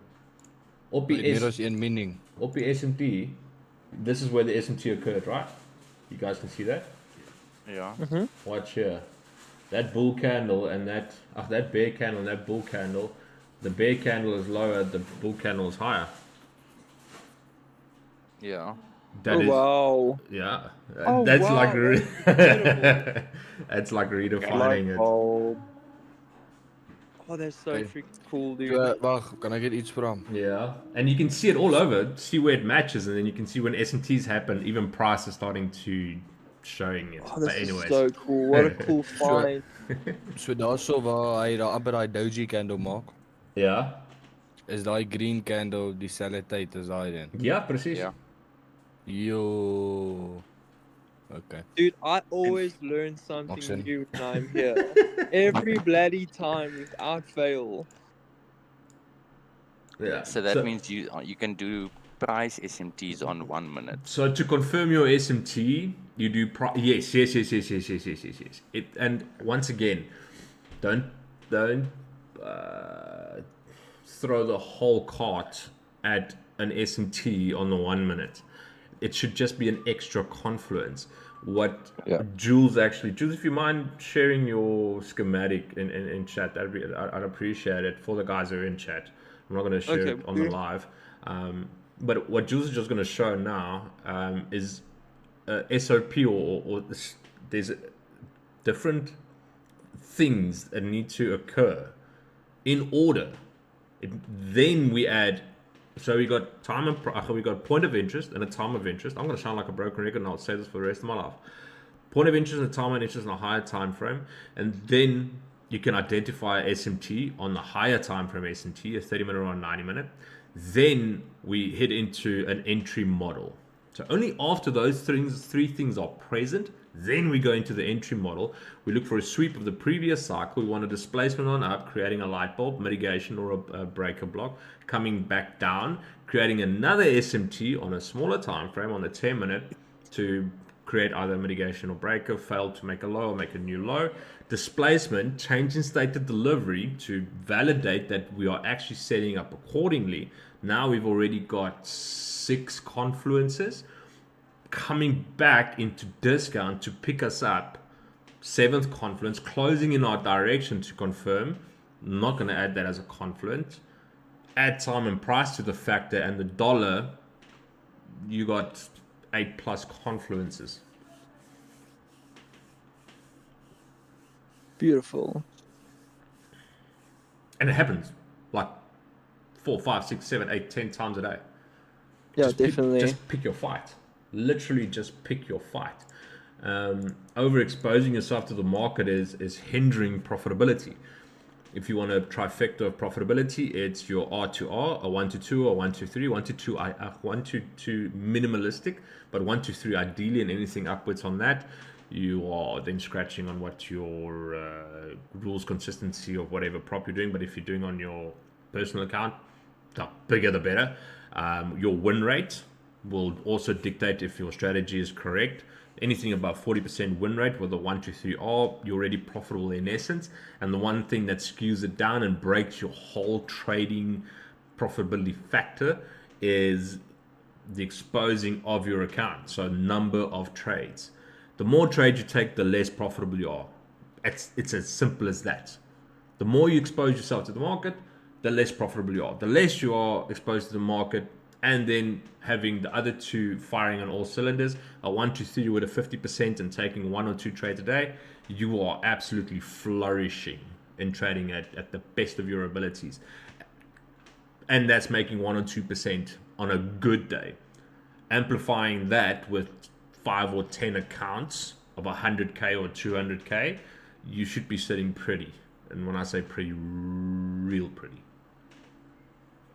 Op die Meer as 1 meaning. Op die SMT, this is where the SMT occurred, right? You guys can see that? Ja. Watch here. That bull candle and that bear candle and that bull candle, the bear candle is lower, the bull candle is higher. Ja. That is, wow. yeah. Oh, that's wow, like that's that's like redefining it. Oh, that's so freaking cool, dude. Wag, kan ek net iets vra? Yeah, and you can see it all over. See where it matches, and then you can see when SMTs happen, even price is starting to showing it. Oh, this but anyways, is so cool. What a cool find. So daarso waar hy daar amper daai doji candle maak. Ja. Is daai green candle dieselfde tyd as daai een? Ja, presies. Ja. Yo. Okay. Dude, I always learn something new when I'm here. Every bloody time, without fail. Yeah. So that means you can do price SMTs on 1 minute. So to confirm your SMT, you do yes. And once again, don't throw the whole cart at an SMT on the 1 minute. It should just be an extra confluence. What Jules, if you mind sharing your schematic in chat, I'd appreciate it for the guys who are in chat. I'm not going to share it on the live. But what Jules is just going to show now is SOP or there's different things that need to occur in order. Then we add. So we got we got point of interest and a time of interest. I'm going to sound like a broken record, and I'll say this for the rest of my life. Point of interest and a time of interest in a higher time frame, and then you can identify SMT on the higher time frame SMT, a 30-minute or a 90-minute. Then we hit into an entry model. So only after those three things are present, then we go into the entry model. We look for a sweep of the previous cycle. We want a displacement on up, creating a light bulb, mitigation or a breaker block, coming back down, creating another SMT on a smaller time frame on the 10-minute to create either mitigation or breaker, fail to make a low or make a new low. Displacement, change in state of delivery to validate that we are actually setting up accordingly. Now we've already got 6 confluences coming back into discount to pick us up. 7th confluence, closing in our direction to confirm. I'm not going to add that as a confluence. Add time and price to the factor and the dollar. You got 8 plus confluences. Beautiful. And it happens like 4, 5, 6, 7, 8, 10 times a day. Yeah, definitely. Just pick your fight. Literally just pick your fight. Overexposing yourself to the market is hindering profitability. If you want a trifecta of profitability, it's your R to R, a 1 to 2, or 1 to 3, 1 to 2, 1 to 2 minimalistic, but 1 to 3 ideally, and anything upwards on that, you are then scratching on what your rules consistency of whatever prop you're doing. But if you're doing on your personal account, the bigger the better. Your win rate will also dictate if your strategy is correct. anything above 40% win rate with a 1, 2, 3R, you're already profitable in essence. And the one thing that skews it down and breaks your whole trading profitability factor is the exposing of your account. So number of trades. The more trades you take, the less profitable you are. It's as simple as that. The more you expose yourself to the market, the less profitable you are. The less you are exposed to the market, and then having the other two firing on all cylinders, a 1, 2, 3 with a 50% and taking 1 or 2 trades a day, you are absolutely flourishing in trading at the best of your abilities. And that's making 1 or 2% on a good day. Amplifying that with 5 or 10 accounts of 100k or 200k, you should be sitting pretty. And when I say pretty, real pretty.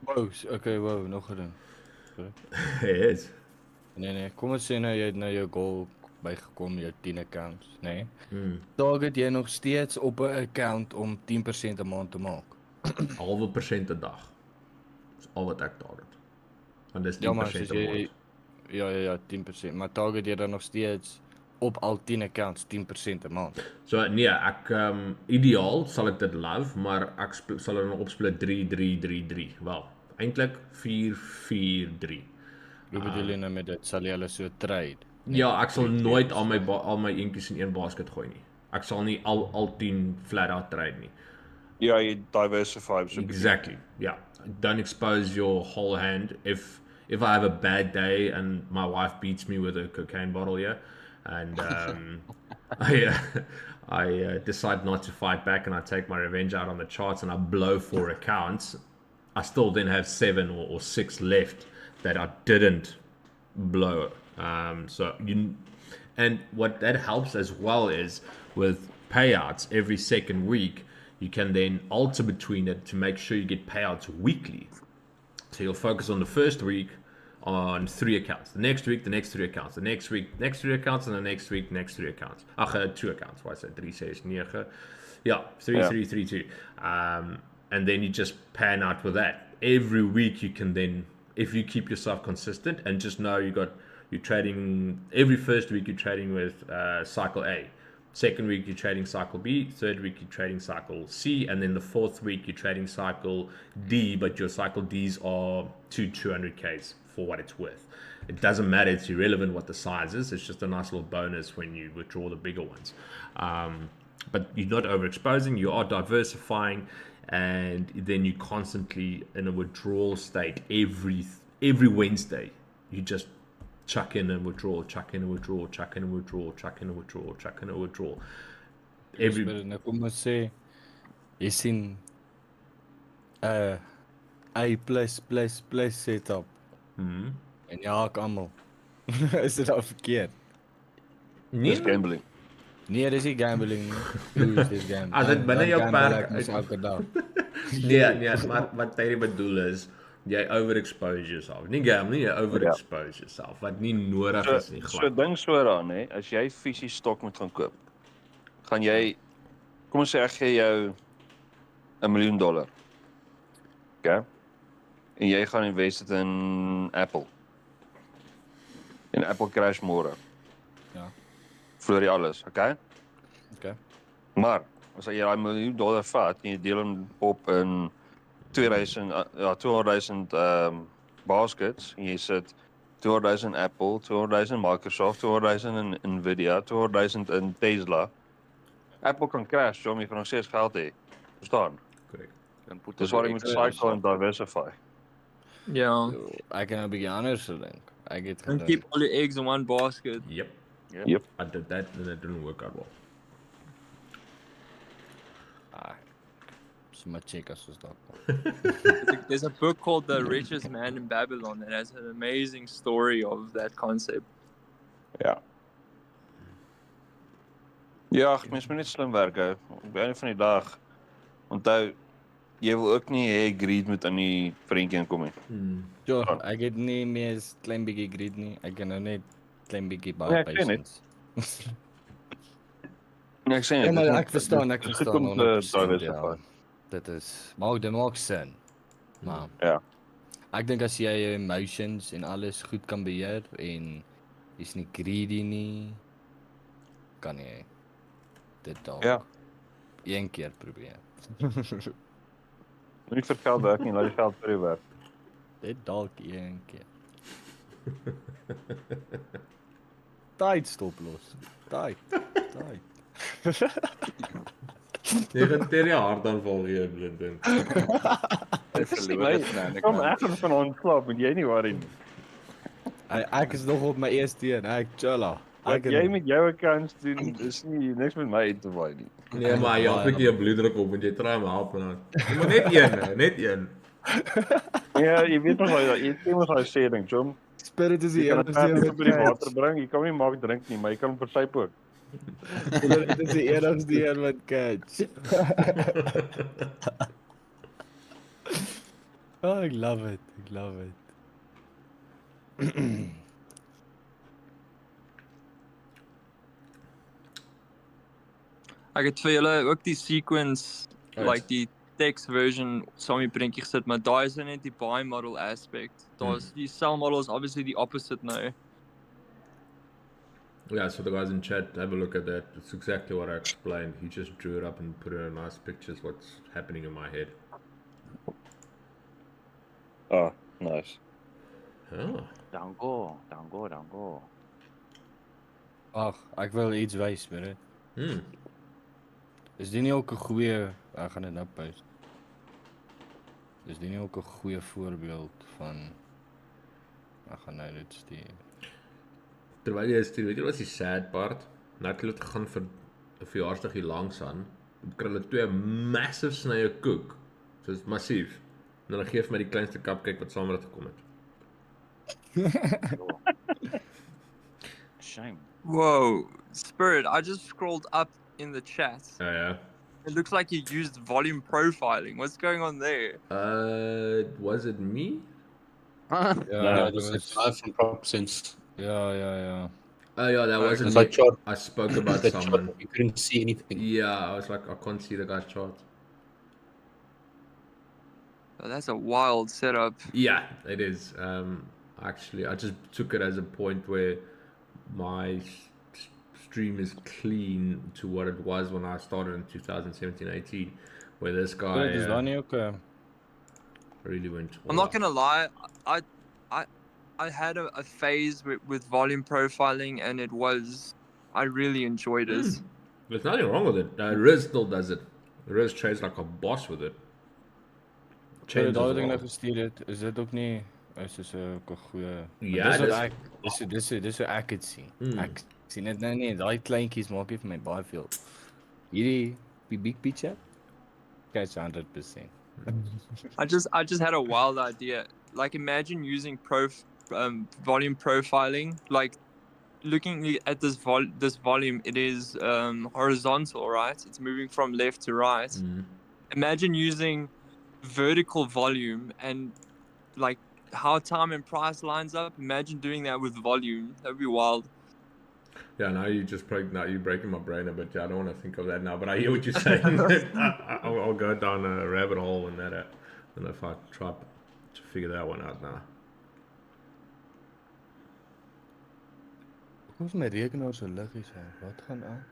Wow, okay, wow, nog gedoen. Yes. Nee, kom ons sê nou jy het nou jou goal bygekom, jou 10 accounts, nee. Hmm. Target jy nog steeds op 'n account om 10% 'n maand te maak? Halve persent 'n dag. Dis al wat ek target. Want dis 10% Ja, maar soos 'n jy maand. ja, 10%, maar target jy dan nog steeds op al 10 accounts 10% 'n maand? So nee, ek ideaal sal ek dit love, maar ek sal dit opsplit 3-3-3-3. Wel, eintlik 4-4-3. Hoe bedoel jy nou met dit? Sal jy hulle so trade? Ja, ek sal nooit al my eentjies in een basket gooi nie. Ek sal nie al 10 flat out trade nie. Ja, jy diversify. Exactly. Yeah. Don't expose your whole hand. If I have a bad day and my wife beats me with a cocaine bottle, yeah, and I decide not to fight back and I take my revenge out on the charts and I blow 4 accounts, I still then have 7 or 6 left that I didn't blow. And what that helps as well is with payouts every second week, you can then alter between it to make sure you get payouts weekly. So you'll focus on the first week on 3 accounts, the next week, the next 3 accounts, the next week, next 3 accounts, and the next week, next 3 accounts. 2 accounts, why is that? 3, 6, 9. Yeah, 3, 3, 3, 2. And then you just pan out with that. Every week you can then, if you keep yourself consistent and just know you're trading, every first week you're trading with cycle A. Second week you're trading cycle B, third week you're trading cycle C, and then the fourth week you're trading cycle D, but your cycle Ds are 200Ks for what it's worth. It doesn't matter, it's irrelevant what the size is, it's just a nice little bonus when you withdraw the bigger ones. But you're not overexposing, you are diversifying, and then you're constantly in a withdrawal state every Wednesday. You just chuck in and withdraw, chuck in and withdraw, chuck in and withdraw, chuck in and withdraw, chuck in and withdraw. Nou kom ons sê, jy sien A+++ setup. En jy haak almal. Is dit al verkeerd? Dis gambling. Nee, dis nie gambling nie. Hoe is dit gambling? As dit binne jou perk is elke dag. Nee, maar wat jy bedoel is, jy overexpose yourself. Nie gamble nie, jy overexpose yourself. Wat nie nodig is nie. So ding so daaraan, hè, as jy fisies stok moet gaan koop, gaan jy, kom ons sê ek gee jou $1 miljoen. Okay? En jy gaan invest dit in Apple. En Apple crash môre. Ja. Verloor jy alles, okay? Okay. Maar as jy daai $1 miljoen vat en jy deel hom op in 200,000 baskets en jy sit 200,000 Apple, 200,000 Microsoft, 200,000 in Nvidia, 200,000 in Tesla. Apple kan crash, so jy kan nog steeds geld hê. Verstaan? Correct. Dis waar jy moet cycle en diversify. Ja. Ek kan 'n bietjie anders dink. Ek het And keep all your eggs in one basket. Yep. I did that and it didn't work out well. So my checkers was dat. There's a book called The Richest Man in Babylon that has an amazing story of that concept. Ja. Ja, mens moet net slim werk hou. Op die einde van die dag, onthou, jy wil ook nie hê greed moet aan die prentjie inkom nie. Ja, ek het nie meer 'n klein bietjie greed nie. Ek kan nou net klein bietjie Ja, baie ek ken patience. Ja, ek sê Ja, dit. maar ek verstaan. Om te diversify. Dit is, dit maak sin. Maar ja. Ek dink as jy jou emotions en alles goed kan beheer en jy's nie greedy nie kan jy dit dalk Ja. een keer probeer. Moenie vir geld werk nie, laat die geld vir jou werk. Dit dalk een keer. Tyd stop los. Tyd. Jy gaan teer jou hartaanval gee, blind. Kom ek gaan vanaand slaap, moet jy nie worry nie. Ek is nog op my eerste een, ek chilla. Wat jy met jou accounts doen, is nie niks met my te waai nie. Nee, maar jy het 'n bietjie bloeddruk op, want jy try om help en dan. Jy moet net een. Ja, jy weet nog wel, jy moet al sê ding, Jom. Spirit is die enigste enigste een wat by die water bring. Jy kan nie maak drink nie, maar jy kan versyp ook. Dit is die enigste een wat catch. Oh, I love it. Ek het vir julle ook die sequence, like die text version saam met die prentjie gesit, maar daai is net die buy model aspect. Daar's die sell model is obviously the opposite now. Yeah, so the guys in chat, have a look at that. It's exactly what I explained. He just drew it up and put it in nice pictures, what's happening in my head. Oh, nice. Oh. Dango. Ag, ek wil iets wys, Spirit. Is dit nie ook 'n goeie, ek gaan dit nou post. Is dit nie ook 'n goeie voorbeeld van ek gaan nou dit stuur. Terwyl jy stuur, weet jy wat is die sad part? Nou het hulle gegaan vir 'n verjaarsdag hier langs aan. Dan kry hulle 2 massive snye koek. So dit is massief. En dan gee vir my die kleinste cupcake wat saam met dit gekom het. Shame. Whoa, Spirit, I just scrolled up in the chat. Oh yeah. It looks like you used volume profiling. What's going on there? Was it me? No, that was from Prop Sense. Ja. Oh yeah, that wasn't It's me. like chart. I spoke about The someone. chart, you couldn't see anything. Yeah, I was like, I can't see the guy's chart. Oh, that's a wild setup. Yeah, it is. Actually, I just took it as a point where my stream is clean to what it was when I started in 2017-18, where this guy really went. I'm not gonna lie, I had a phase with volume profiling, and I really enjoyed it. There's nothing wrong with it. Riz still does it. Riz trades like a boss with it. Changes daai ding nou gestuur het, is dit ook nie is dit 'n goeie. Ja, dis so ek het sien. Ek sien dit nou nie, daai kleintjies maak nie vir my baie veel. Hierdie big picture catch 100%. I just had a wild idea. Like, imagine using volume profiling, like looking at this volume, it is horizontal, right? It's moving from left to right. Imagine using vertical volume and like how time and price lines up. Imagine doing that with volume. That'd be wild. Yeah, now you're breaking my brain a bit. Yeah, I don't want to think of that now, but I hear what you're saying. I'll go down a rabbit hole in that, and if I try to figure that one out now. Hoe is my rekenaar so liggies hè? Wat gaan aan?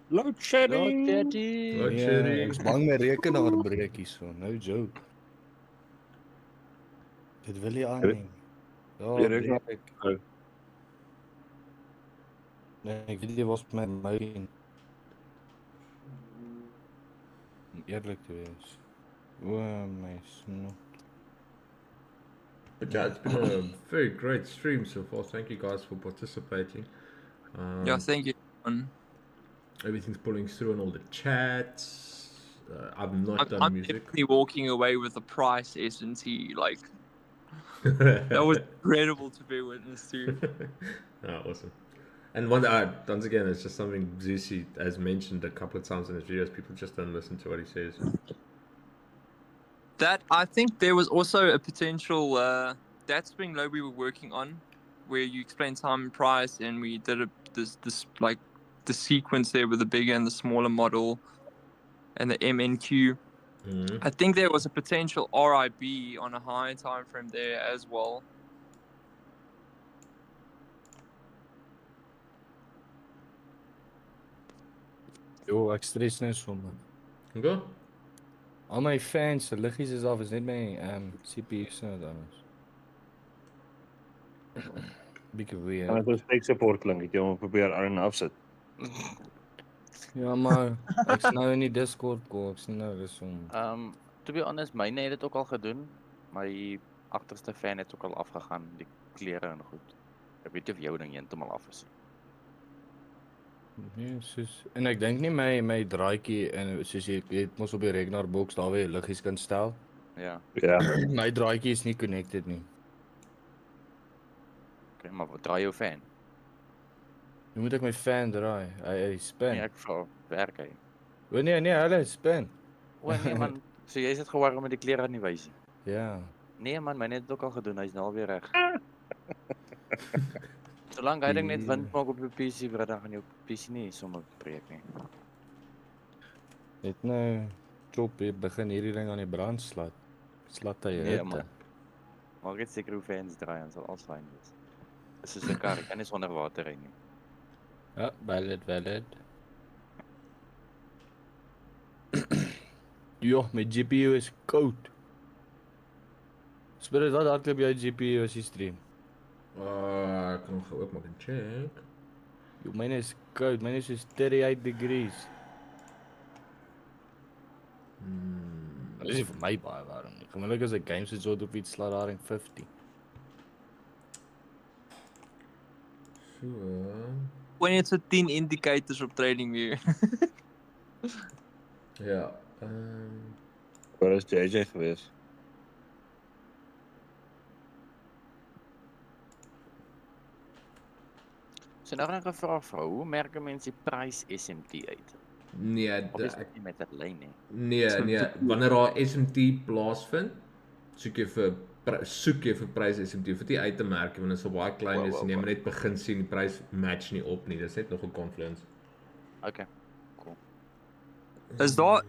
Load shedding. Ek is bang my rekenaar breek hier so. No joke. Dit wil nie aan nie. Ja, breek. Nee, ek weet nie wat met my eerlik te wees. O my snot. But yeah, it's been a very great stream so far. Thank you guys for participating. Yeah, thank you. Everything's pulling through on all the chats. I've not done I'm music. definitely walking away with a price S&T. Like, that was incredible to be witness to. Oh, awesome. And once again, it's just something Zusi has mentioned a couple of times in his videos. People just don't listen to what he says. That, I think there was also a potential that spring low we were working on, where you explained time and price, and we did this like the sequence there with the bigger and the smaller model, and the MNQ. I think there was a potential RIB on a high time frame there as well. Jo, ek stres nou sommer. Okay. Al my fans se liggies is af, is net my CPU's nou anders. Bietjie Kan weird. dit tech support klink? Het jy hom probeer aan en afsit? Ja, maar ek's nou in die Discord call, ek's nou dis om. To be honest, myne het dit ook al gedoen. My agterste fan het ook al afgegaan, die klere en goed. Ek weet nie of jou ding heeltemal af is. Nee, soos en ek dink nie my draadjie en soos jy het mos op die rekenaar boks daar waar jy liggies kan stel. Ja. Ja. My draadjie is nie connected nie. Okay, maar wat draai jou fan? Nu moet ek my fan draai. Hy spin. Nee, ek vra werk hy. O nee, hulle spin. O nee man, so jy sit gewarm met die klere aan die wysie. Ja. Nee man, myne het dit ook al gedoen, hy's nou al weer reg. Solank hy ding net wind maak op jou PC, bro, dan gaan jou PC nie sommer breek nie. Net nou chop begin hierdie ding aan die brand slat. Slat hy Nee hitte. man. Maak net seker hoe fans draai en sal alles fyn wees. Dis soos 'n kar, jy kan nie sonder water ry nie. Ja, valid. Jo, my GPU is koud. Spirit, wat hardloop jou GPU as jy stream? Ek kan hom gou oopmaak en check. Jo, myne is koud. Myne is soos 38 degrees. Dit is nie vir my baie warm nie. Gewoonlik as ek games so op iets slaat daar in 50. So. Wanneer het so 10 indicators op TradingView? Ja. Waar is JJ gewees? So nou gaan ek 'n vraag vra, hoe merk 'n mens die prys SMT uit? Nee, Of is dit nie met 'n lyn nie? Nee, wanneer daar SMT plaasvind, soek jy vir prys SMT vir die uit te merk, want dit is so baie klein is en jy moet net begin sien die prys match nie op nie. Dis net nog 'n confluence. Okay. Cool. Is daar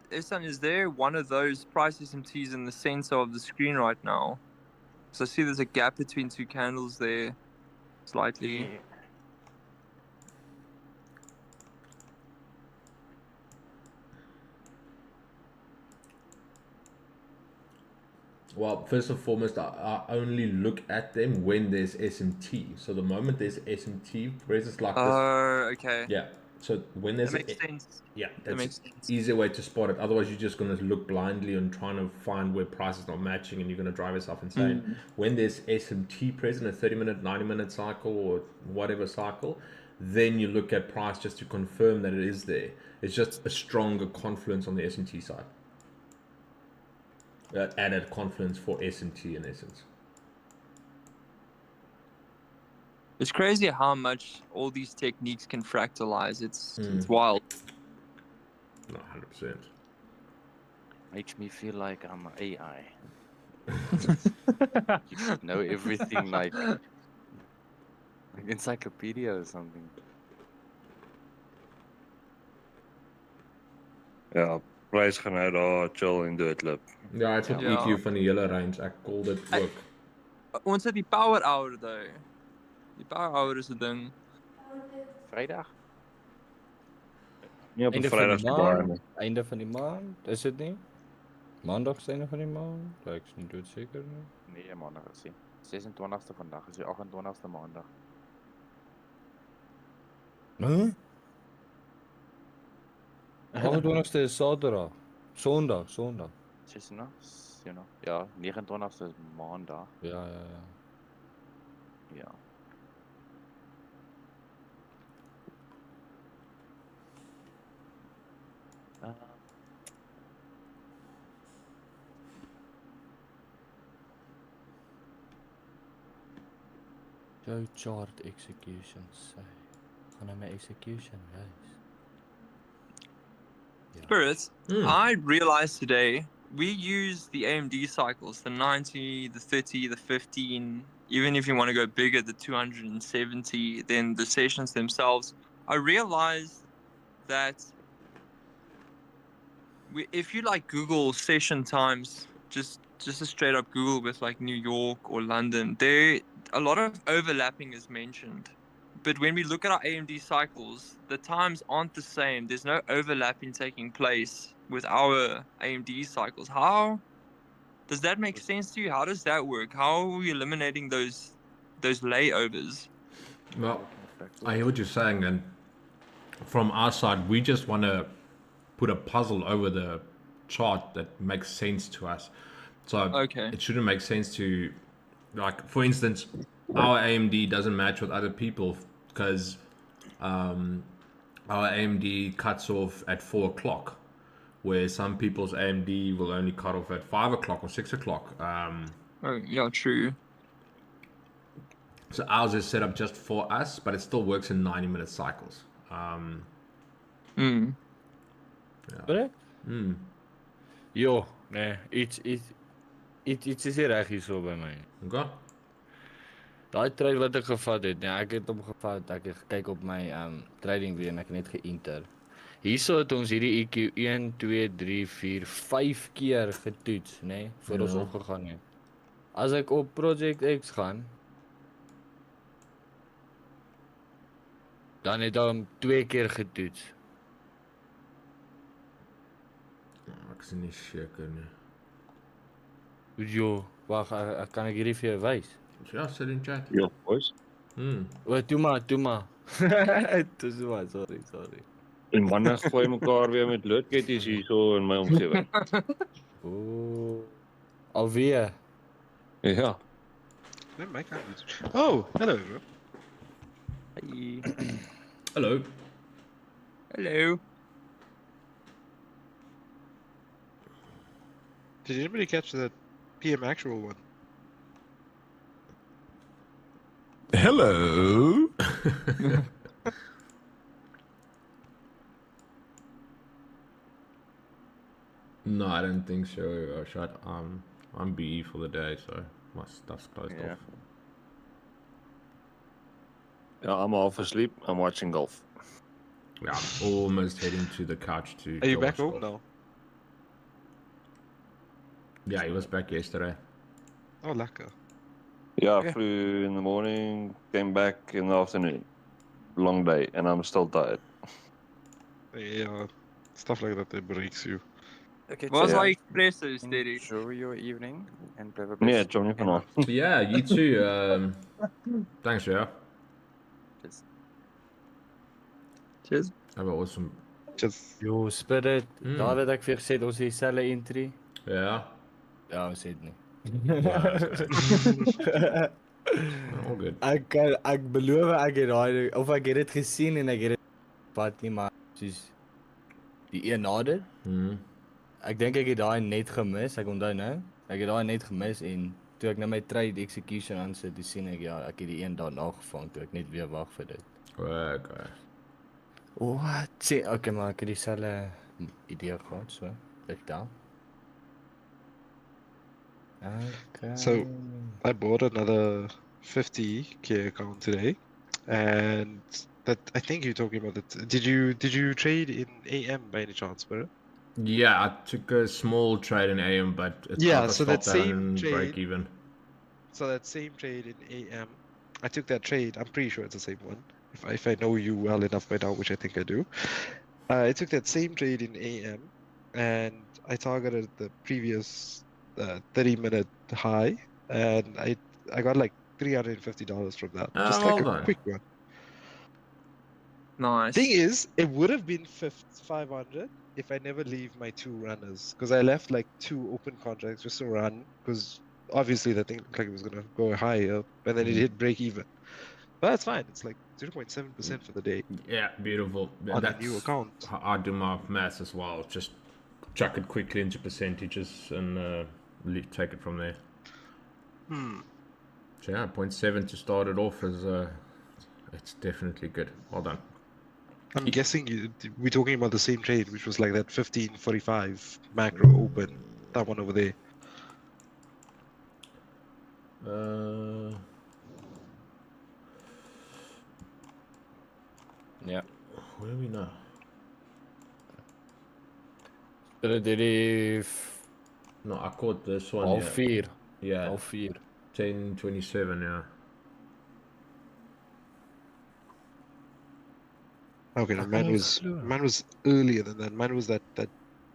is there one of those price SMTs in the center of the screen right now? So I see there's a gap between two candles there, slightly. Yeah. Well, first and foremost, I only look at them when there's SMT. So the moment there's SMT, phrases like this. Oh, okay. Yeah. So when there's That makes sense. Yeah, That that's makes an sense. easier way to spot it. Otherwise, you're just going to look blindly and trying to find where price is not matching, and you're going to drive yourself insane. When there's SMT present, a 30-minute, 90-minute cycle, or whatever cycle, then you look at price just to confirm that it is there. It's just a stronger confluence on the SMT side. Added confluence for SMT in essence. It's crazy how much all these techniques can fractalize. It's wild. No, 100%. Makes me feel like I'm an AI. You should know everything like encyclopedia or something. Ja, prys gaan nou daar chill en doodloop. Ja, het op EQ van die hele range. Ek call dit ook. Ons het die power hour though. Die power hour is 'n ding. Vrydag? Nie op 'n Einde van Vrydag die se baie maand. nie. Einde van die maand, is dit nie? Maandag is einde van die maand. Ek is nie doodseker nie. Nee, maandag is die 26ste vandag, is die 28ste maandag. Huh? 28ste is Saterdag. Sondag. 26, ja, 29ste is maandag. Ja. Ja. Jou chart execution sê. Gaan hy my execution wys? Spirit, I realized today we use the AMD cycles, the 90, the 30, the 15, even if you want to go bigger, the 270, then the sessions themselves. I realized that if you like Google session times, just a straight up Google with like New York or London, there a lot of overlapping is mentioned. but when we look at our AMD cycles, the times aren't the same. There's no overlapping taking place with our AMD cycles. How does that make sense to you? How does that work? How are we eliminating those layovers? Well, I hear what you're saying, and from our side, we just want to put a puzzle over the chart that makes sense to us. So Okay. it shouldn't make sense to, like, for instance, our AMD doesn't match with other people because our AMD cuts off at 4 o'clock, where some people's AMD will only cut off at 5 o'clock or 6 o'clock. Oh, yeah, true. So ours is set up just for us, but it still works in 90-minute cycles. Mm. Correct? Mm. Jo, nee, iets is nie reg hierso by my. Okay. Daai trade wat ek gevat het, nee, ek het hom gevat, ek het gekyk op my trading view en ek het net ge-enter. Hierso het ons hierdie EQ 1 2 3 4 5 keer getoets, nê, voor ons opgegaan het. As ek op Project X gaan, dan het hom 2 keer getoets. Ek is nie seker nie. Jo, wag, kan ek hierdie vir jou wys? Ja, sit in chat. Ja, boys. O, toe maar. Dis maar, sorry. En wanneer gooi mekaar weer met loodketties hierso in my omgewing? O, alweer. Ja. Nee, my kant niet. Oh, hello bro. Hey. Hello. Hello. Did anybody catch that PM actual one? Hello. No, I don't think so. Shut. I'm BE for the day, so my stuff's closed off. Yeah, I'm half asleep. I'm watching golf. Yeah, I'm almost heading to the couch to. Are you go back watch home golf. now? Yeah, he was back yesterday. Oh, lekker. Yeah, Okay. flew in the morning, came back in the afternoon. Long day, and I'm still tired. Yeah, stuff like that, it breaks you. Okay, Wat is Ja. hy espresso steady? Enjoy your evening and have a Nee, blessed Johnny weekend. vanaf. Yeah, you too. Thanks, yeah. Cheers. Have an awesome. Just Jo, Spirit, daar het ek vir gesê ons het dieselfde entry. Yeah. Ja, ons het nie. All good. Ek beloof ek het daai of ek het dit gesien en ek het dit wat nie maar soos die een nader. Ek dink ek het daai net gemis, ek onthou nou. Ek het daai net gemis en toe ek nou my trade execution aan sit, sien ek ja, ek het die een daarna gevang toe ek net weer wag vir dit. Okay. Wat? Sê, okay, maar ek het dieselfde idee gehad, so. Dit dan. Okay. So, I bought another 50k account today, and that I think you're talking about it. Did you trade in AM by any chance, bro? Yeah, I took a small trade in AM, but it's Yeah, so that same and trade- break even. So that same trade in AM, I took that trade. I'm pretty sure it's the same one. If I know you well enough by now, which I think I do. I took that same trade in AM, and I targeted the previous 30-minute high, and I got like $350 from that. Just like well a done. quick one. Nice. Thing is, it would have been 500 if I never leave my two runners, because I left like 2 open contracts just to run, because obviously the thing looked like it was gonna go higher, and then it hit break even. But that's fine. It's like 0.7% for the day. Yeah, beautiful. On a That's new account. how I do my maths as well. Just chuck it quickly into percentages and take it from there. So yeah, 0.7 to start it off is it's definitely good. Well done. I'm guessing we're talking about the same trade, which was like that 1545 macro open, that one over there. Ja. Where are we now? Spirit hierdie No, I caught this one. half 4. Yeah. Half 4. 10:27. Yeah. Okay, no, mine was earlier than that. Mine was that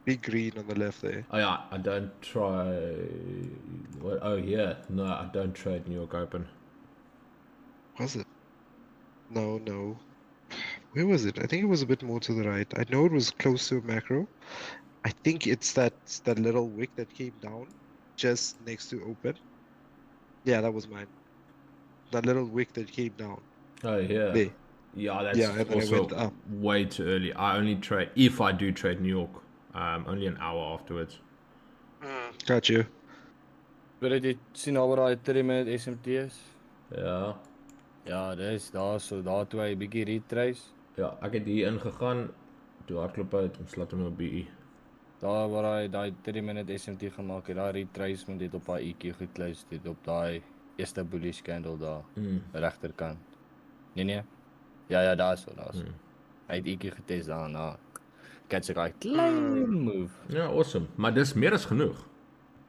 big green on the left there. Oh yeah, I don't try. What? Oh yeah, no, I don't trade New York Open. Was it? No. Where was it? I think it was a bit more to the right. I know it was close to a macro. I think it's that little wick that came down just next to open. Yeah, that was mine. That little wick that came down. Oh yeah. There. Yeah, that's Yeah, and then I also went up. way too early. I only trade if I do trade New York. Only an hour afterwards. Got you. Wil jy sien al waar daai 3-minute SMT is? Ja. Ja, dis daar so daar toe hy bietjie retrace. Ja, ek het hier ingegaan. Toe hardloop uit en slaat hom op BE. Daar waar hy daai 3-minute SMT gemaak het, daai retracement het op daai EQ gekluis het op daai eerste bullish candle daar regterkant. Nee. Ja, daar so. Hy het EQ getest daarna. Catch a klein move. Ja, awesome. Maar dis meer as genoeg.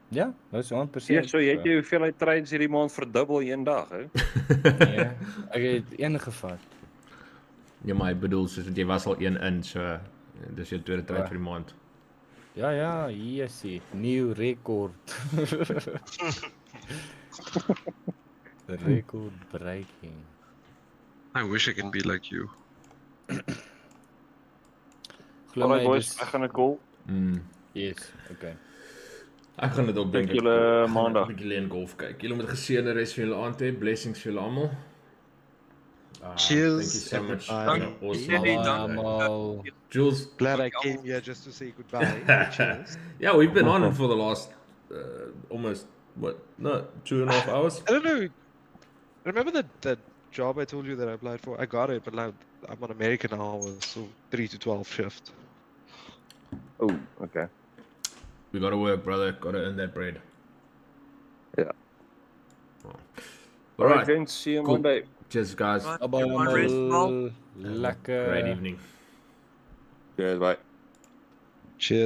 Ja, dis 100%. Ja, so jy het jou hoeveelheid trades hierdie maand verdubbel in een dag, hè? Nee, ek het een gevat. Ja, maar ek bedoel, soos jy was al een in, so dis jou tweede trade vir die maand. Ja, hier sien. Nieuw rekord. Record breaking. I wish I can be like you. Alright boys, ek gaan dit call. Yes, okay. Ek gaan dit ook dink. Ek julle maandag. Ek gaan golf kyk. Julle moet 'n geseënde res van julle aand hê. Blessings vir julle almal. Cheers. Thank you so much. Awesome. Jules, glad I came here just to say goodbye. Cheers. Yeah, we've been on for the last almost 2.5 hours. I don't know. Remember that job I told you that I applied for? I got it, but now I'm on American hours, so 3 to 12 shift. Oh, okay. We gotta work, brother. Gotta earn that bread. Yeah. Alright, gents. See you cool. Monday. Cheers, guys. Lekker. Great evening. Cheers, bye. Cheers.